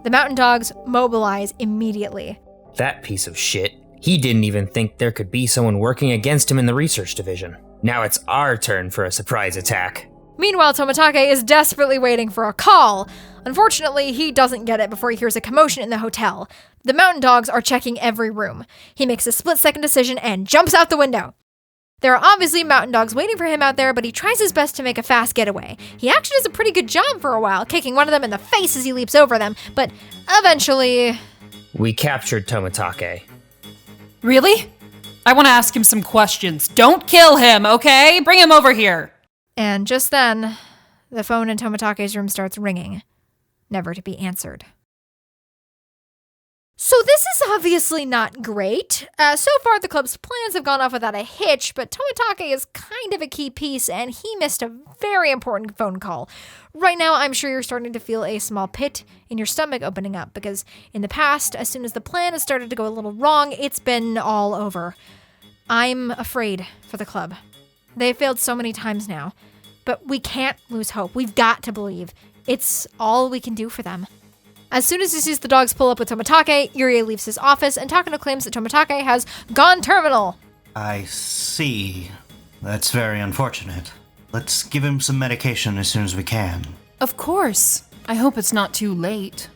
The mountain dogs mobilize immediately. That piece of shit. He didn't even think there could be someone working against him in the research division. Now it's our turn for a surprise attack. Meanwhile, Tomitake is desperately waiting for a call. Unfortunately, he doesn't get it before he hears a commotion in the hotel. The mountain dogs are checking every room. He makes a split-second decision and jumps out the window. There are obviously mountain dogs waiting for him out there, but he tries his best to make a fast getaway. He actually does a pretty good job for a while, kicking one of them in the face as he leaps over them, but eventually... We captured Tomitake. Really? I want to ask him some questions. Don't kill him, okay? Bring him over here. And just then, the phone in Tomitake's room starts ringing, never to be answered. So this is obviously not great. So far, the club's plans have gone off without a hitch, but Tomitake is kind of a key piece, and he missed a very important phone call. Right now, I'm sure you're starting to feel a small pit in your stomach opening up, because in the past, as soon as the plan has started to go a little wrong, it's been all over. I'm afraid for the club. They've failed so many times now, but we can't lose hope. We've got to believe. It's all we can do for them. As soon as he sees the dogs pull up with Tomitake, Irie leaves his office, and Takano claims that Tomitake has gone terminal. I see. That's very unfortunate. Let's give him some medication as soon as we can. Of course. I hope it's not too late.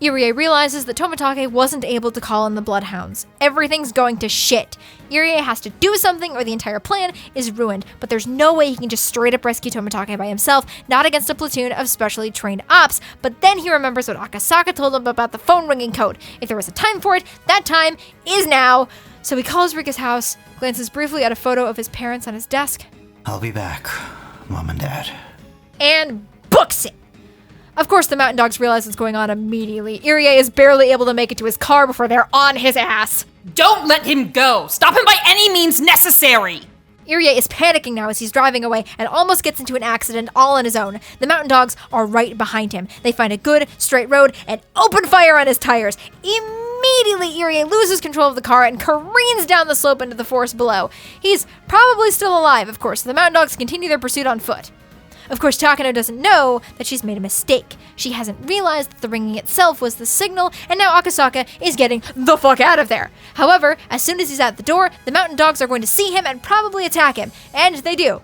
Irie realizes that Tomitake wasn't able to call in the Bloodhounds. Everything's going to shit. Irie has to do something or the entire plan is ruined, but there's no way he can just straight up rescue Tomitake by himself, not against a platoon of specially trained ops. But then he remembers what Akasaka told him about the phone ringing code. If there was a time for it, that time is now. So he calls Rika's house, glances briefly at a photo of his parents on his desk. I'll be back, Mom and Dad. And books it. Of course, the mountain dogs realize what's going on immediately. Irie is barely able to make it to his car before they're on his ass. Don't let him go! Stop him by any means necessary! Irie is panicking now as he's driving away and almost gets into an accident all on his own. The mountain dogs are right behind him. They find a good, straight road and open fire on his tires. Immediately, Irie loses control of the car and careens down the slope into the forest below. He's probably still alive, of course. The mountain dogs continue their pursuit on foot. Of course, Takano doesn't know that she's made a mistake. She hasn't realized that the ringing itself was the signal, and now Akasaka is getting the fuck out of there. However, as soon as he's at the door, the mountain dogs are going to see him and probably attack him. And they do.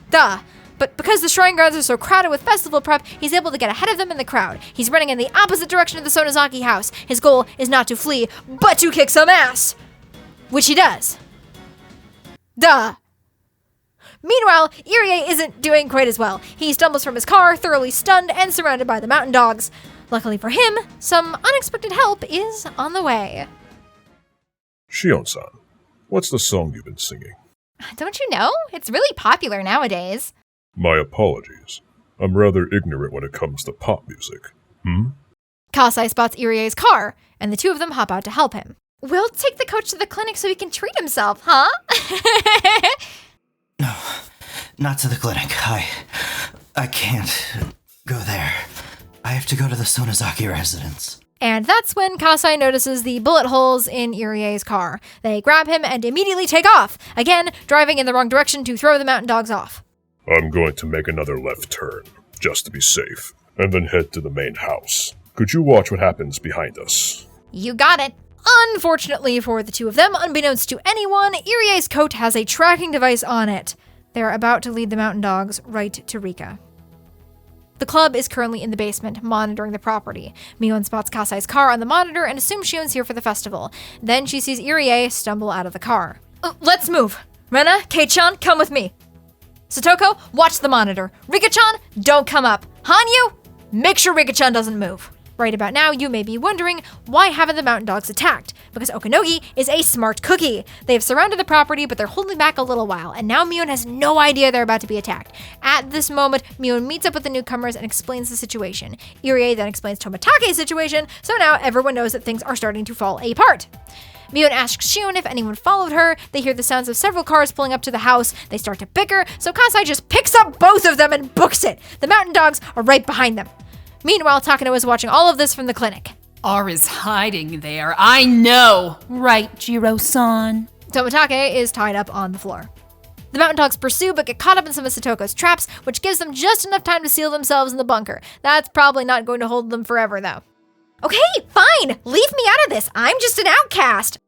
Duh. But because the shrine grounds are so crowded with festival prep, he's able to get ahead of them in the crowd. He's running in the opposite direction of the Sonozaki house. His goal is not to flee, but to kick some ass. Which he does. Duh. Meanwhile, Irie isn't doing quite as well. He stumbles from his car, thoroughly stunned and surrounded by the mountain dogs. Luckily for him, some unexpected help is on the way. Shion-san, what's the song you've been singing? Don't you know? It's really popular nowadays. My apologies. I'm rather ignorant when it comes to pop music. Kasai spots Irie's car, and the two of them hop out to help him. We'll take the coach to the clinic so he can treat himself, huh? No, not to the clinic. I can't go there. I have to go to the Sonozaki residence. And that's when Kasai notices the bullet holes in Irie's car. They grab him and immediately take off, again driving in the wrong direction to throw the mountain dogs off. I'm going to make another left turn, just to be safe, and then head to the main house. Could you watch what happens behind us? You got it. Unfortunately for the two of them, unbeknownst to anyone, Irie's coat has a tracking device on it. They're about to lead the mountain dogs right to Rika. The club is currently in the basement, monitoring the property. Mion spots Kasai's car on the monitor and assumes Shion's here for the festival. Then she sees Irie stumble out of the car. Let's move. Rena, Keiichi, come with me. Satoko, watch the monitor. Rika-chan, don't come up. Hanyu, make sure Rika-chan doesn't move. Right about now, you may be wondering, why haven't the mountain dogs attacked? Because Okanogi is a smart cookie. They have surrounded the property, but they're holding back a little while, and now Mion has no idea they're about to be attacked. At this moment, Mion meets up with the newcomers and explains the situation. Irie then explains Tomitake's situation, so now everyone knows that things are starting to fall apart. Mion asks Shion if anyone followed her. They hear the sounds of several cars pulling up to the house. They start to bicker, so Kasai just picks up both of them and books it. The mountain dogs are right behind them. Meanwhile, Takano is watching all of this from the clinic. R is hiding there, I know! Right, Jirou-san? Tomitake is tied up on the floor. The mountain dogs pursue but get caught up in some of Satoko's traps, which gives them just enough time to seal themselves in the bunker. That's probably not going to hold them forever, though. Okay, fine! Leave me out of this! I'm just an outcast!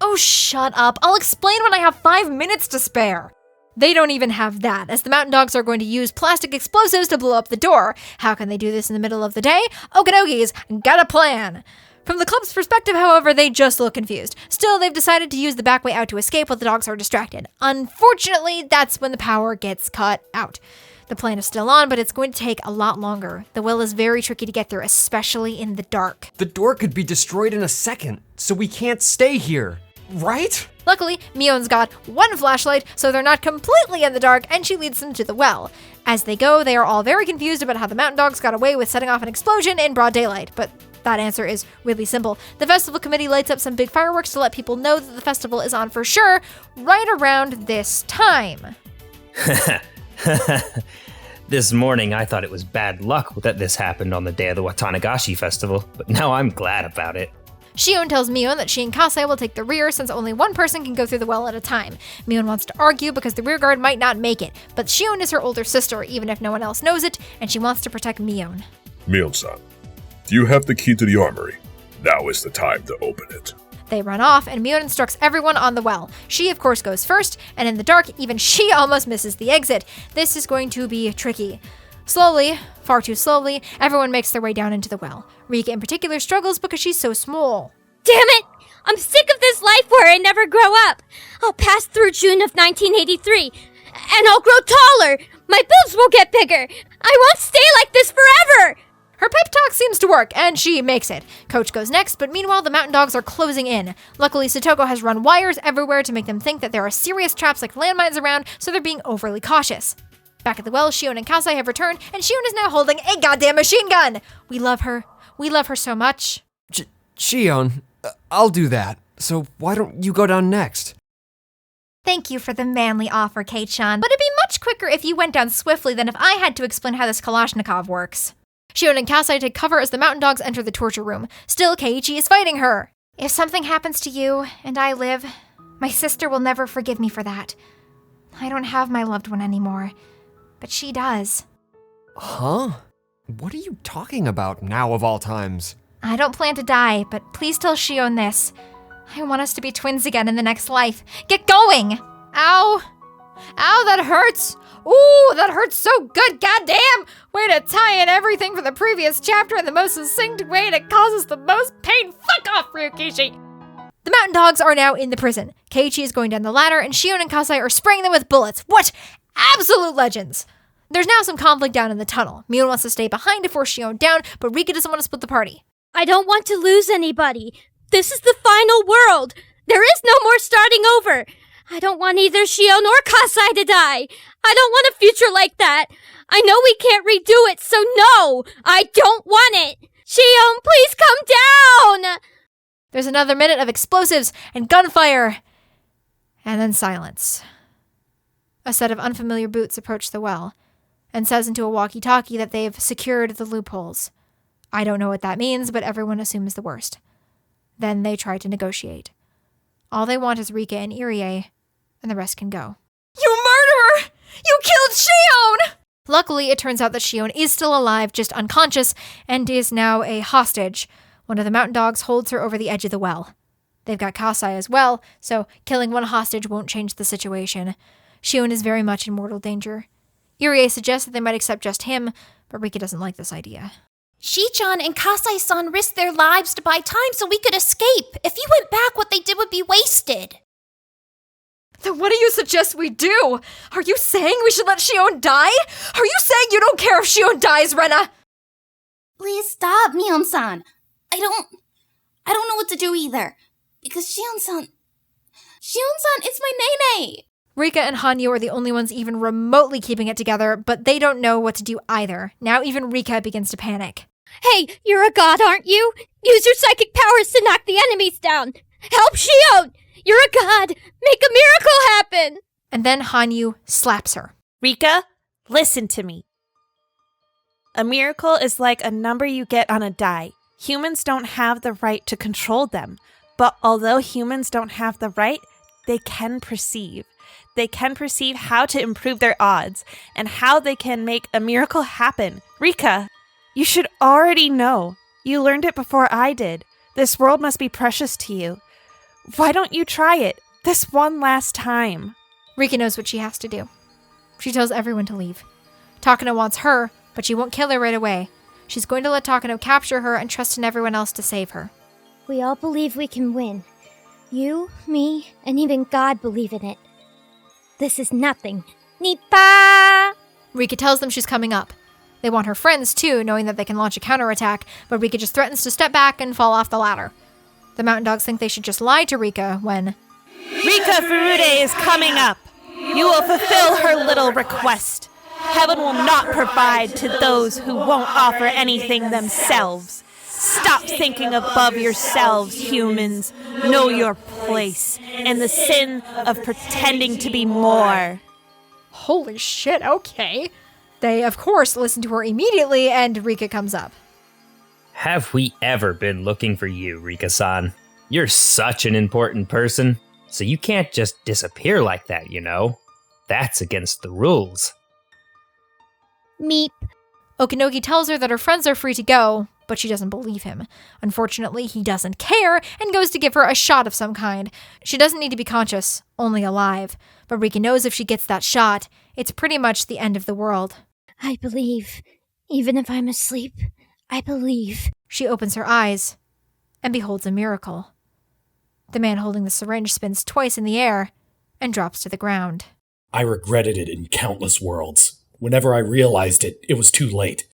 Oh, shut up. I'll explain when I have 5 minutes to spare. They don't even have that, as the mountain dogs are going to use plastic explosives to blow up the door. How can they do this in the middle of the day? Okanogi's got a plan. From the club's perspective, however, they just look confused. Still, they've decided to use the back way out to escape while the dogs are distracted. Unfortunately, that's when the power gets cut out. The plan is still on, but it's going to take a lot longer. The well is very tricky to get through, especially in the dark. The door could be destroyed in a second, so we can't stay here, right? Luckily, Mion's got one flashlight, so they're not completely in the dark, and she leads them to the well. As they go, they are all very confused about how the mountain dogs got away with setting off an explosion in broad daylight, but that answer is really simple. The festival committee lights up some big fireworks to let people know that the festival is on for sure, right around this time. This morning, I thought it was bad luck that this happened on the day of the Watanagashi festival, but now I'm glad about it. Shion tells Mion that she and Kasai will take the rear since only one person can go through the well at a time. Mion wants to argue because the rear guard might not make it, but Shion is her older sister, even if no one else knows it, and she wants to protect Mion. Mion-san, do you have the key to the armory? Now is the time to open it. They run off, and Mion instructs everyone on the well. She, of course, goes first, and in the dark, even she almost misses the exit. This is going to be tricky. Slowly, far too slowly, everyone makes their way down into the well. Rika in particular struggles because she's so small. Damn it! I'm sick of this life where I never grow up. I'll pass through June of 1983, and I'll grow taller. My boobs will get bigger. I won't stay like this forever. Her pep talk seems to work, and she makes it. Coach goes next, but meanwhile the mountain dogs are closing in. Luckily, Satoko has run wires everywhere to make them think that there are serious traps like landmines around, so they're being overly cautious. Back at the well, Shion and Kasai have returned, and Shion is now holding a goddamn machine gun! We love her. We love her so much. Shion, I'll do that. So why don't you go down next? Thank you for the manly offer, Keiichi-chan, but it'd be much quicker if you went down swiftly than if I had to explain how this Kalashnikov works. Shion and Kasai take cover as the mountain dogs enter the torture room. Still, Keiichi is fighting her. If something happens to you, and I live, my sister will never forgive me for that. I don't have my loved one anymore, but she does. Huh? What are you talking about now of all times? I don't plan to die, but please tell Shion this. I want us to be twins again in the next life. Get going! Ow! Ow, that hurts! Ooh, that hurts so good, goddamn! Way to tie in everything from the previous chapter in the most succinct way that causes the most pain. Fuck off, Ryukishi! The mountain dogs are now in the prison. Keiichi is going down the ladder, and Shion and Kasai are spraying them with bullets. What? Absolute legends! There's now some conflict down in the tunnel. Mion wants to stay behind to force Shion down, but Rika doesn't want to split the party. I don't want to lose anybody. This is the final world. There is no more starting over. I don't want either Shion or Kasai to die. I don't want a future like that. I know we can't redo it, so no, I don't want it. Shion, please come down. There's another minute of explosives and gunfire. And then silence. A set of unfamiliar boots approach the well and says into a walkie-talkie that they've secured the loopholes. I don't know what that means, but everyone assumes the worst. Then they try to negotiate. All they want is Rika and Irie, and the rest can go. You murderer! You killed Shion! Luckily, it turns out that Shion is still alive, just unconscious, and is now a hostage. One of the mountain dogs holds her over the edge of the well. They've got Kasai as well, so killing one hostage won't change the situation. Shion is very much in mortal danger. Irie suggests that they might accept just him, but Rika doesn't like this idea. Shiichan and Kasai-san risked their lives to buy time so we could escape. If you went back, what they did would be wasted. Then what do you suggest we do? Are you saying we should let Shion die? Are you saying you don't care if Shion dies, Rena? Please stop, Mion-san. I don't know what to do either. Because Shion-san is my nene. Rika and Hanyu are the only ones even remotely keeping it together, but they don't know what to do either. Now even Rika begins to panic. Hey, you're a god, aren't you? Use your psychic powers to knock the enemies down. Help Shion! You're a god! Make a miracle happen! And then Hanyu slaps her. Rika, listen to me. A miracle is like a number you get on a die. Humans don't have the right to control them. But although humans don't have the right, they can perceive. They can perceive how to improve their odds and how they can make a miracle happen. Rika, you should already know. You learned it before I did. This world must be precious to you. Why don't you try it this one last time? Rika knows what she has to do. She tells everyone to leave. Takano wants her, but she won't kill her right away. She's going to let Takano capture her and trust in everyone else to save her. We all believe we can win. You, me, and even God believe in it. This is nothing. Nipa! Rika tells them she's coming up. They want her friends too, knowing that they can launch a counterattack, but Rika just threatens to step back and fall off the ladder. The mountain dogs think they should just lie to Rika when... Rika Furude is coming up. You will fulfill her little request. Heaven will not provide to those who won't offer anything themselves. Stop thinking above yourselves, humans. Know your place and the sin of pretending to be more. Holy shit, okay. They, of course, listen to her immediately, and Rika comes up. Have we ever been looking for you, Rika-san? You're such an important person, so you can't just disappear like that, you know? That's against the rules. Meep. Okinogi tells her that her friends are free to go, but she doesn't believe him. Unfortunately, he doesn't care and goes to give her a shot of some kind. She doesn't need to be conscious, only alive. But Rika knows if she gets that shot, it's pretty much the end of the world. I believe. Even if I'm asleep, I believe. She opens her eyes and beholds a miracle. The man holding the syringe spins twice in the air and drops to the ground. I regretted it in countless worlds. Whenever I realized it, it was too late.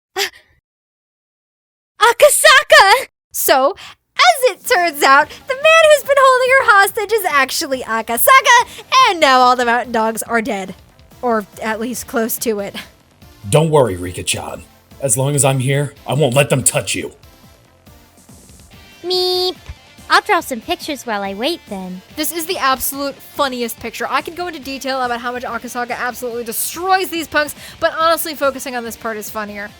Akasaka! So, as it turns out, the man who's been holding her hostage is actually Akasaka, and now all the mountain dogs are dead. Or at least close to it. Don't worry, Rika-chan. As long as I'm here, I won't let them touch you. Meep. I'll draw some pictures while I wait then. This is the absolute funniest picture. I could go into detail about how much Akasaka absolutely destroys these punks, but honestly focusing on this part is funnier.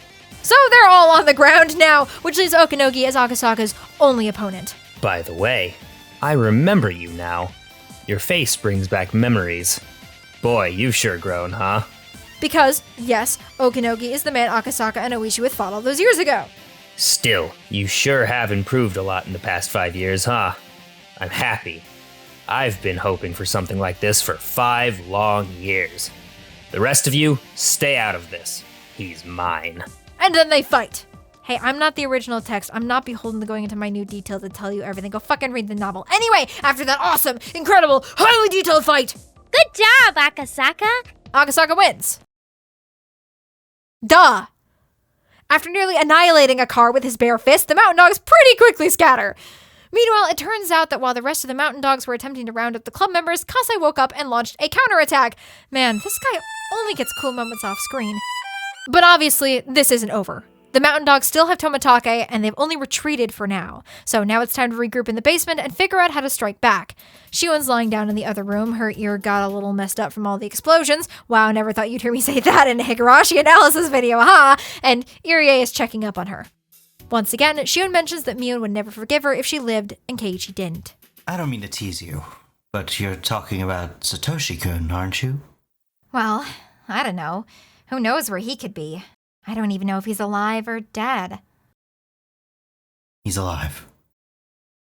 So they're all on the ground now, which leaves Okanogi as Akasaka's only opponent. By the way, I remember you now. Your face brings back memories. Boy, you've sure grown, huh? Because, yes, Okanogi is the man Akasaka and Oishi fought all those years ago. Still, you sure have improved a lot in the past 5 years, huh? I'm happy. I've been hoping for something like this for 5 long years. The rest of you, stay out of this. He's mine. And then they fight. Hey, I'm not the original text. I'm not beholden to going into minute detail to tell you everything. Go fucking read the novel. Anyway, after that awesome, incredible, highly detailed fight. Good job, Akasaka. Akasaka wins. Duh. After nearly annihilating a car with his bare fist, the mountain dogs pretty quickly scatter. Meanwhile, it turns out that while the rest of the mountain dogs were attempting to round up the club members, Kasai woke up and launched a counterattack. Man, this guy only gets cool moments off screen. But obviously, this isn't over. The mountain dogs still have Tomitake, and they've only retreated for now. So now it's time to regroup in the basement and figure out how to strike back. Shion's lying down in the other room. Her ear got a little messed up from all the explosions. Wow, never thought you'd hear me say that in a Higurashi analysis video, huh? And Irie is checking up on her. Once again, Shion mentions that Mion would never forgive her if she lived, and Keiichi didn't. I don't mean to tease you, but you're talking about Satoshi-kun, aren't you? Well, I don't know. Who knows where he could be? I don't even know if he's alive or dead. He's alive.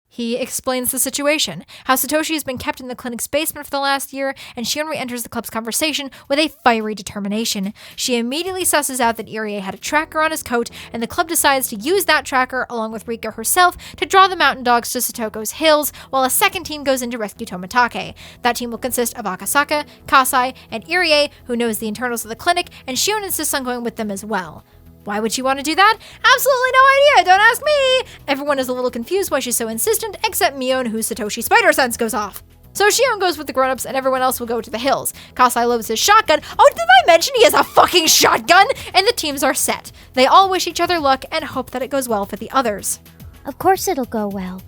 He explains the situation, how Satoshi has been kept in the clinic's basement for the last year, and Shion re-enters the club's conversation with a fiery determination. She immediately susses out that Irie had a tracker on his coat, and the club decides to use that tracker, along with Rika herself, to draw the mountain dogs to Satoko's hills, while a second team goes in to rescue Tomitake. That team will consist of Akasaka, Kasai, and Irie, who knows the internals of the clinic, and Shion insists on going with them as well. Why would she want to do that? Absolutely no idea, don't ask me! Everyone is a little confused why she's so insistent, except Mion, whose Satoshi spider sense goes off. So Shion goes with the grown-ups and everyone else will go to the hills. Kasai loads his shotgun. Oh, did I mention he has a fucking shotgun? And the teams are set. They all wish each other luck and hope that it goes well for the others. Of course it'll go well.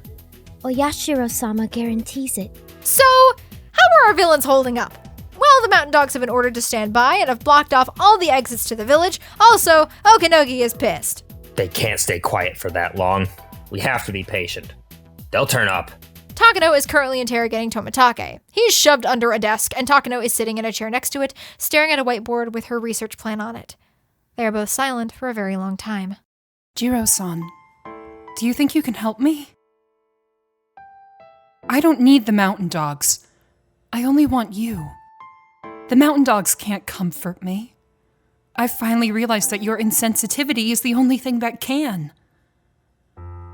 Oyashiro-sama guarantees it. So, how are our villains holding up? Well, the mountain dogs have been ordered to stand by and have blocked off all the exits to the village. Also, Okanogi is pissed. They can't stay quiet for that long. We have to be patient. They'll turn up. Takano is currently interrogating Tomitake. He's shoved under a desk, and Takano is sitting in a chair next to it, staring at a whiteboard with her research plan on it. They are both silent for a very long time. Jirou-san, do you think you can help me? I don't need the mountain dogs. I only want you. The mountain dogs can't comfort me. I've finally realized that your insensitivity is the only thing that can.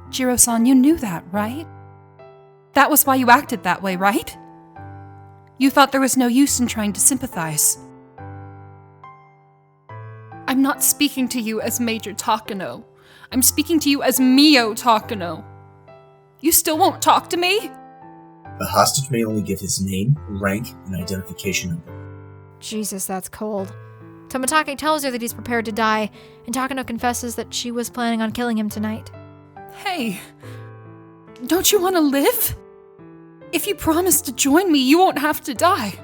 Jirou-san, you knew that, right? That was why you acted that way, right? You thought there was no use in trying to sympathize. I'm not speaking to you as Major Takano. I'm speaking to you as Miyo Takano. You still won't talk to me? The hostage may only give his name, rank, and identification number. Jesus, that's cold. Tomitake tells her that he's prepared to die, and Takano confesses that she was planning on killing him tonight. Hey, don't you want to live? If you promise to join me, you won't have to die.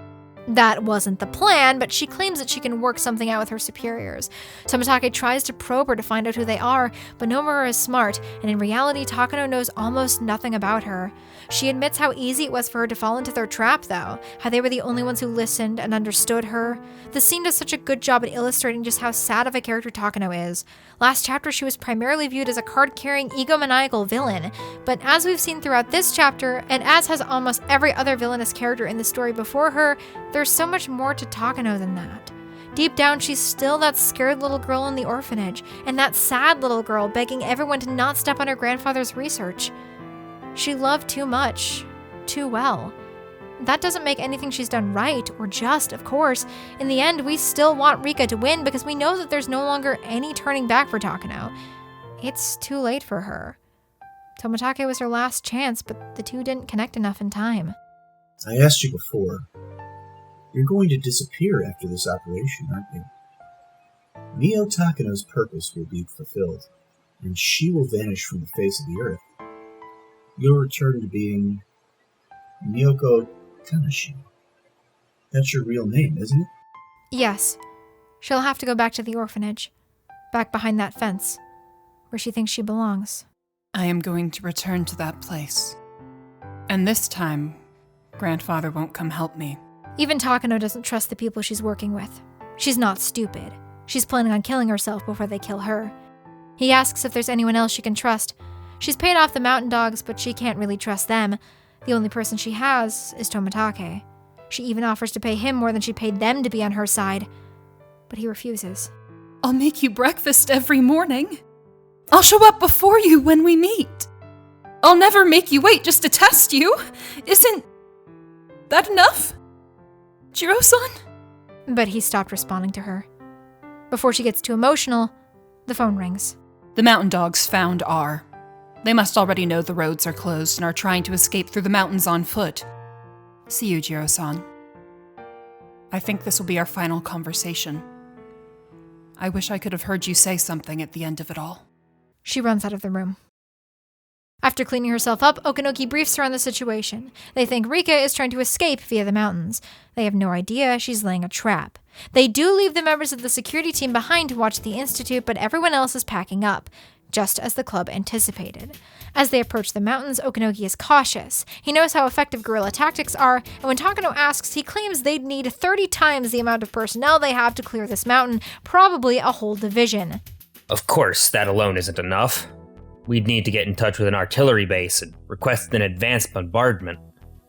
That wasn't the plan, but she claims that she can work something out with her superiors. Tomitake tries to probe her to find out who they are, but Nomura is smart, and in reality, Takano knows almost nothing about her. She admits how easy it was for her to fall into their trap, though, how they were the only ones who listened and understood her. The scene does such a good job at illustrating just how sad of a character Takano is. Last chapter, she was primarily viewed as a card-carrying, egomaniacal villain, but as we've seen throughout this chapter, and as has almost every other villainous character in the story before her, there's so much more to Takano than that. Deep down, she's still that scared little girl in the orphanage, and that sad little girl begging everyone to not step on her grandfather's research. She loved too much, too well. That doesn't make anything she's done right or just, of course. In the end, we still want Rika to win because we know that there's no longer any turning back for Takano. It's too late for her. Tomitake was her last chance, but the two didn't connect enough in time. I asked you before. You're going to disappear after this operation, aren't you? Miyo Takano's purpose will be fulfilled, and she will vanish from the face of the earth. You'll return to being Miyoko Tanashi. That's your real name, isn't it? Yes. She'll have to go back to the orphanage. Back behind that fence. Where she thinks she belongs. I am going to return to that place. And this time, Grandfather won't come help me. Even Takano doesn't trust the people she's working with. She's not stupid. She's planning on killing herself before they kill her. He asks if there's anyone else she can trust. She's paid off the mountain dogs, but she can't really trust them. The only person she has is Tomitake. She even offers to pay him more than she paid them to be on her side. But he refuses. I'll make you breakfast every morning. I'll show up before you when we meet. I'll never make you wait just to test you. Isn't that enough? Jirou-san? But he stopped responding to her. Before she gets too emotional, the phone rings. The mountain dogs found R. They must already know the roads are closed and are trying to escape through the mountains on foot. See you, Jirou-san. I think this will be our final conversation. I wish I could have heard you say something at the end of it all. She runs out of the room. After cleaning herself up, Okanoki briefs her on the situation. They think Rika is trying to escape via the mountains. They have no idea she's laying a trap. They do leave the members of the security team behind to watch the institute, but everyone else is packing up, just as the club anticipated. As they approach the mountains, Okanoki is cautious. He knows how effective guerrilla tactics are, and when Takano asks, he claims they'd need 30 times the amount of personnel they have to clear this mountain, probably a whole division. Of course, that alone isn't enough. We'd need to get in touch with an artillery base and request an advanced bombardment.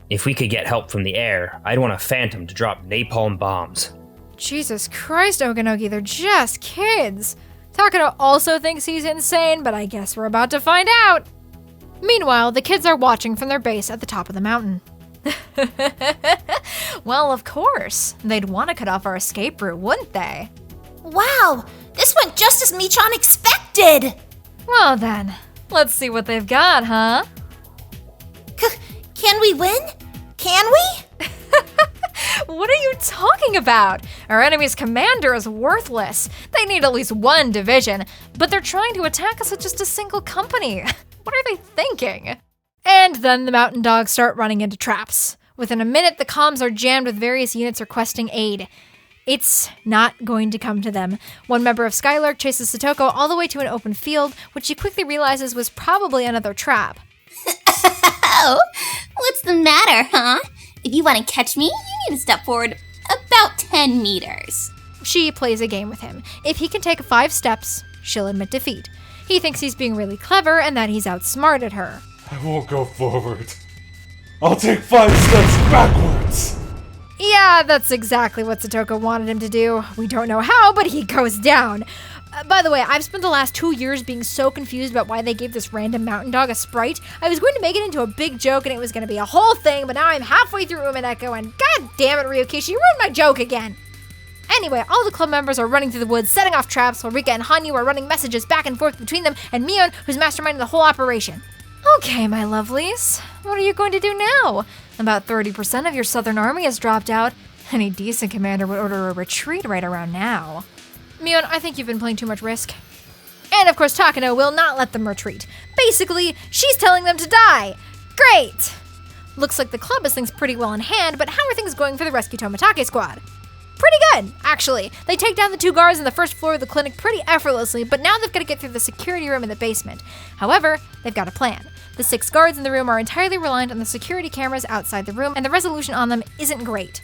If we could get help from the air, I'd want a Phantom to drop napalm bombs. Jesus Christ, Okanoki, they're just kids. Takano also thinks he's insane, but I guess we're about to find out. Meanwhile, the kids are watching from their base at the top of the mountain. Well, of course. They'd want to cut off our escape route, wouldn't they? Wow, this went just as Michan expected! Well then, let's see what they've got, huh? Can we win? Can we? What are you talking about? Our enemy's commander is worthless. They need at least one division, but they're trying to attack us with just a single company. What are they thinking? And then the mountain dogs start running into traps. Within a minute, the comms are jammed with various units requesting aid. It's not going to come to them. One member of Skylark chases Satoko all the way to an open field, which she quickly realizes was probably another trap. Oh, what's the matter, huh? If you want to catch me, you need to step forward about 10 meters. She plays a game with him. If he can take 5 steps, she'll admit defeat. He thinks he's being really clever and that he's outsmarted her. I won't go forward. I'll take 5 steps backwards. Yeah, that's exactly what Satoko wanted him to do. We don't know how, but he goes down. By the way, I've spent the last 2 years being so confused about why they gave this random mountain dog a sprite. I was going to make it into a big joke and it was going to be a whole thing, but now I'm halfway through Umineko and god damn it, Ryuugu, you ruined my joke again. Anyway, all the club members are running through the woods, setting off traps, while Rika and Hanyu are running messages back and forth between them and Mion, who's masterminding the whole operation. Okay, my lovelies, what are you going to do now? About 30% of your southern army has dropped out. Any decent commander would order a retreat right around now. Mion, I think you've been playing too much Risk. And of course, Takano will not let them retreat. Basically, she's telling them to die. Great! Looks like the club has things pretty well in hand, but how are things going for the Rescue Tomitake squad? Pretty good, actually. They take down the 2 guards on the first floor of the clinic pretty effortlessly, but now they've got to get through the security room in the basement. However, they've got a plan. The 6 guards in the room are entirely reliant on the security cameras outside the room, and the resolution on them isn't great.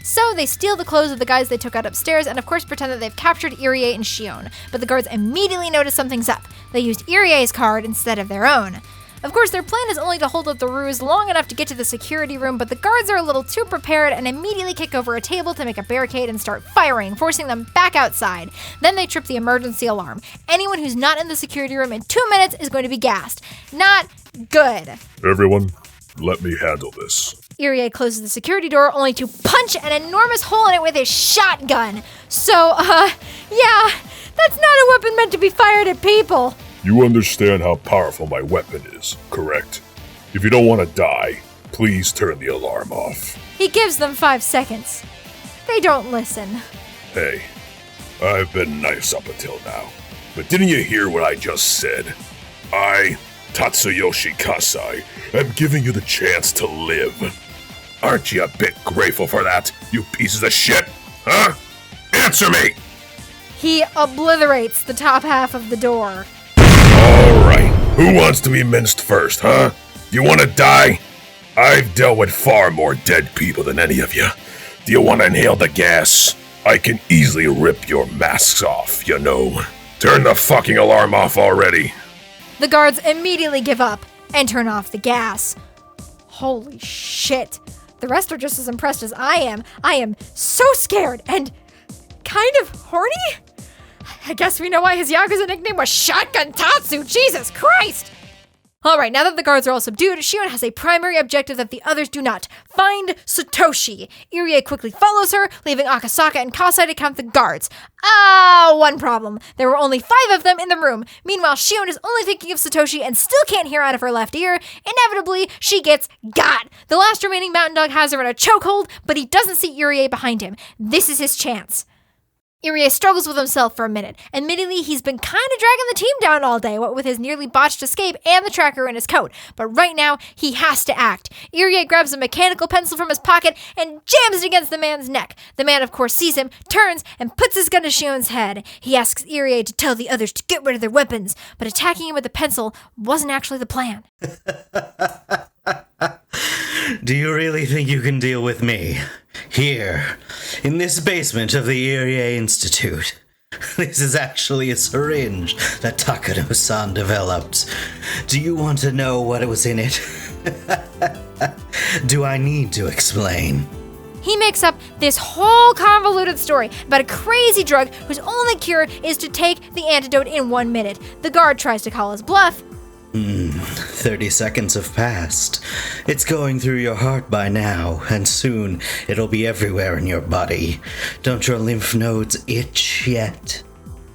So they steal the clothes of the guys they took out upstairs and of course pretend that they've captured Irie and Shion, but the guards immediately notice something's up. They used Irie's card instead of their own. Of course, their plan is only to hold up the ruse long enough to get to the security room, but the guards are a little too prepared and immediately kick over a table to make a barricade and start firing, forcing them back outside. Then they trip the emergency alarm. Anyone who's not in the security room in 2 minutes is going to be gassed. Not good. Everyone, let me handle this. Irie closes the security door only to punch an enormous hole in it with his shotgun. So, yeah, that's not a weapon meant to be fired at people. You understand how powerful my weapon is, correct? If you don't want to die, please turn the alarm off. He gives them 5 seconds. They don't listen. Hey, I've been nice up until now, but didn't you hear what I just said? I, Tatsuyoshi Kasai, am giving you the chance to live. Aren't you a bit grateful for that, you pieces of shit? Huh? Answer me! He obliterates the top half of the door. Alright, who wants to be minced first, huh? Do you want to die? I've dealt with far more dead people than any of you. Do you want to inhale the gas? I can easily rip your masks off, you know. Turn the fucking alarm off already. The guards immediately give up and turn off the gas. Holy shit. The rest are just as impressed as I am. I am so scared and kind of horny? I guess we know why his Yakuza nickname was Shotgun Tatsu. Jesus Christ! Alright, now that the guards are all subdued, Shion has a primary objective that the others do not. Find Satoshi. Irie quickly follows her, leaving Akasaka and Kasai to count the guards. One problem. There were only 5 of them in the room. Meanwhile, Shion is only thinking of Satoshi and still can't hear out of her left ear. Inevitably, she gets got. The last remaining mountain dog has her in a chokehold, but he doesn't see Irie behind him. This is his chance. Irie struggles with himself for a minute. Admittedly, he's been kind of dragging the team down all day, what with his nearly botched escape and the tracker in his coat. But right now, he has to act. Irie grabs a mechanical pencil from his pocket and jams it against the man's neck. The man, of course, sees him, turns, and puts his gun to Shion's head. He asks Irie to tell the others to get rid of their weapons, but attacking him with the pencil wasn't actually the plan. Do you really think you can deal with me? Here, in this basement of the Irie Institute. This is actually a syringe that Takano-san developed. Do you want to know what was in it? Do I need to explain? He makes up this whole convoluted story about a crazy drug whose only cure is to take the antidote in 1 minute. The guard tries to call his bluff. 30 seconds have passed. It's going through your heart by now, and soon it'll be everywhere in your body. Don't your lymph nodes itch yet?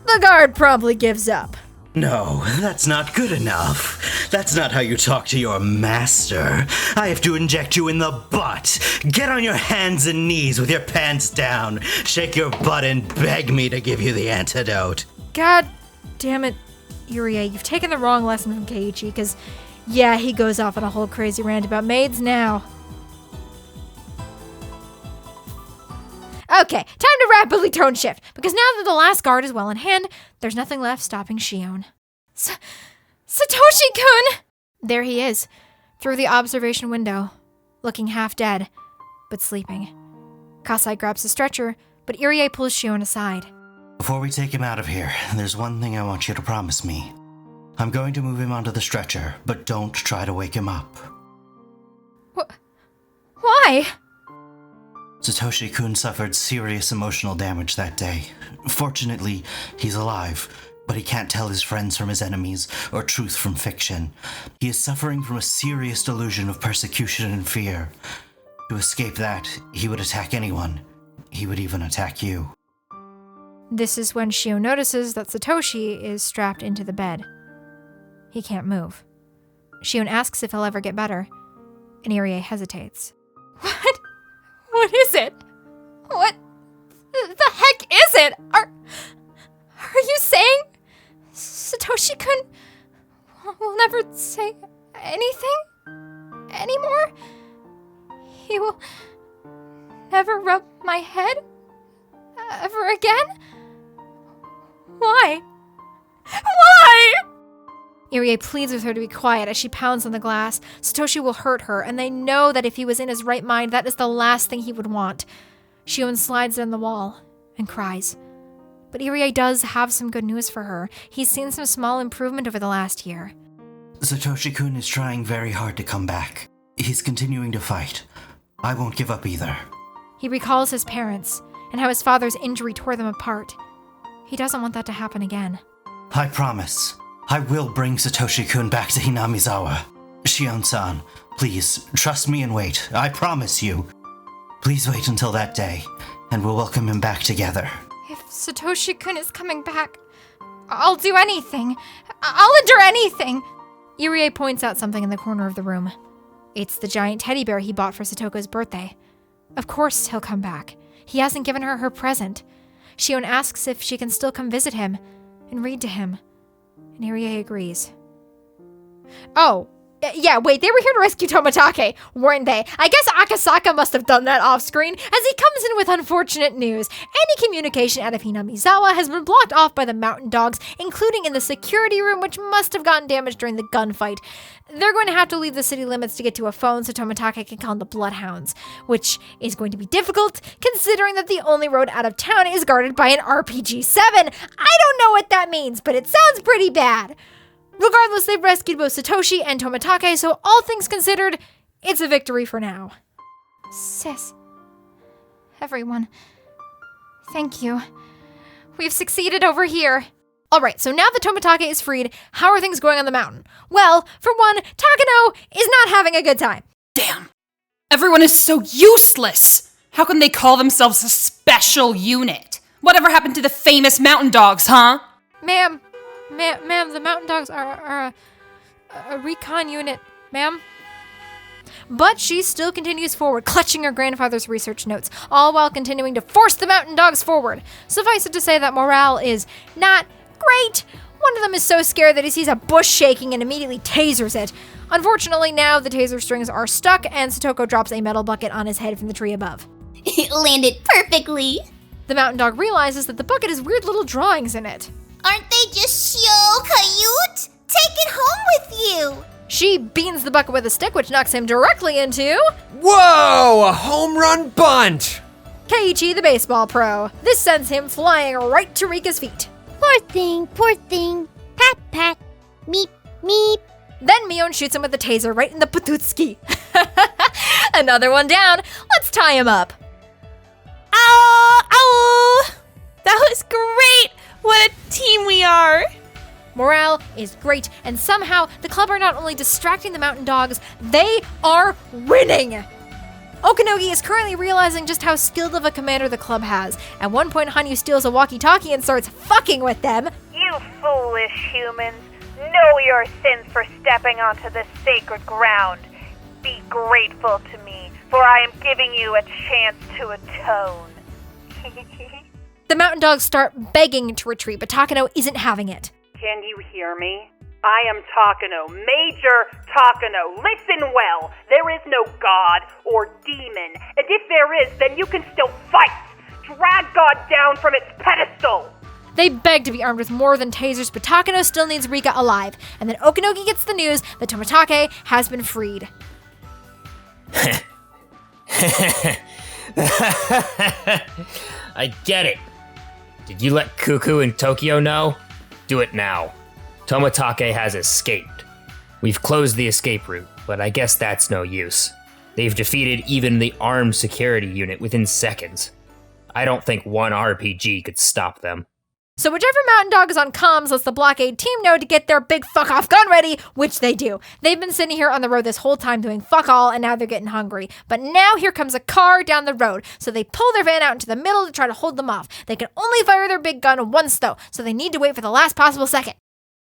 The guard promptly gives up. No, that's not good enough. That's not how you talk to your master. I have to inject you in the butt. Get on your hands and knees with your pants down. Shake your butt and beg me to give you the antidote. God damn it, Irie, you've taken the wrong lesson from Keiichi, because, yeah, he goes off on a whole crazy rant about maids now. Okay, time to rapidly tone shift, because now that the last guard is well in hand, there's nothing left stopping Shion. Satoshi-kun! There he is, through the observation window, looking half dead, but sleeping. Kasai grabs the stretcher, but Irie pulls Shion aside. Before we take him out of here, there's one thing I want you to promise me. I'm going to move him onto the stretcher, but don't try to wake him up. Why? Satoshi-kun suffered serious emotional damage that day. Fortunately, he's alive, but he can't tell his friends from his enemies or truth from fiction. He is suffering from a serious delusion of persecution and fear. To escape that, he would attack anyone. He would even attack you. This is when Shion notices that Satoshi is strapped into the bed. He can't move. Shion asks if he'll ever get better, and Irie hesitates. What? What is it? What the heck is it? Are you saying Satoshi-kun will never say anything anymore? He will never rub my head ever again? Why? Why? Irie pleads with her to be quiet as she pounds on the glass. Satoshi will hurt her, and they know that if he was in his right mind, that is the last thing he would want. Shion slides down the wall and cries. But Irie does have some good news for her. He's seen some small improvement over the last year. Satoshi-kun is trying very hard to come back. He's continuing to fight. I won't give up either. He recalls his parents and how his father's injury tore them apart. He doesn't want that to happen again. I promise. I will bring Satoshi-kun back to Hinamizawa. Shion-san, please, trust me and wait. I promise you. Please wait until that day, and we'll welcome him back together. If Satoshi-kun is coming back, I'll do anything. I'll endure anything. Irie points out something in the corner of the room. It's the giant teddy bear he bought for Satoko's birthday. Of course he'll come back. He hasn't given her her present. Shion asks if she can still come visit him and read to him, and Irie agrees. Oh, yeah, wait, they were here to rescue Tomitake, weren't they? I guess Akasaka must have done that off-screen, as he comes in with unfortunate news. Any communication out of Hinamizawa has been blocked off by the mountain dogs, including in the security room, which must have gotten damaged during the gunfight. They're going to have to leave the city limits to get to a phone so Tomitake can call the Bloodhounds, which is going to be difficult, considering that the only road out of town is guarded by an RPG-7. I don't know what that means, but it sounds pretty bad. Regardless, they've rescued both Satoshi and Tomitake, so all things considered, it's a victory for now. Sis. Everyone. Thank you. We've succeeded over here. Alright, so now that Tomitake is freed, how are things going on the mountain? Well, for one, Takano is not having a good time. Damn. Everyone is so useless. How can they call themselves a special unit? Whatever happened to the famous mountain dogs, huh? Ma'am, the mountain dogs are a recon unit, ma'am. But she still continues forward, clutching her grandfather's research notes, all while continuing to force the mountain dogs forward. Suffice it to say that morale is not great. One of them is so scared that he sees a bush shaking and immediately tasers it. Unfortunately, now the taser strings are stuck, and Satoko drops a metal bucket on his head from the tree above. It landed perfectly. The mountain dog realizes that the bucket has weird little drawings in it. Aren't they just so cute? Take it home with you. She beans the bucket with a stick, which knocks him directly into... Whoa! A home run bunt! Keiichi, the baseball pro. This sends him flying right to Rika's feet. Poor thing, poor thing. Pat, pat. Meep, meep. Then Mion shoots him with the taser right in the patutski. Another one down. Let's tie him up. Ow! Ow! That was great! What a team we are! Morale is great, and somehow the club are not only distracting the mountain dogs, they are winning! Okanogi is currently realizing just how skilled of a commander the club has. At one point, Hanyu steals a walkie-talkie and starts fucking with them. You foolish humans! Know your sins for stepping onto this sacred ground. Be grateful to me, for I am giving you a chance to atone. The mountain dogs start begging to retreat, but Takano isn't having it. Can you hear me? I am Takano, Major Takano. Listen well. There is no god or demon, and if there is, then you can still fight. Drag God down from its pedestal. They beg to be armed with more than tasers, but Takano still needs Rika alive, and then Okanogi gets the news that Tomitake has been freed. I get it. Did you let Cuckoo and Tokyo know? Do it now. Tomitake has escaped. We've closed the escape route, but I guess that's no use. They've defeated even the armed security unit within seconds. I don't think one RPG could stop them. So whichever mountain dog is on comms lets the blockade team know to get their big fuck-off gun ready, which they do. They've been sitting here on the road this whole time doing fuck all, and now they're getting hungry. But now here comes a car down the road, so they pull their van out into the middle to try to hold them off. They can only fire their big gun once though, so they need to wait for the last possible second.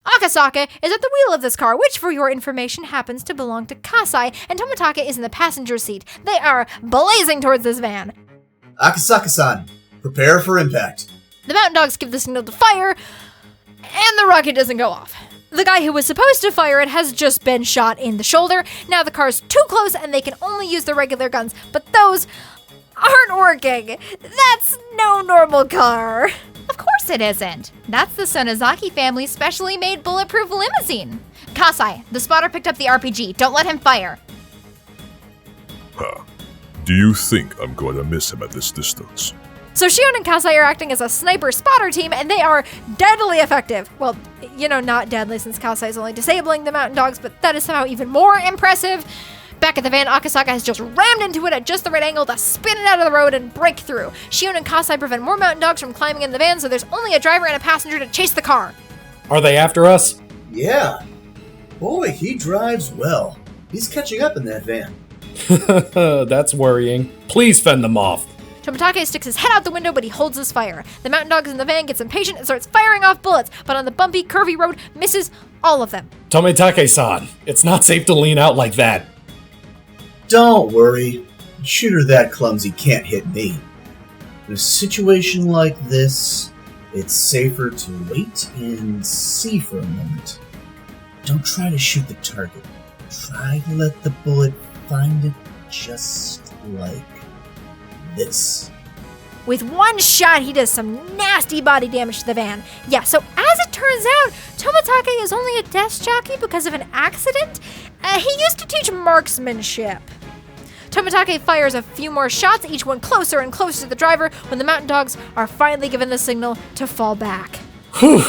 Akasaka is at the wheel of this car, which for your information happens to belong to Kasai, and Tomitake is in the passenger seat. They are blazing towards this van. Akasaka-san, prepare for impact. The mountain dogs give the signal to fire, and the rocket doesn't go off. The guy who was supposed to fire it has just been shot in the shoulder. Now the car's too close and they can only use the regular guns, but those aren't working. That's no normal car. Of course it isn't. That's the Sonozaki family's specially made bulletproof limousine. Kasai, the spotter picked up the RPG. Don't let him fire. Huh. Do you think I'm going to miss him at this distance? So Shion and Kasai are acting as a sniper spotter team, and they are deadly effective. Well, not deadly since Kasai is only disabling the mountain dogs, but that is somehow even more impressive. Back at the van, Akasaka has just rammed into it at just the right angle to spin it out of the road and break through. Shion and Kasai prevent more mountain dogs from climbing in the van, so there's only a driver and a passenger to chase the car. Are they after us? Yeah. Boy, he drives well. He's catching up in that van. That's worrying. Please fend them off. Tomitake sticks his head out the window, but he holds his fire. The mountain dogs in the van gets impatient and starts firing off bullets, but on the bumpy, curvy road, misses all of them. Tomitake-san, it's not safe to lean out like that. Don't worry. A shooter that clumsy can't hit me. In a situation like this, it's safer to wait and see for a moment. Don't try to shoot the target. Try to let the bullet find it just like this. With one shot, he does some nasty body damage to the van. Yeah, so as it turns out, Tomitake is only a desk jockey because of an accident. He used to teach marksmanship. Tomitake fires a few more shots, each one closer and closer to the driver, when the mountain dogs are finally given the signal to fall back. Whew.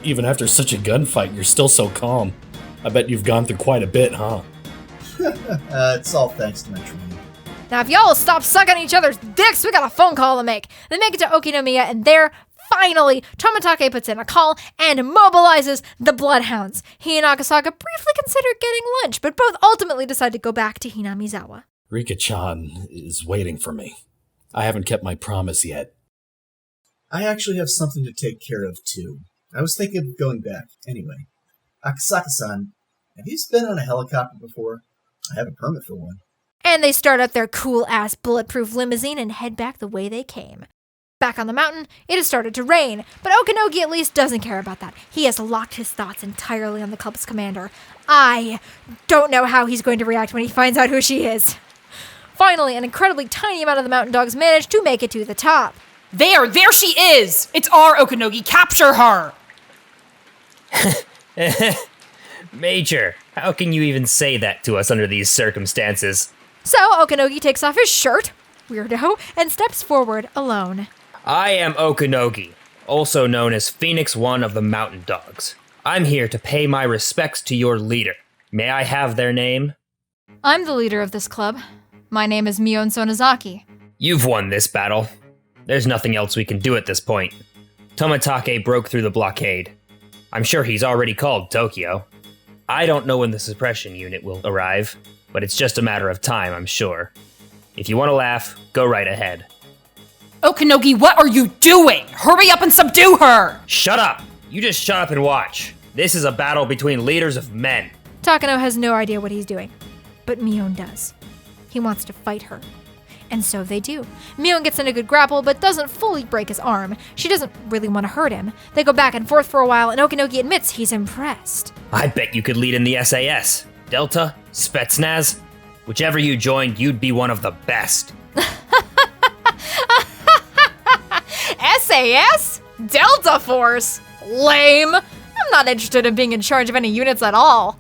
Even after such a gunfight, you're still so calm. I bet you've gone through quite a bit, huh? It's all thanks to my training. Now, if y'all will stop sucking each other's dicks, we got a phone call to make. They make it to Okinomiya, and there, finally, Tomitake puts in a call and mobilizes the Bloodhounds. He and Akasaka briefly considered getting lunch, but both ultimately decide to go back to Hinamizawa. Rika-chan is waiting for me. I haven't kept my promise yet. I actually have something to take care of, too. I was thinking of going back. Anyway, Akasaka-san, have you been on a helicopter before? I have a permit for one. And they start up their cool-ass bulletproof limousine and head back the way they came. Back on the mountain, it has started to rain, but Okanogi at least doesn't care about that. He has locked his thoughts entirely on the club's commander. I don't know how he's going to react when he finds out who she is. Finally, an incredibly tiny amount of the mountain dogs manage to make it to the top. There she is! It's our Okanogi, capture her! Major, how can you even say that to us under these circumstances? So Okanogi takes off his shirt, weirdo, and steps forward alone. I am Okanogi, also known as Phoenix One of the Mountain Dogs. I'm here to pay my respects to your leader. May I have their name? I'm the leader of this club. My name is Mion Sonozaki. You've won this battle. There's nothing else we can do at this point. Tomitake broke through the blockade. I'm sure he's already called Tokyo. I don't know when the suppression unit will arrive, but it's just a matter of time, I'm sure. If you want to laugh, go right ahead. Okanogi, what are you doing? Hurry up and subdue her! Shut up! You just shut up and watch. This is a battle between leaders of men. Takano has no idea what he's doing, but Mion does. He wants to fight her. And so they do. Mion gets in a good grapple, but doesn't fully break his arm. She doesn't really want to hurt him. They go back and forth for a while, and Okanogi admits he's impressed. I bet you could lead in the SAS. Delta? Spetsnaz? Whichever you joined, you'd be one of the best. SAS? Delta Force? Lame. I'm not interested in being in charge of any units at all.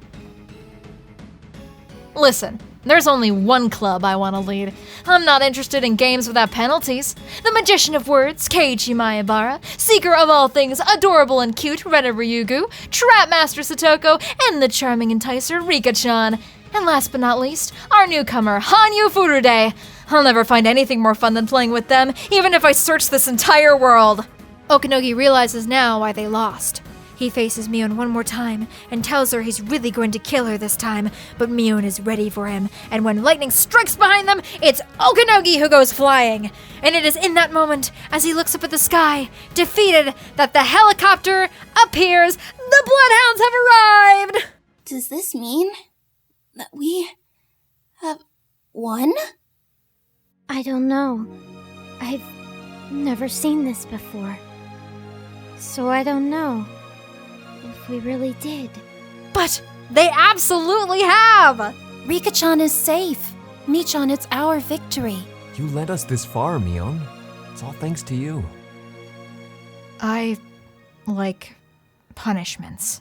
Listen, there's only one club I want to lead. I'm not interested in games without penalties. The magician of words, Keiichi Maebara, seeker of all things adorable and cute, Rena Ryuugu, trap master Satoko, and the charming enticer Rika-chan. And last but not least, our newcomer, Hanyu Furude. I'll never find anything more fun than playing with them, even if I search this entire world. Okanogi realizes now why they lost. He faces Mion one more time and tells her he's really going to kill her this time, but Mion is ready for him, and when lightning strikes behind them, it's Okanogi who goes flying. And it is in that moment, as he looks up at the sky, defeated, that the helicopter appears. The Bloodhounds have arrived! Does this mean that we have won? I don't know. I've never seen this before. So I don't know if we really did. But they absolutely have! Rika-chan is safe. Michan, it's our victory. You led us this far, Mion. It's all thanks to you. I like punishments.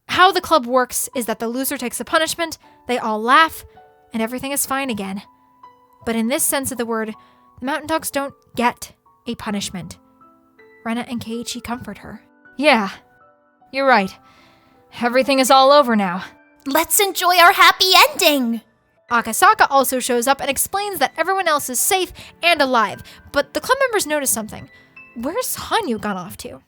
How the club works is that the loser takes a punishment, they all laugh, and everything is fine again. But in this sense of the word, the Mountain Dogs don't get a punishment. Rena and Keiichi comfort her. Yeah, you're right. Everything is all over now. Let's enjoy our happy ending! Akasaka also shows up and explains that everyone else is safe and alive, but the club members notice something. Where's Hanyu gone off to?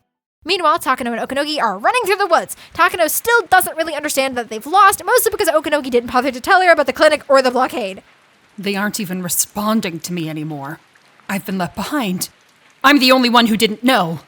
Meanwhile, Takano and Okanogi are running through the woods. Takano still doesn't really understand that they've lost, mostly because Okanogi didn't bother to tell her about the clinic or the blockade. They aren't even responding to me anymore. I've been left behind. I'm the only one who didn't know.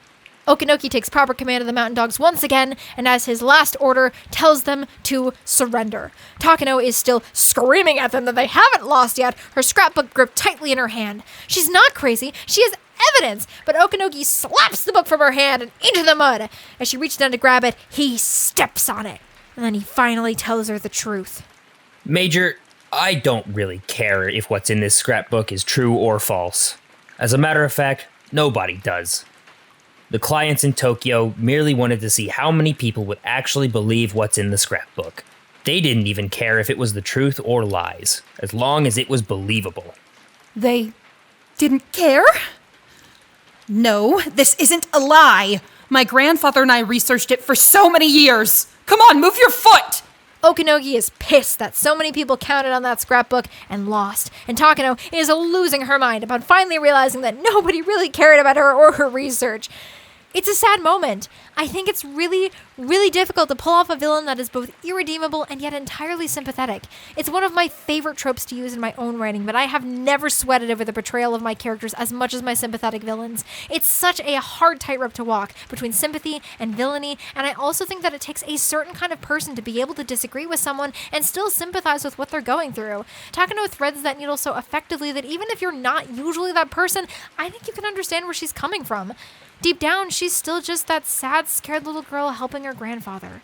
Okanogi takes proper command of the mountain dogs once again, and as his last order, tells them to surrender. Takano is still screaming at them that they haven't lost yet, her scrapbook gripped tightly in her hand. She's not crazy, she has evidence, but Okanogi slaps the book from her hand and into the mud. As she reaches down to grab it, he steps on it, and then he finally tells her the truth. Major, I don't really care if what's in this scrapbook is true or false. As a matter of fact, nobody does. The clients in Tokyo merely wanted to see how many people would actually believe what's in the scrapbook. They didn't even care if it was the truth or lies, as long as it was believable. They didn't care? No, this isn't a lie. My grandfather and I researched it for so many years. Come on, move your foot! Okanogi is pissed that so many people counted on that scrapbook and lost, and Takano is losing her mind upon finally realizing that nobody really cared about her or her research. It's a sad moment. I think it's really, really difficult to pull off a villain that is both irredeemable and yet entirely sympathetic. It's one of my favorite tropes to use in my own writing, but I have never sweated over the portrayal of my characters as much as my sympathetic villains. It's such a hard tightrope to walk between sympathy and villainy, and I also think that it takes a certain kind of person to be able to disagree with someone and still sympathize with what they're going through. Takano threads that needle so effectively that even if you're not usually that person, I think you can understand where she's coming from. Deep down, she's still just that sad, scared little girl helping her grandfather.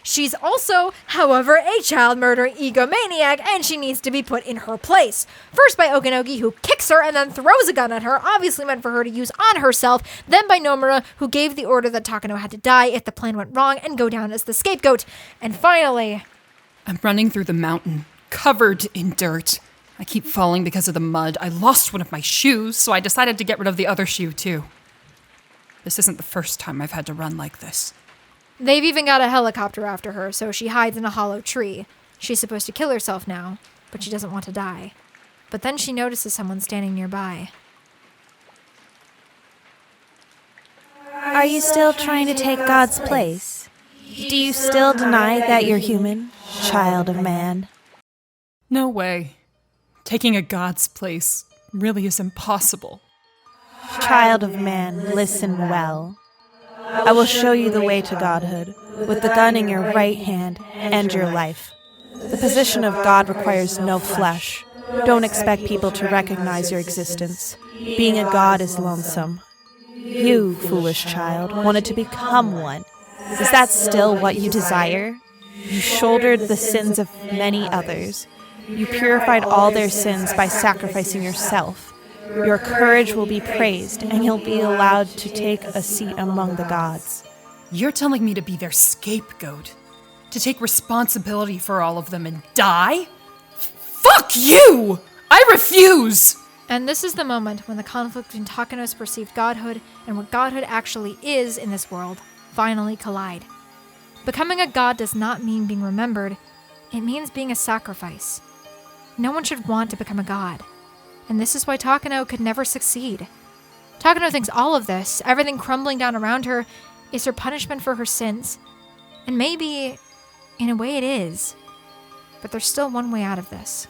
She's also, however, a child-murdering egomaniac, and she needs to be put in her place. First by Okanogi, who kicks her and then throws a gun at her, obviously meant for her to use on herself, then by Nomura, who gave the order that Takano had to die if the plan went wrong and go down as the scapegoat. And finally... I'm running through the mountain, covered in dirt. I keep falling because of the mud. I lost one of my shoes, so I decided to get rid of the other shoe, too. This isn't the first time I've had to run like this. They've even got a helicopter after her, so she hides in a hollow tree. She's supposed to kill herself now, but she doesn't want to die. But then she notices someone standing nearby. Are you still trying to take God's place? Do you still deny that you're human, child of man? No way. Taking a god's place really is impossible. Child of man, listen well. I will show you the way to godhood, with the gun in your right hand and your life. The position of God requires no flesh. Don't expect people to recognize your existence. Being a god is lonesome. You, foolish child, wanted to become one. Is that still what you desire? You shouldered the sins of many others. You purified all their sins by sacrificing yourself. Your courage will be praised, and you'll be allowed to take a seat among the gods. You're telling me to be their scapegoat? To take responsibility for all of them and die? Fuck you! I refuse! And this is the moment when the conflict between Takano's perceived godhood and what godhood actually is in this world finally collide. Becoming a god does not mean being remembered, it means being a sacrifice. No one should want to become a god. And this is why Takano could never succeed. Takano thinks all of this, everything crumbling down around her, is her punishment for her sins. And maybe, in a way it is. But there's still one way out of this.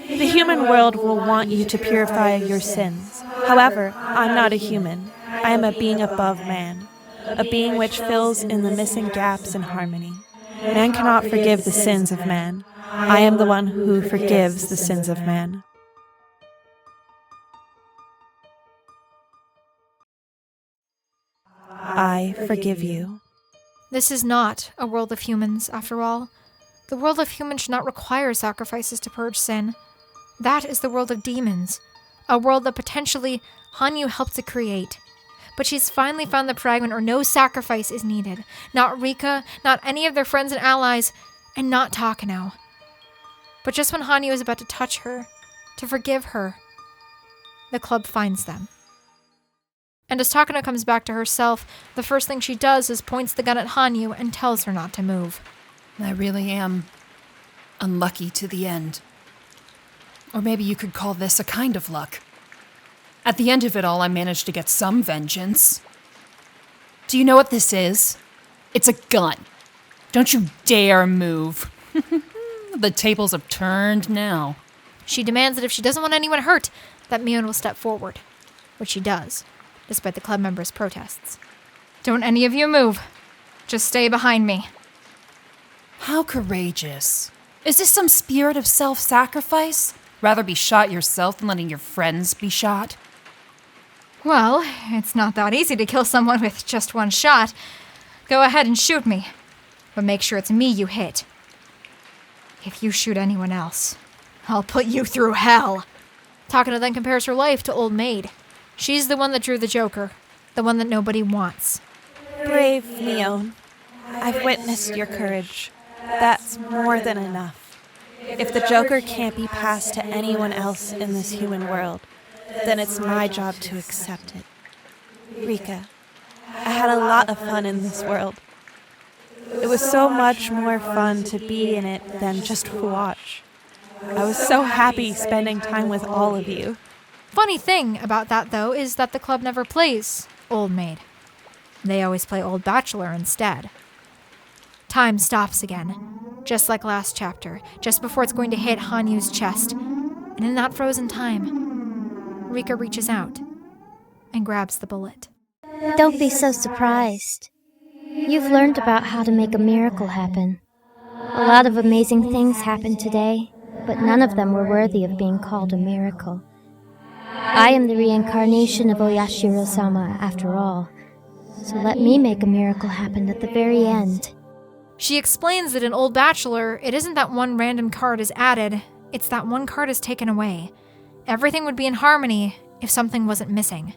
The human world will want you to purify your sins. However, I'm not a human. I am a being above man. A being which fills in the missing gaps in harmony. Man cannot forgive the sins of man. I am the one who forgives the sins of man. I forgive you. This is not a world of humans, after all. The world of humans should not require sacrifices to purge sin. That is the world of demons, a world that potentially Hanyu helped to create. But she's finally found the fragment where no sacrifice is needed. Not Rika, not any of their friends and allies, and not Takano. But just when Hanyu is about to touch her, to forgive her, the club finds them. And as Takano comes back to herself, the first thing she does is points the gun at Hanyu and tells her not to move. I really am unlucky to the end. Or maybe you could call this a kind of luck. At the end of it all, I managed to get some vengeance. Do you know what this is? It's a gun. Don't you dare move. The tables have turned now. She demands that if she doesn't want anyone hurt, that Mion will step forward, which she does, despite the club members' protests. Don't any of you move. Just stay behind me. How courageous. Is this some spirit of self-sacrifice? Rather be shot yourself than letting your friends be shot? Well, it's not that easy to kill someone with just one shot. Go ahead and shoot me, but make sure it's me you hit. If you shoot anyone else, I'll put you through hell. Takano then compares her life to Old Maid. She's the one that drew the Joker, the one that nobody wants. Brave Mion, I've witnessed your courage. That's more than enough. If the Joker can't be passed to anyone else in this human world, then it's my job to accept it. Rika, I had a lot of fun in this world. It was so much more fun to be in it than just to watch. I was so happy spending time with all of you. Funny thing about that, though, is that the club never plays Old Maid. They always play Old Bachelor instead. Time stops again, just like last chapter, just before it's going to hit Hanyu's chest. And in that frozen time, Rika reaches out and grabs the bullet. Don't be so surprised. You've learned about how to make a miracle happen. A lot of amazing things happened today, but none of them were worthy of being called a miracle. I am the reincarnation of Oyashiro-sama, after all, so let me make a miracle happen at the very end. She explains that in Old Bachelor, it isn't that one random card is added, it's that one card is taken away. Everything would be in harmony if something wasn't missing.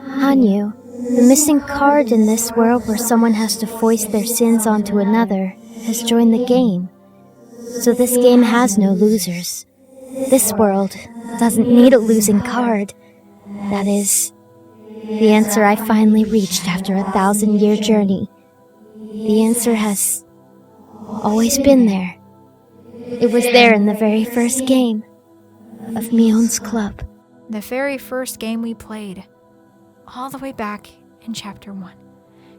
Hanyu, the missing card in this world where someone has to foist their sins onto another, has joined the game. So this game has no losers. This world doesn't need a losing card. That is the answer I finally reached after a 1,000-year journey. The answer has always been there. It was there in the very first game of Mion's club. The very first game we played. All the way back in Chapter 1.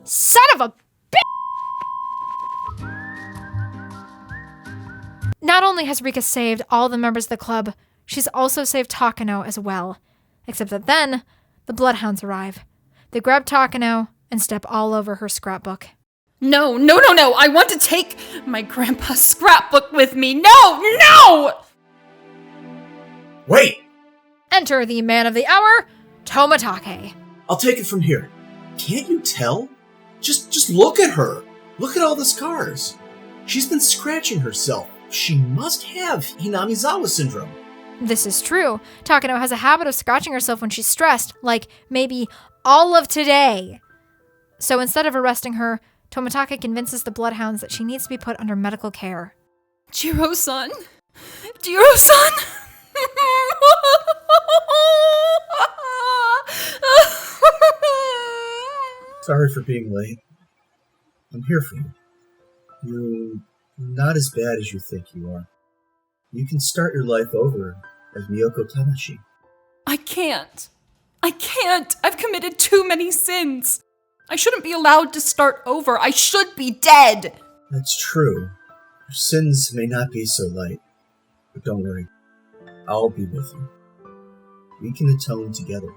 Son of a bitch! Not only has Rika saved all the members of the club, she's also saved Takano as well. Except that then, the Bloodhounds arrive. They grab Takano and step all over her scrapbook. No! I want to take my grandpa's scrapbook with me! No! Wait! Enter the man of the hour, Tomitake. I'll take it from here. Can't you tell? Just look at her. Look at all the scars. She's been scratching herself. She must have Hinamizawa syndrome. This is true. Takano has a habit of scratching herself when she's stressed, like maybe all of today. So instead of arresting her, Tomitake convinces the Bloodhounds that she needs to be put under medical care. Jirou-san? Jirou-san? Sorry for being late. I'm here for you. You're not as bad as you think you are. You can start your life over as Miyoko Tamashi. I can't. I've committed too many sins. I shouldn't be allowed to start over. I should be dead. That's true. Your sins may not be so light. But don't worry. I'll be with you. We can atone together.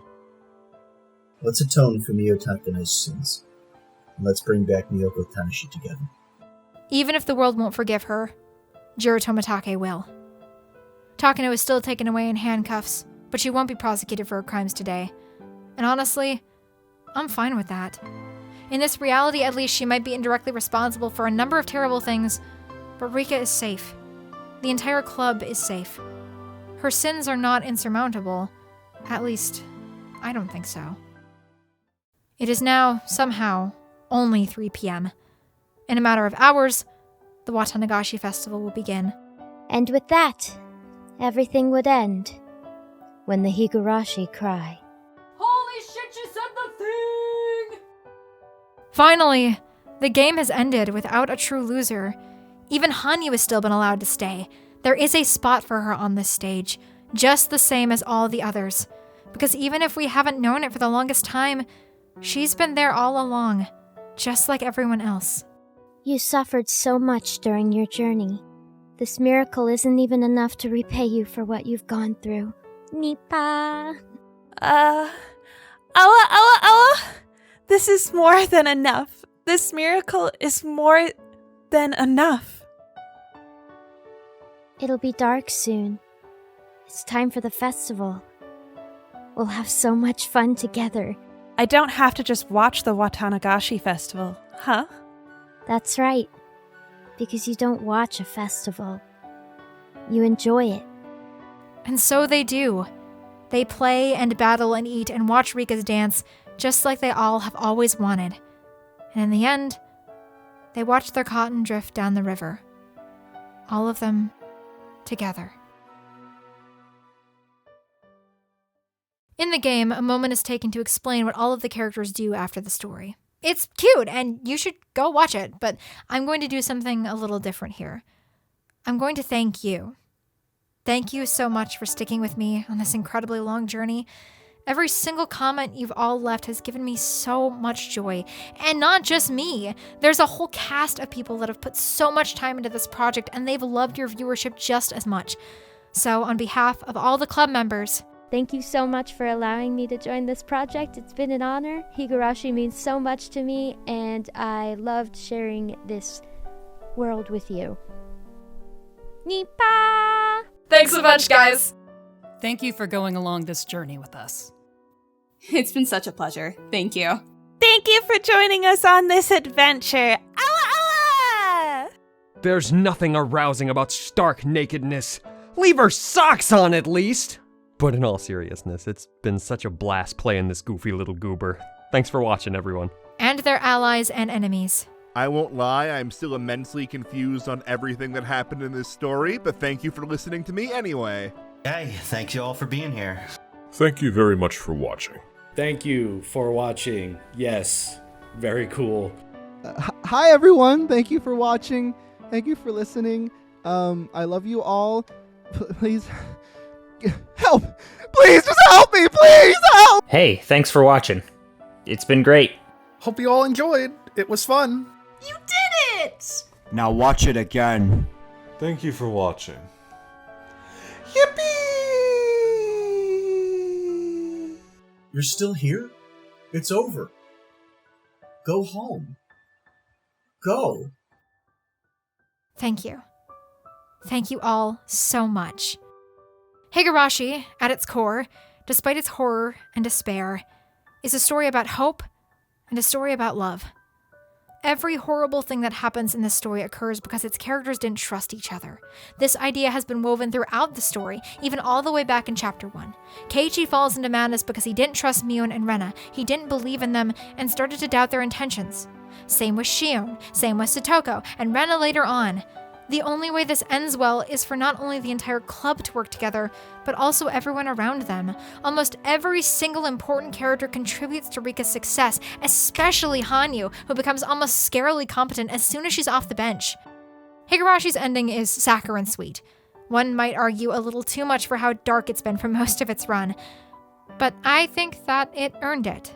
Let's atone for Miyo Takano's sins. And let's bring back Miyoko Tamashi together. Even if the world won't forgive her, Jirou Tomitake will. Takano is still taken away in handcuffs, but she won't be prosecuted for her crimes today. And honestly, I'm fine with that. In this reality, at least, she might be indirectly responsible for a number of terrible things, but Rika is safe. The entire club is safe. Her sins are not insurmountable. At least, I don't think so. It is now, somehow, only 3 p.m. In a matter of hours, the Watanagashi festival will begin. And with that, everything would end when the Higurashi cry. Holy shit, you said the Finally, the game has ended without a true loser. Even Hanyu has still been allowed to stay. There is a spot for her on this stage, just the same as all the others. Because even if we haven't known it for the longest time, she's been there all along, just like everyone else. You suffered so much during your journey. This miracle isn't even enough to repay you for what you've gone through. Nipa. Ella. This is more than enough. This miracle is more than enough. It'll be dark soon. It's time for the festival. We'll have so much fun together. I don't have to just watch the Watanagashi festival, huh? That's right. Because you don't watch a festival. You enjoy it. And so they do. They play and battle and eat and watch Rika's dance, just like they all have always wanted. And in the end, they watch their cotton drift down the river. All of them together. In the game, a moment is taken to explain what all of the characters do after the story. It's cute, and you should go watch it, but I'm going to do something a little different here. I'm going to thank you. Thank you so much for sticking with me on this incredibly long journey. Every single comment you've all left has given me so much joy. And not just me. There's a whole cast of people that have put so much time into this project, and they've loved your viewership just as much. So on behalf of all the club members, thank you so much for allowing me to join this project. It's been an honor. Higurashi means so much to me, and I loved sharing this world with you. Nipa! Thanks so much, guys! Thank you for going along this journey with us. It's been such a pleasure. Thank you. Thank you for joining us on this adventure. Ella! There's nothing arousing about stark nakedness. Leave her socks on at least! But in all seriousness, it's been such a blast playing this goofy little goober. Thanks for watching, everyone. and their allies and enemies. I won't lie, I'm still immensely confused on everything that happened in this story, but thank you for listening to me anyway. Hey, thank you all for being here. Thank you very much for watching. Thank you for watching. Yes, very cool. Hi everyone, thank you for watching. Thank you for listening. I love you all. Please help. Please just help me. Please help. Hey, thanks for watching. It's been great. Hope you all enjoyed. It was fun. You did it! Now watch it again. Thank you for watching. You're still here? It's over. Go home. Go. Thank you. Thank you all so much. Higurashi, at its core, despite its horror and despair, is a story about hope and a story about love. Every horrible thing that happens in this story occurs because its characters didn't trust each other. This idea has been woven throughout the story, even all the way back in Chapter 1. Keiichi falls into madness because he didn't trust Mion and Rena, he didn't believe in them, and started to doubt their intentions. Same with Shion, same with Satoko, and Rena later on. The only way this ends well is for not only the entire club to work together, but also everyone around them. Almost every single important character contributes to Rika's success, especially Hanyu, who becomes almost scarily competent as soon as she's off the bench. Higurashi's ending is saccharine sweet. One might argue a little too much for how dark it's been for most of its run, but I think that it earned it.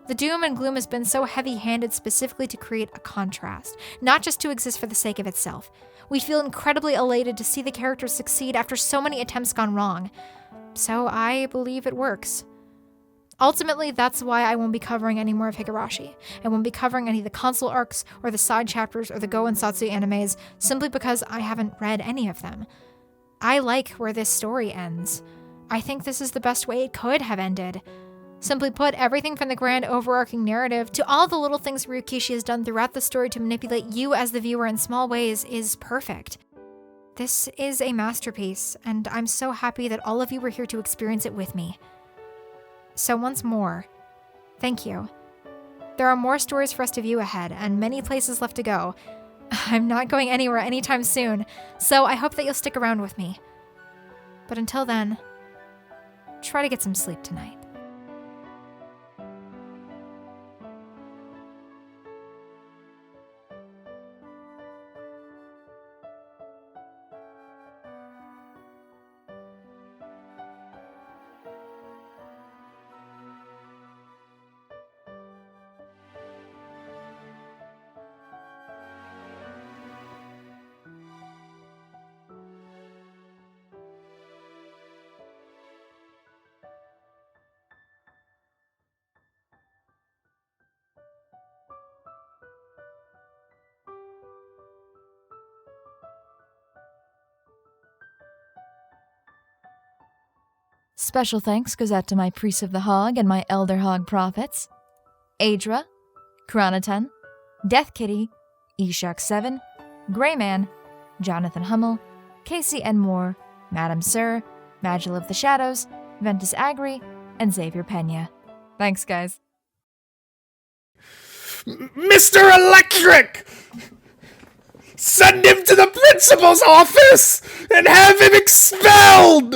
The doom and gloom has been so heavy-handed specifically to create a contrast, not just to exist for the sake of itself. We feel incredibly elated to see the characters succeed after so many attempts gone wrong. So I believe it works. Ultimately, that's why I won't be covering any more of Higurashi. I won't be covering any of the console arcs or the side chapters or the Go and Satsu animes simply because I haven't read any of them. I like where this story ends. I think this is the best way it could have ended. Simply put, everything from the grand overarching narrative to all the little things Ryuukishi has done throughout the story to manipulate you as the viewer in small ways is perfect. This is a masterpiece, and I'm so happy that all of you were here to experience it with me. So once more, thank you. There are more stories for us to view ahead, and many places left to go. I'm not going anywhere anytime soon, so I hope that you'll stick around with me. But until then, try to get some sleep tonight. Special thanks goes out to my Priest of the Hog and my Elder Hog Prophets, Adra, Kranatan, Death Kitty, Eshak7, Grayman, Jonathan Hummel, Casey N. Moore, Madam Sir, Magil of the Shadows, Ventus Agri, and Xavier Pena. Thanks, guys. Mr. Electric! Send him to the principal's office and have him expelled!